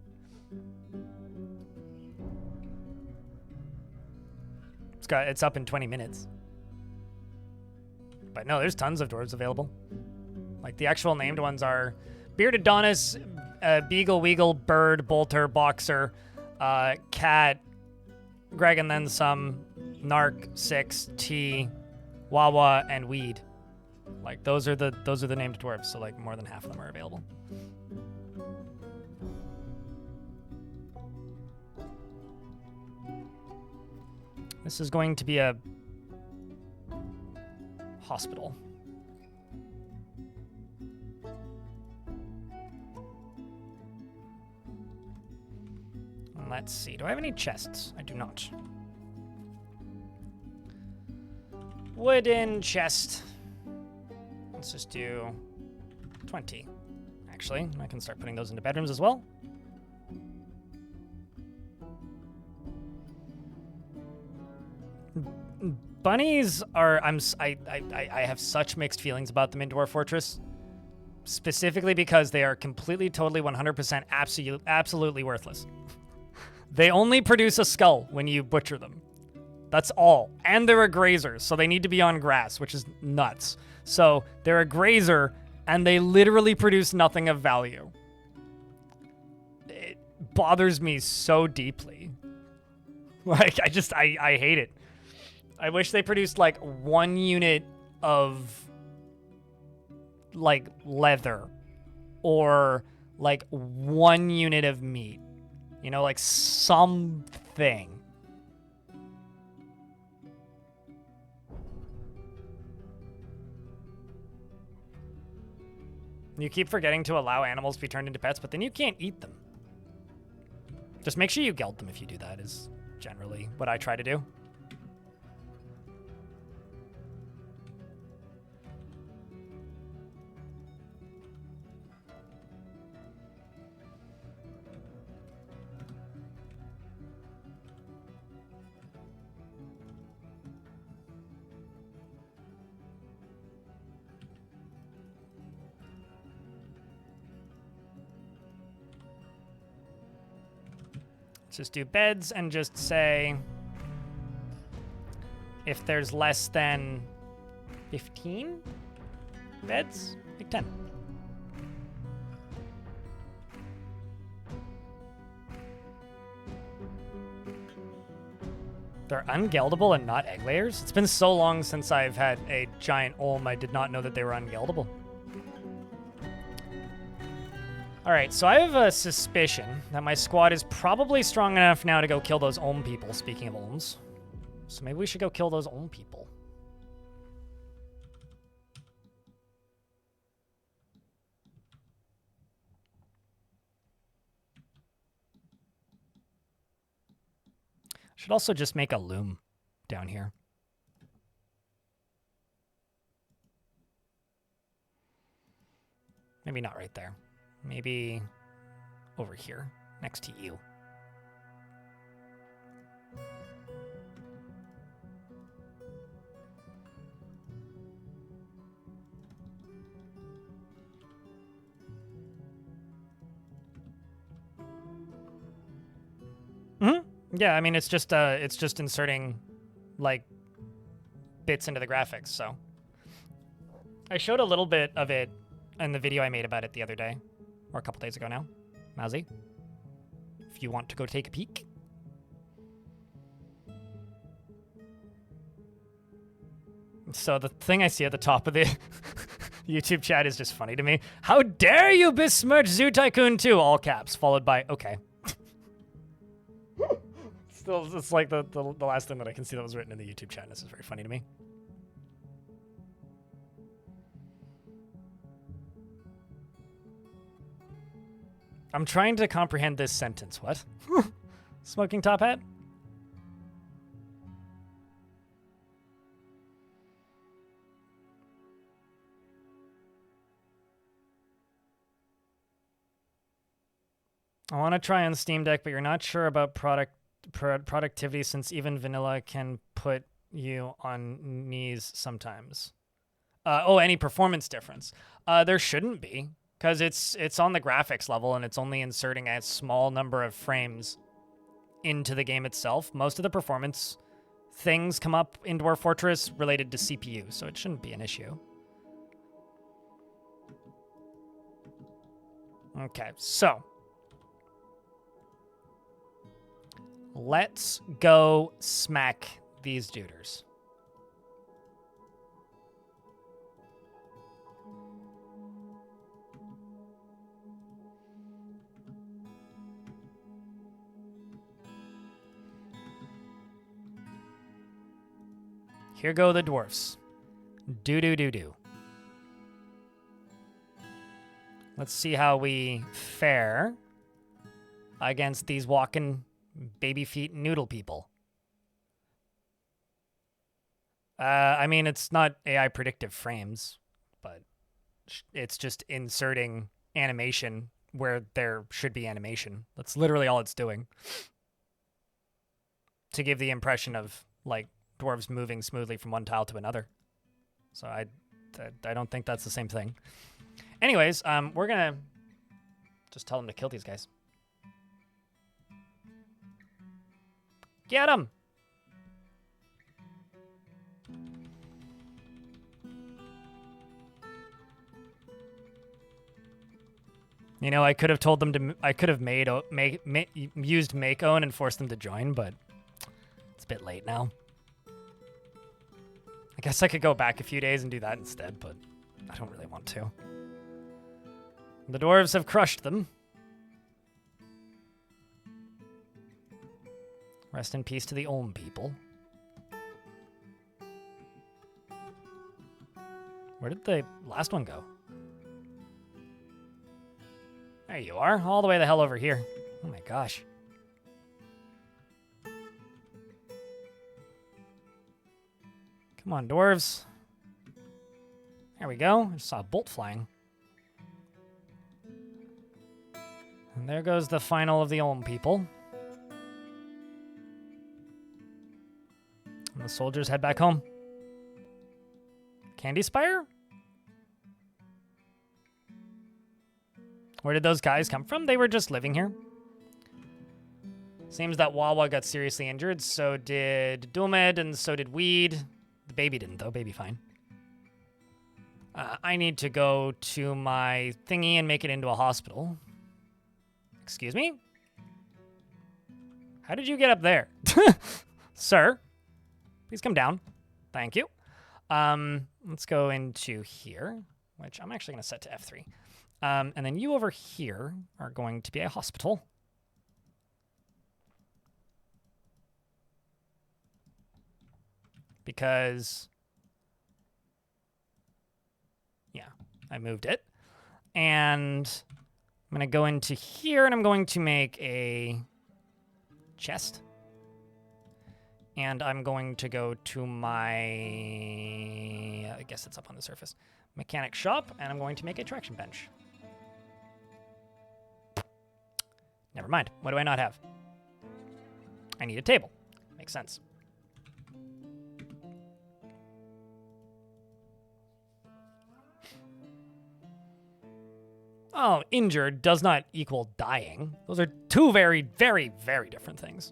it's up in 20 minutes. But no, there's tons of dwarves available. Like the actual named ones are Bearded Donis, Beagle Weagle, Bird, Bolter, Boxer, Cat, Greg and then some, Narc, Six, T, Wawa, and Weed. Like those are the named dwarves, so like more than half of them are available. This is going to be a hospital. Let's see. Do I have any chests? I do not. Wooden chest. Let's just do 20. Actually, I can start putting those into bedrooms as well. Bunnies are I have such mixed feelings about them in Dwarf Fortress, specifically because they are completely, totally, 100% absolutely worthless. They only produce a skull when you butcher them. That's all. And they're a grazer, so they need to be on grass, which is nuts. So they're a grazer, and they literally produce nothing of value. It bothers me so deeply. Like, I hate it. I wish they produced, like, 1 unit of, like, leather. Or, like, 1 unit of meat. You know, like, something. You keep forgetting to allow animals to be turned into pets, but then you can't eat them. Just make sure you geld them if you do that, is generally what I try to do. Just do beds and just say if there's less than 15 beds, make 10. They're ungeldable and not egg layers? It's been so long since I've had a giant olm, I did not know that they were ungeldable. All right, so I have a suspicion that my squad is probably strong enough now to go kill those Olm people, speaking of Olms. So maybe we should go kill those Olm people. Should also just make a loom down here. Maybe not right there. Maybe over here, next to you. Yeah, I mean, it's just inserting, like, bits into the graphics, so. I showed a little bit of it in the video I made about it the other day, or a couple days ago now. Mousy, if you want to go take a peek. So the thing I see at the top of the YouTube chat is just funny to me. How dare you besmirch Zoo Tycoon 2, all caps, followed by, okay. Still, it's like the last thing that I can see that was written in the YouTube chat, and this is very funny to me. I'm trying to comprehend this sentence. What? Smoking top hat? I want to try on Steam Deck, but you're not sure about productivity since even vanilla can put you on knees sometimes. Oh, any performance difference? There shouldn't be, because it's on the graphics level and it's only inserting a small number of frames into the game itself. Most of the performance things come up in Dwarf Fortress related to CPU, so it shouldn't be an issue. Okay, so let's go smack these duders. Here go the dwarfs. Do-do-do-do. Let's see how we fare against these walking baby feet noodle people. I mean, it's not AI predictive frames, but it's just inserting animation where there should be animation. That's literally all it's doing. To give the impression of, like, dwarves moving smoothly from one tile to another. So I don't think that's the same thing. Anyways, we're gonna just tell them to kill these guys. Get them! You know, I could have told them to. I could have used make own and forced them to join, but it's a bit late now. I guess I could go back a few days and do that instead, but I don't really want to. The dwarves have crushed them. Rest in peace to the Olm people. Where did the last one go? There you are, all the way the hell over here. Oh my gosh. Come on, dwarves. There we go. I just saw a bolt flying. And there goes the final of the Olm people. And the soldiers head back home. Candy Spire? Where did those guys come from? They were just living here. Seems that Wawa got seriously injured, so did Dulmed, and so did Weed. The baby didn't, though. Baby fine. I need to go to my thingy and make it into a hospital. Excuse me? How did you get up there? Sir, please come down. Thank you. Let's go into here, which I'm actually going to set to F3. And then you over here are going to be a hospital. Because, yeah, I moved it. And I'm going to go into here, and I'm going to make a chest. And I'm going to go to my, I guess it's up on the surface, mechanic shop, and I'm going to make a traction bench. Never mind. What do I not have? I need a table. Makes sense. Oh, injured does not equal dying. Those are two very, very, very different things.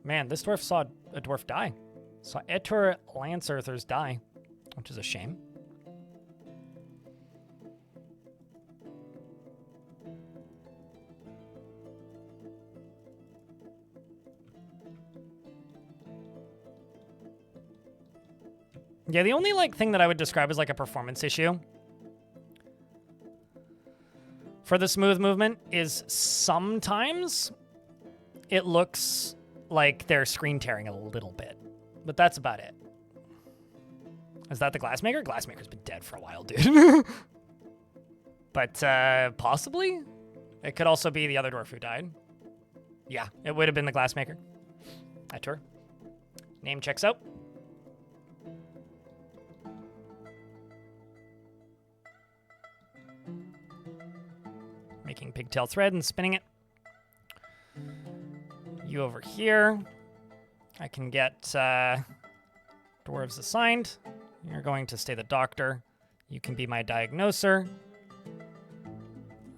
Man, this dwarf saw a dwarf die. Saw Etor Lance Earthers die, which is a shame. Yeah, the only like thing that I would describe as like a performance issue for the smooth movement is sometimes it looks like they're screen tearing a little bit, but that's about it. Is that the Glassmaker? Glassmaker's been dead for a while, dude. But possibly it could also be the other dwarf who died. Yeah, it would have been the Glassmaker. That tour. Name checks out. Making pigtail thread and spinning it. You over here. I can get dwarves assigned. You're going to stay the doctor. You can be my diagnoser.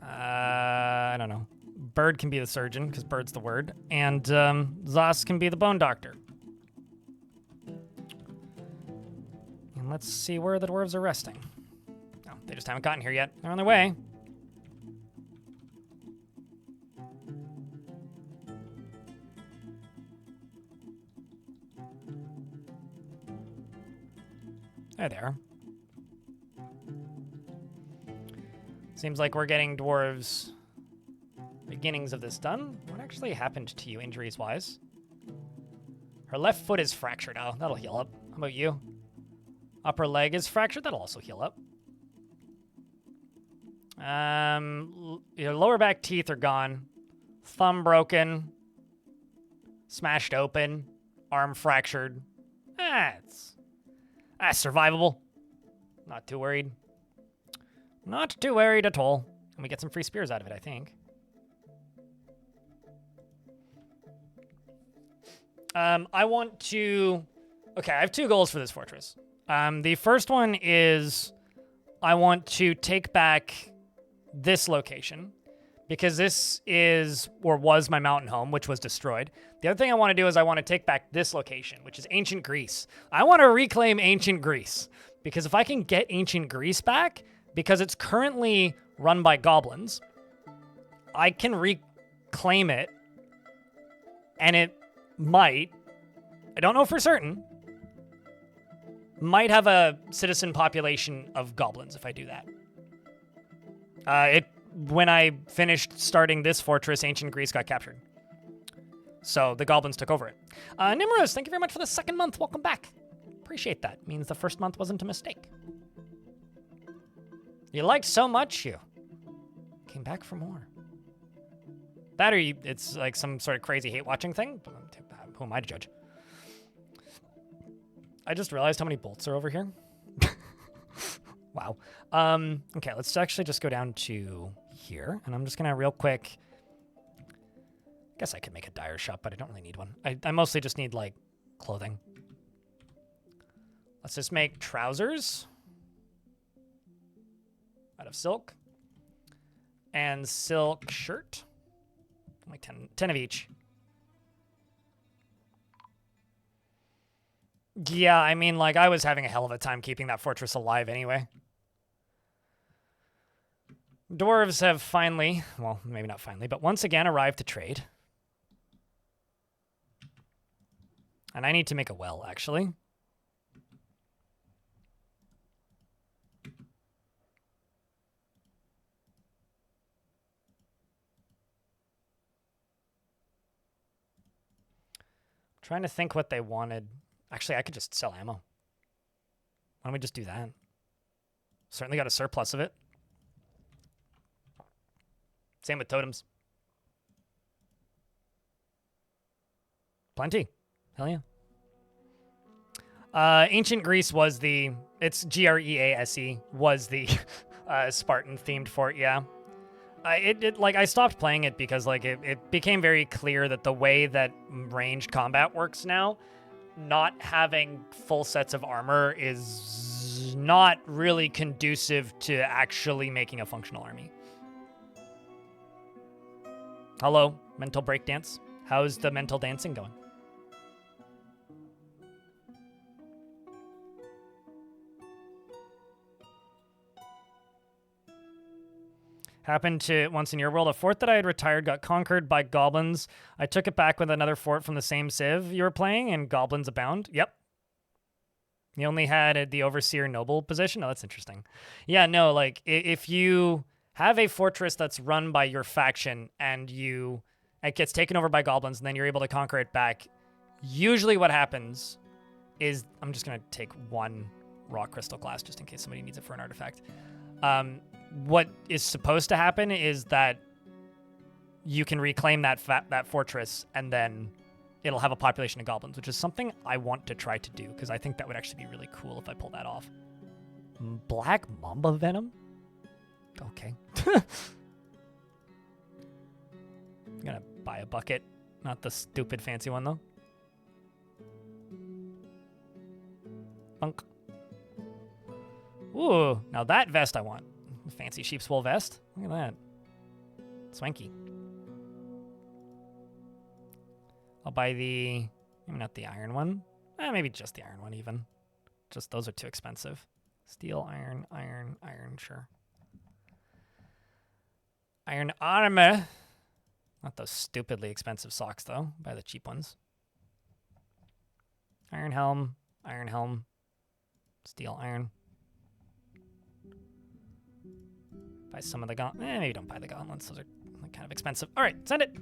I don't know. Bird can be the surgeon, because bird's the word. And Zos can be the bone doctor. And let's see where the dwarves are resting. Oh, they just haven't gotten here yet. They're on their way. There they are. Seems like we're getting dwarves' beginnings of this done. What actually happened to you injuries-wise? Her left foot is fractured. Oh, that'll heal up. How about you? Upper leg is fractured. That'll also heal up. Your lower back teeth are gone. Thumb broken. Smashed open. Arm fractured. It's survivable. Not too worried. Not too worried at all. And we get some free spears out of it, I think. I want to... Okay, I have two goals for this fortress. The first one is I want to take back this location because this is, or was, my mountain home, which was destroyed. The other thing I want to do is I want to take back this location, which is ancient Greece. I want to reclaim ancient Greece because if I can get ancient Greece back, because it's currently run by goblins, I can reclaim it, and it might, I don't know for certain, might have a citizen population of goblins if I do that. When I finished starting this fortress, ancient Greece got captured. So the goblins took over it. Nimrose, thank you very much for the second month. Welcome back. Appreciate that. Means the first month wasn't a mistake. You liked so much, you came back for more. That or it's like some sort of crazy hate-watching thing. Who am I to judge? I just realized how many bolts are over here. Wow. Okay, let's actually just go down to here, and I'm just gonna real quick. Guess I could make a dyer shop, but I don't really need one. I mostly just need like clothing. Let's just make trousers out of silk and silk shirt. Like 10 of each. Yeah, I mean, like, I was having a hell of a time keeping that fortress alive anyway. Dwarves have finally, well, maybe not finally, but once again arrived to trade. And I need to make a well, actually. Trying to think what they wanted. Actually, I could just sell ammo. Why don't we just do that? Certainly got a surplus of it. Same with totems. Plenty. Hell yeah. Ancient Greece was the... It's Grease, was the Spartan-themed fort, yeah. Like, I stopped playing it because, like, it became very clear that the way that ranged combat works now, not having full sets of armor is not really conducive to actually making a functional army. Hello, mental breakdance. How's the mental dancing going? Happened to once in your world. A fort that I had retired got conquered by goblins. I took it back with another fort from the same civ you were playing, and goblins abound. Yep. You only had the overseer noble position? Oh, that's interesting. Yeah, no, like, if you have a fortress that's run by your faction and it gets taken over by goblins and then you're able to conquer it back, usually what happens is, I'm just going to take one rock crystal glass just in case somebody needs it for an artifact. What is supposed to happen is that you can reclaim that fortress, and then it'll have a population of goblins, which is something I want to try to do, because I think that would actually be really cool if I pull that off. Black mamba venom? Okay. I'm gonna buy a bucket. Not the stupid fancy one, though. Bunk. Ooh, now that vest I want. Fancy sheep's wool vest. Look at that. Swanky. I'll buy maybe not the iron one. Maybe just the iron one even. Just those are too expensive. Steel, iron, sure. Iron armor. Not those stupidly expensive socks though. Buy the cheap ones. Iron helm, steel, iron. Buy some of the gauntlets. Maybe don't buy the gauntlets. Those are kind of expensive. All right, send it.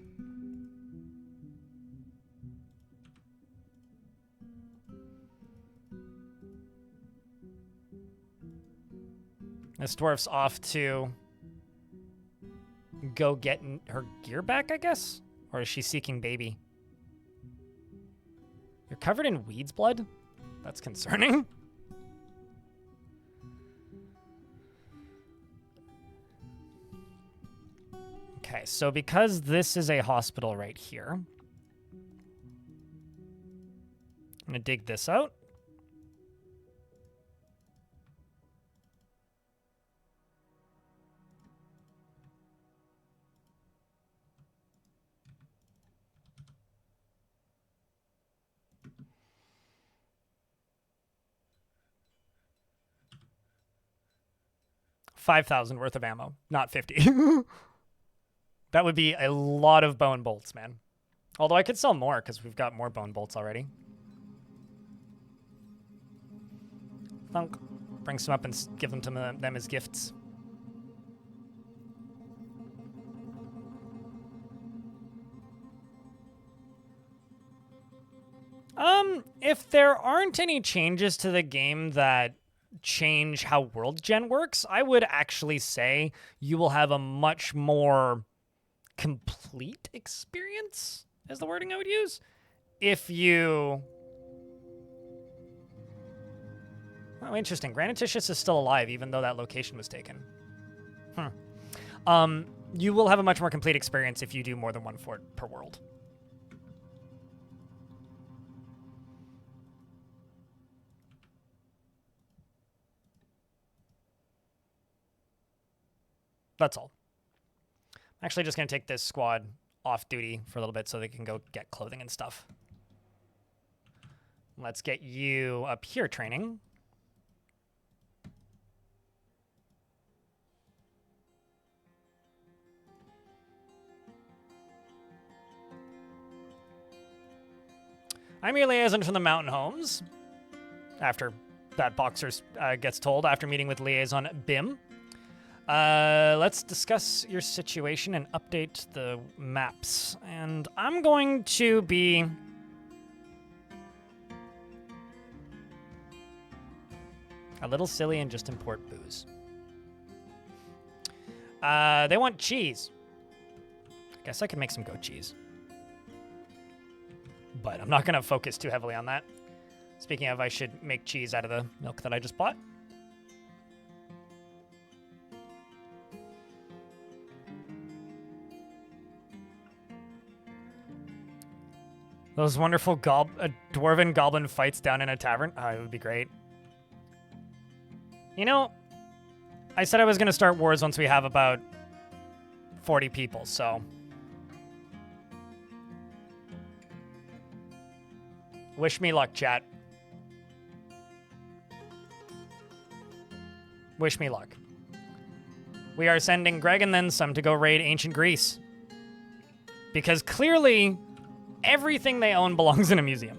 This dwarf's off to go get her gear back, I guess? Or is she seeking baby? You're covered in weed's blood? That's concerning. Okay, so because this is a hospital right here, I'm gonna dig this out. $5,000 worth of ammo, not 50. That would be a lot of bone bolts, man. Although I could sell more because we've got more bone bolts already. Thunk. Bring some up and give them to them as gifts. If there aren't any changes to the game that change how World Gen works, I would actually say you will have a much more complete experience, is the wording I would use, if you... Oh, interesting. Graniticius is still alive, even though that location was taken. You will have a much more complete experience if you do more than one fort per world. That's all. I'm actually just going to take this squad off duty for a little bit so they can go get clothing and stuff. Let's get you up here training. I'm your liaison from the Mountain Homes. After that boxer gets told, after meeting with liaison Bim. Let's discuss your situation and update the maps. And I'm going to be... a little silly and just import booze. They want cheese. I guess I could make some goat cheese. But I'm not going to focus too heavily on that. Speaking of, I should make cheese out of the milk that I just bought. Those wonderful dwarven goblin fights down in a tavern. Oh, it would be great. You know, I said I was going to start wars once we have about 40 people, so... Wish me luck, chat. Wish me luck. we are sending Greg and then some to go raid ancient Greece. Because clearly, everything they own belongs in a museum.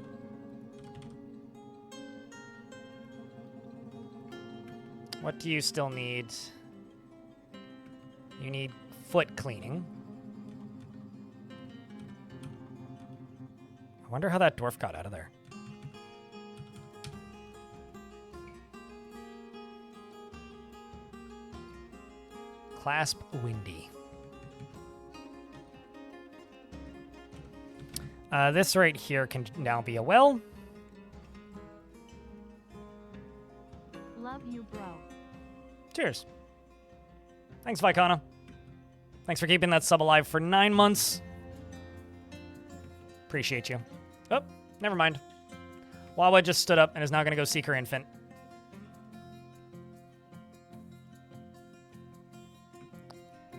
What do you still need? You need foot cleaning. I wonder how that dwarf got out of there. Clasp windy. This right here can now be a well. Love you, bro. Cheers. Thanks, Vicana. Thanks for keeping that sub alive for 9 months. Appreciate you. Oh, never mind. Wawa just stood up and is now going to go seek her infant.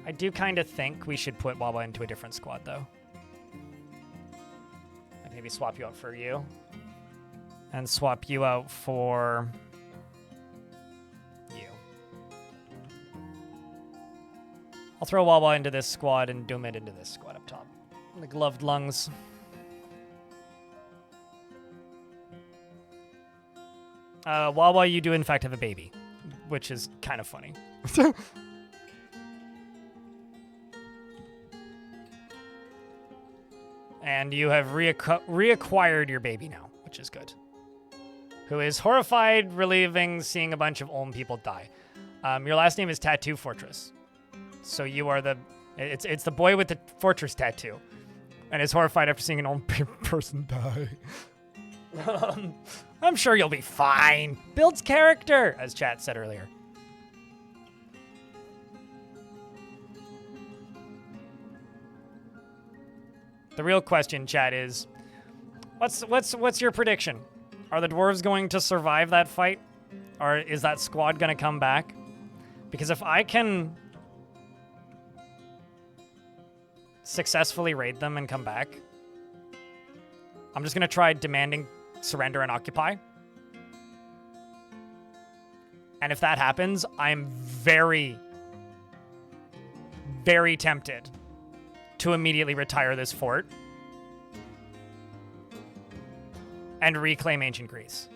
I do kind of think we should put Wawa into a different squad, though. I'd maybe swap you out for you. And swap you out for you. I'll throw Wawa into this squad and Doomit into this squad up top. The gloved lungs. Wawa, you do in fact have a baby, which is kind of funny. And you have reacquired your baby now, which is good. Who is horrified, relieving, seeing a bunch of Olm people die. Your last name is Tattoo Fortress. So you are the... It's the boy with the fortress tattoo. And is horrified after seeing an Olm person die. I'm sure you'll be fine. Builds character, as chat said earlier. The real question, chat, is what's your prediction? Are the dwarves going to survive that fight? Or is that squad going to come back? Because if I can successfully raid them and come back, I'm just going to try demanding surrender and occupy. And if that happens, I'm very, very tempted to immediately retire this fort and reclaim ancient Greece.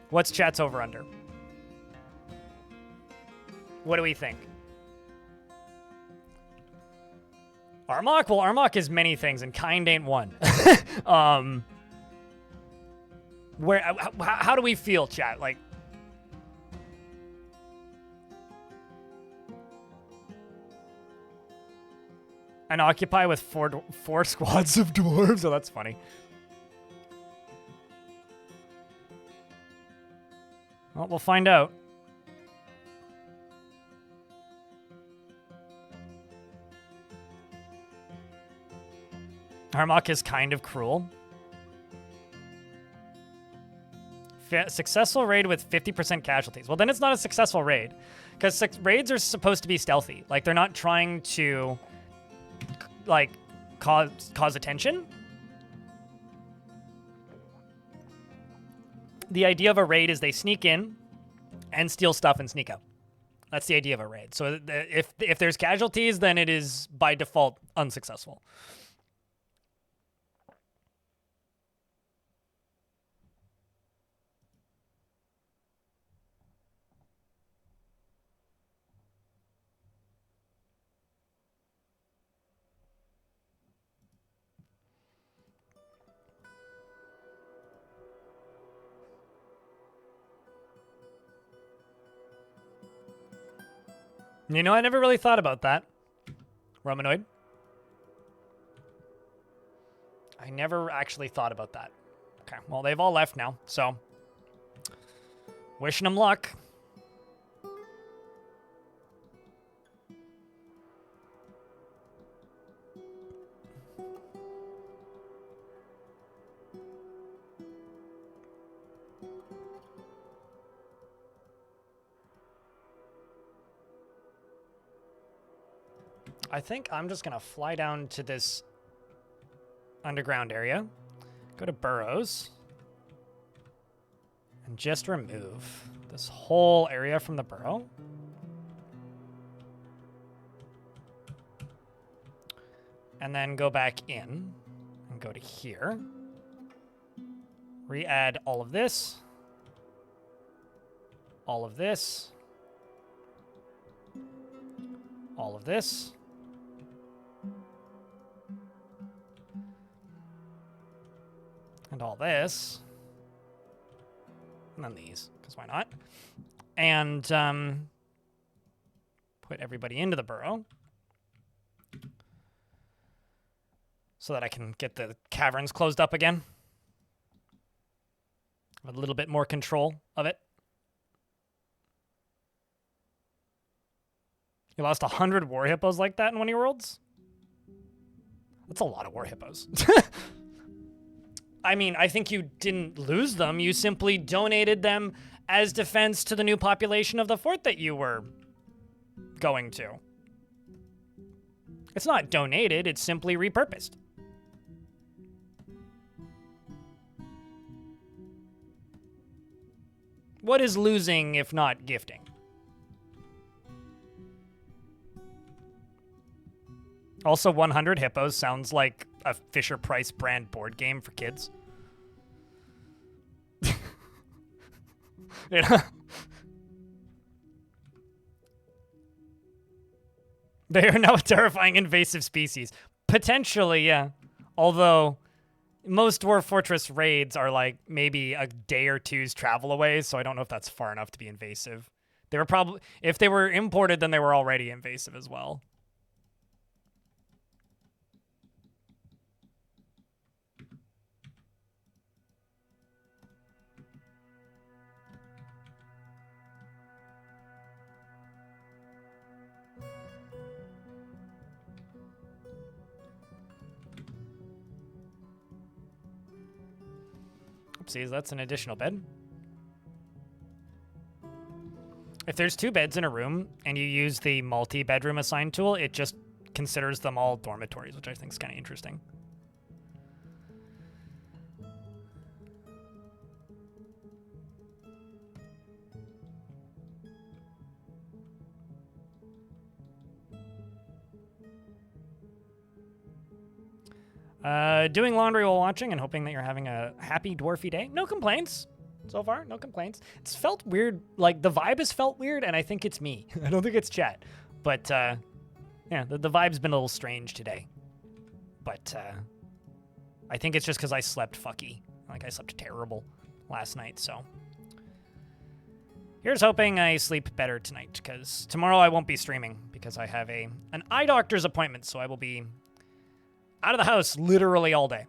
What's chat's over under? What do we think? Armok? Well, Armok is many things, and kind ain't one. How do we feel, chat? Like, and occupy with four squads of dwarves? Oh, that's funny. Well, we'll find out. Armok is kind of cruel. Successful raid with 50% casualties. Well, then it's not a successful raid. Because raids are supposed to be stealthy. Like, they're not trying to, like, cause attention. The idea of a raid is they sneak in and steal stuff and sneak out. That's the idea of a raid. So if there's casualties, then it is, by default, unsuccessful. You know, I never really thought about that. Romanoid. I never actually thought about that. Okay, well, they've all left now, so wishing them luck. I think I'm just going to fly down to this underground area, go to Burrows, And just remove this whole area from the burrow. And then go back in and go to here. Re-add all of this. All of this. All of this. And all this. And then these, because why not? And put everybody into the burrow. So that I can get the caverns closed up again. With a little bit more control of it. You lost 100 war hippos like that in one of your worlds? That's a lot of war hippos. I mean, I think you didn't lose them. You simply donated them as defense to the new population of the fort that you were going to. It's not donated, it's simply repurposed. What is losing if not gifting? Also, 100 hippos sounds like a Fisher-Price brand board game for kids. You know? They are now a terrifying invasive species. Potentially, yeah. Although, most Dwarf Fortress raids are like maybe a day or two's travel away, so I don't know if that's far enough to be invasive. They were probably, if they were imported, then they were already invasive as well. Oopsies, that's an additional bed. If there's 2 beds in a room and you use the multi-bedroom assign tool, it just considers them all dormitories, which I think is kind of interesting. Doing laundry while watching and hoping that you're having a happy dwarfy day. No complaints. So far, no complaints. It's felt weird. Like, the vibe has felt weird, and I think it's me. I don't think it's chat. But, yeah, the vibe's been a little strange today. But, I think it's just because I slept fucky. Like, I slept terrible last night, so. Here's hoping I sleep better tonight, because tomorrow I won't be streaming, because I have an eye doctor's appointment, so I will be out of the house literally all day.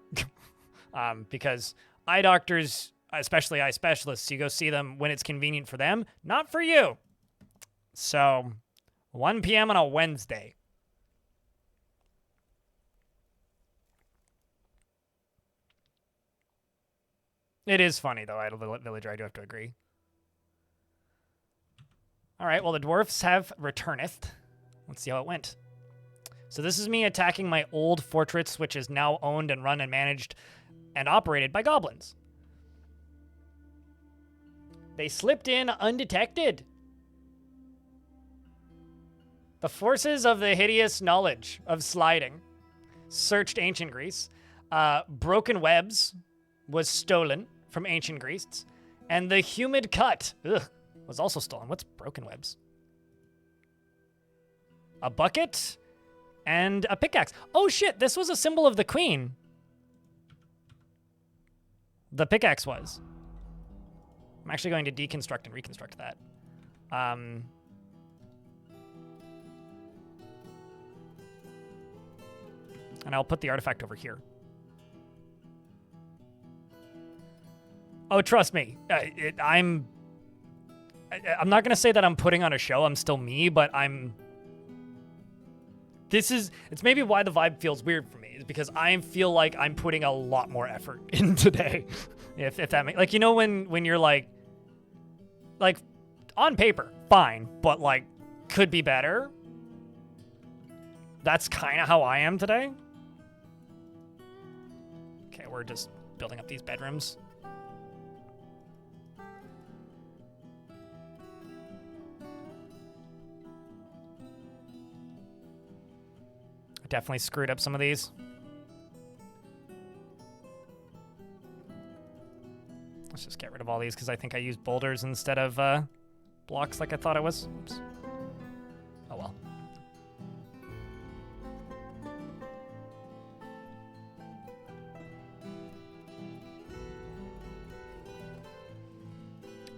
Because eye doctors, especially eye specialists, you go see them when it's convenient for them, not for you. So, 1 p.m. on a Wednesday. It is funny, though, Idle Villager, I do have to agree. All right, well, the dwarfs have returneth. Let's see how it went. So this is me attacking my old fortress, which is now owned and run and managed and operated by goblins. They slipped in undetected. The forces of the hideous knowledge of sliding searched ancient Greece. Broken webs was stolen from ancient Greece. And the humid cut was also stolen. What's broken webs? A bucket and a pickaxe. Oh shit, this was a symbol of the queen. The pickaxe was. I'm actually going to deconstruct and reconstruct that. And I'll put the artifact over here. Oh, trust me. I'm not going to say that I'm putting on a show. I'm still me, but it's maybe why the vibe feels weird for me, is because I feel like I'm putting a lot more effort in today. if that makes, like, you know, when you're like on paper, fine, but like could be better. That's kind of how I am today. Okay, we're just building up these bedrooms. definitely screwed up some of these. Let's just get rid of all these because I think I used boulders instead of blocks like I thought I was. Oops. Oh well.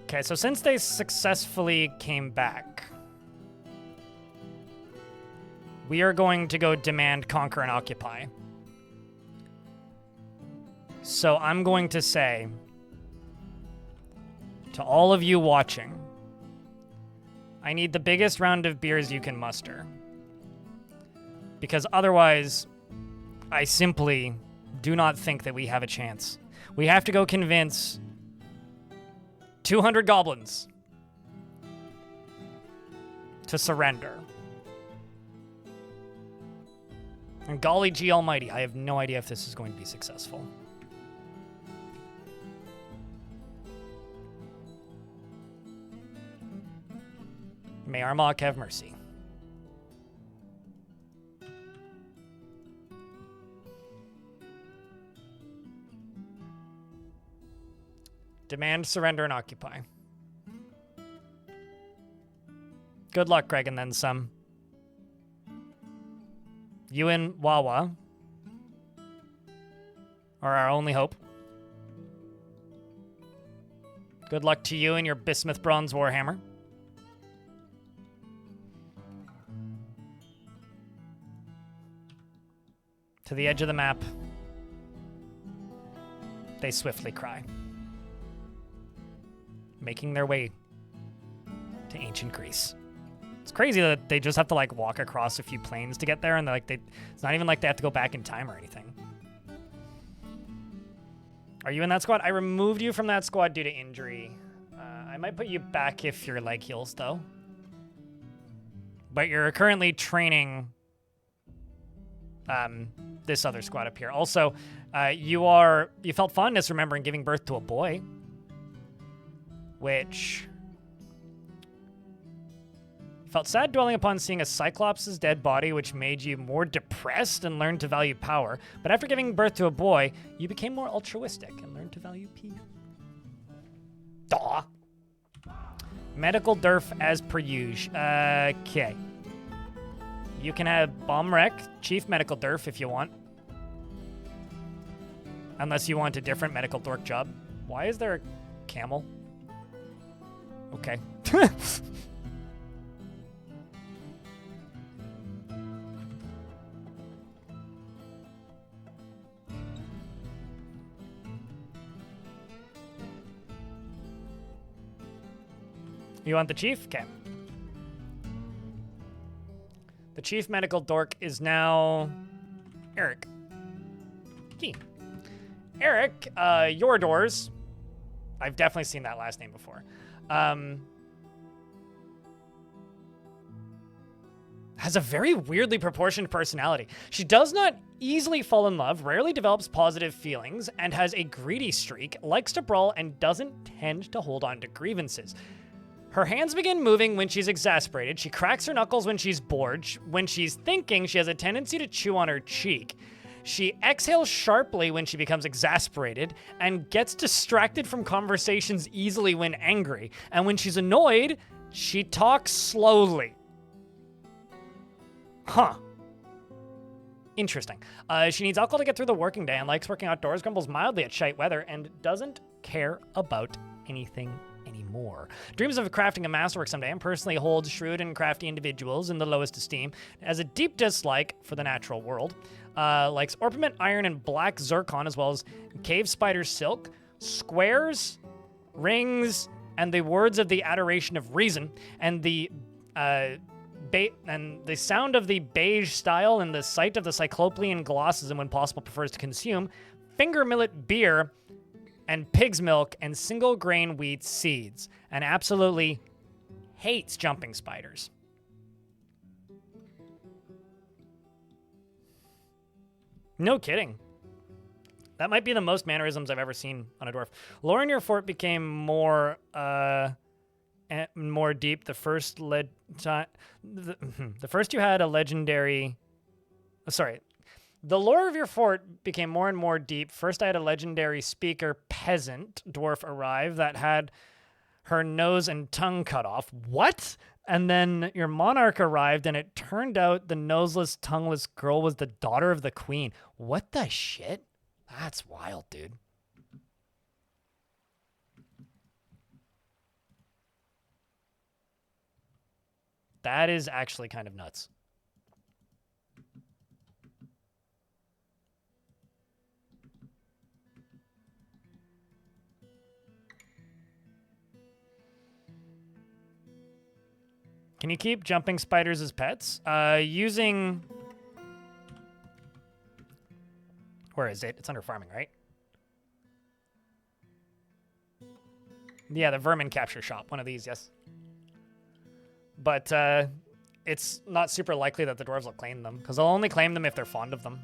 Okay, so since they successfully came back, we are going to go demand, conquer, and occupy. So I'm going to say to all of you watching, I need the biggest round of beers you can muster. Because otherwise, I simply do not think that we have a chance. We have to go convince 200 goblins to surrender. And golly gee almighty, I have no idea if this is going to be successful. May Armagh have mercy. Demand, surrender, and occupy. Good luck, Greg, and then some. You and Wawa are our only hope. Good luck to you and your Bismuth Bronze Warhammer. To the edge of the map, they swiftly cry, making their way to ancient Greece. It's crazy that they just have to like walk across a few planes to get there, and it's not even like they have to go back in time or anything. Are you in that squad? I removed you from that squad due to injury. I might put you back if your leg heals, though. But you're currently training this other squad up here. Also, you felt fondness remembering giving birth to a boy, which felt sad dwelling upon seeing a Cyclops' dead body, which made you more depressed and learned to value power. But after giving birth to a boy, you became more altruistic and learned to value peace. Daw. Medical Dwarf as per usual. Okay. You can have Bomb Wreck, Chief Medical Dwarf if you want. Unless you want a different Medical Dork job. Why is there a camel? Okay. You want the chief? Okay. The chief medical dork is now Eric. Key. Eric, your doors. I've definitely seen that last name before. Has a very weirdly proportioned personality. She does not easily fall in love, rarely develops positive feelings, and has a greedy streak, likes to brawl, and doesn't tend to hold on to grievances. Her hands begin moving when she's exasperated. She cracks her knuckles when she's bored. When she's thinking, she has a tendency to chew on her cheek. She exhales sharply when she becomes exasperated and gets distracted from conversations easily when angry. And when she's annoyed, she talks slowly. Huh. Interesting. She needs alcohol to get through the working day and likes working outdoors, grumbles mildly at shite weather, and doesn't care about anything anymore. Dreams of crafting a masterwork someday, and personally holds shrewd and crafty individuals in the lowest esteem. Has a deep dislike for the natural world. Likes orpiment, iron, and black zircon, as well as cave spider silk, squares, rings, and the words of the adoration of reason, and the sound of the beige style and the sight of the cyclopean glosses, and when possible prefers to consume finger millet beer and pig's milk and single grain wheat seeds, and absolutely hates jumping spiders. No kidding. That might be the most mannerisms I've ever seen on a dwarf. Lore in your fort became more deep. The first you had a legendary Sorry. The lore of your fort became more and more deep. First, I had a legendary speaker peasant dwarf arrive that had her nose and tongue cut off. What? And then your monarch arrived, and it turned out the noseless, tongueless girl was the daughter of the queen. What the shit? That's wild, dude. That is actually kind of nuts. Can you keep jumping spiders as pets? Using... Where is it? It's under farming, right? Yeah, the vermin capture shop. One of these, yes. But it's not super likely that the dwarves will claim them, because they'll only claim them if they're fond of them.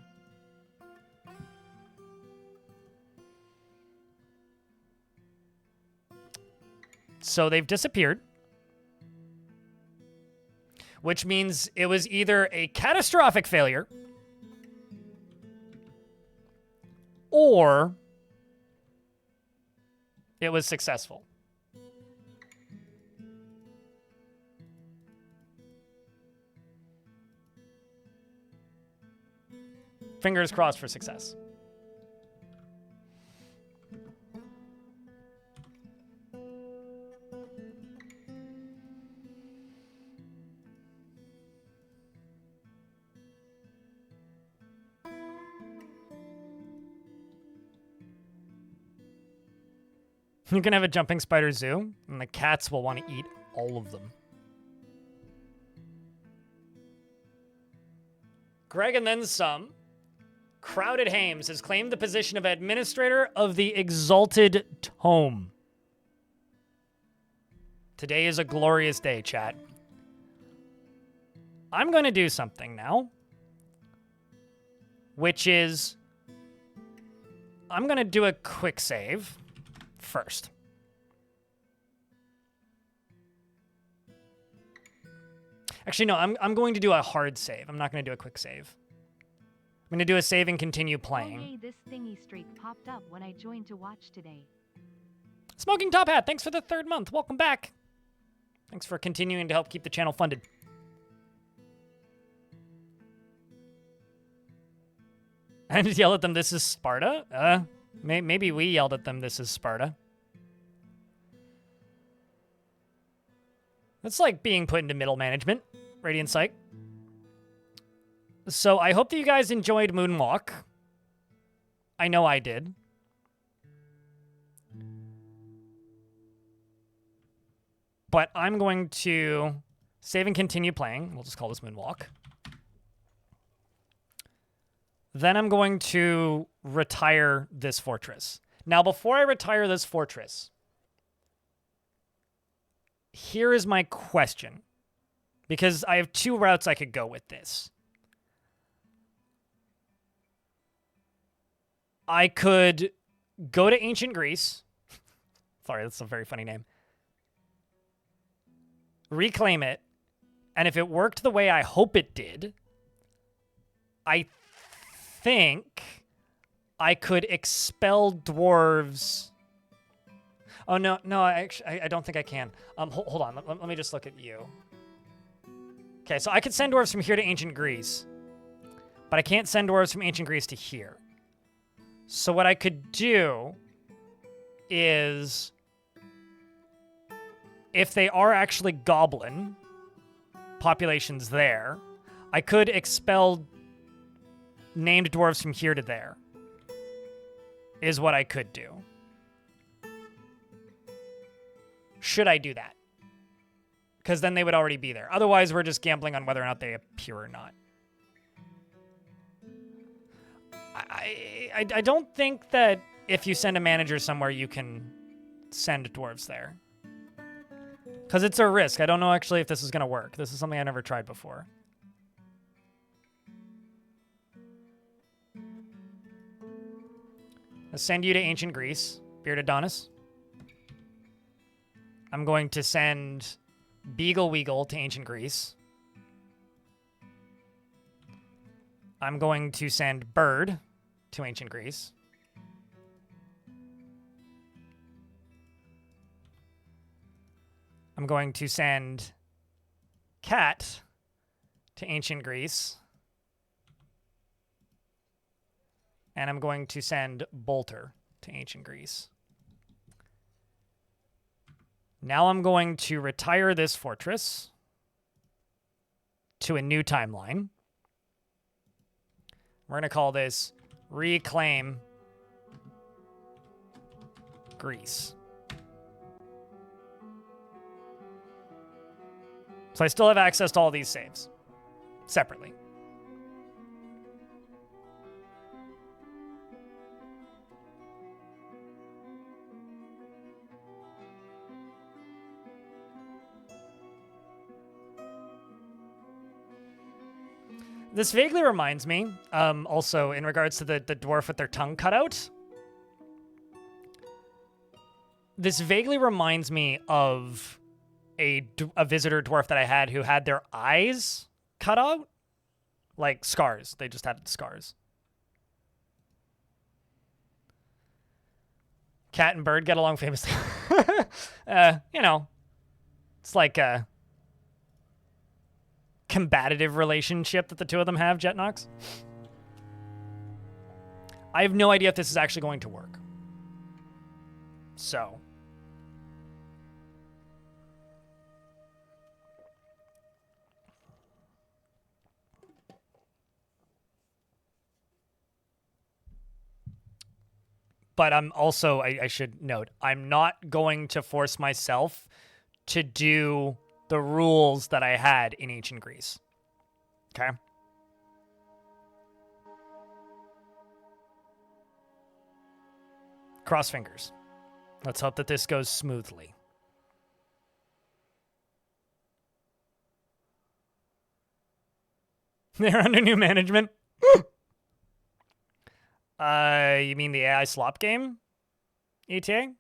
So they've disappeared. Which means it was either a catastrophic failure or it was successful. Fingers crossed for success. You can have a jumping spider zoo, and the cats will want to eat all of them. Greg and then some. Crowded Hames has claimed the position of administrator of the Exalted Tome. Today is a glorious day, chat. I'm going to do something now, which is I'm going to do a quick save first. Actually, no, I'm going to do a hard save. I'm not going to do a quick save. I'm going to do a save and continue playing. Oh, yay, this thingy streak popped up when I joined to watch today. Smoking Top Hat, thanks for the 3rd month. Welcome back. Thanks for continuing to help keep the channel funded. And yell at them, this is Sparta? Maybe we yelled at them, this is Sparta. That's like being put into middle management. Radiant Psych. So I hope that you guys enjoyed Moonwalk. I know I did. But I'm going to save and continue playing. We'll just call this Moonwalk. Then I'm going to retire this fortress. Now, before I retire this fortress, here is my question. Because I have 2 routes I could go with this. I could go to ancient Greece. Sorry, that's a very funny name. Reclaim it. And if it worked the way I hope it did, I think I could expel dwarves. Oh, no, I don't think I can. Hold on, let me just look at you. Okay, so I could send dwarves from here to ancient Greece, but I can't send dwarves from ancient Greece to here. So what I could do is, if they are actually goblin populations there, I could expel named dwarves from here to there, is what I could do. Should I do that? Because then they would already be there. Otherwise, we're just gambling on whether or not they appear or not. I don't think that if you send a manager somewhere, you can send dwarves there. Because it's a risk. I don't know actually if this is going to work. This is something I never tried before. I'll send you to ancient Greece, Beard Adonis. I'm going to send Beagle Weagle to ancient Greece. I'm going to send bird to ancient Greece. I'm going to send cat to ancient Greece. And I'm going to send bolter to ancient Greece. Now I'm going to retire this fortress to a new timeline. We're going to call this Reclaim Greece. So I still have access to all these saves separately. This vaguely reminds me, also in regards to the dwarf with their tongue cut out. This vaguely reminds me of a visitor dwarf that I had who had their eyes cut out, like scars. They just had scars. Cat and bird get along famously. You know, it's like a combative relationship that the two of them have, Jetnox. I have no idea if this is actually going to work. So. But I'm also, I should note, I'm not going to force myself to do the rules that I had in ancient Greece. Okay? Cross fingers. Let's hope that this goes smoothly. They're under new management. You mean the AI slop game? ETA?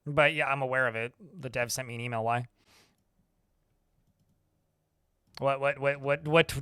But yeah, I'm aware of it. The dev sent me an email. Why? What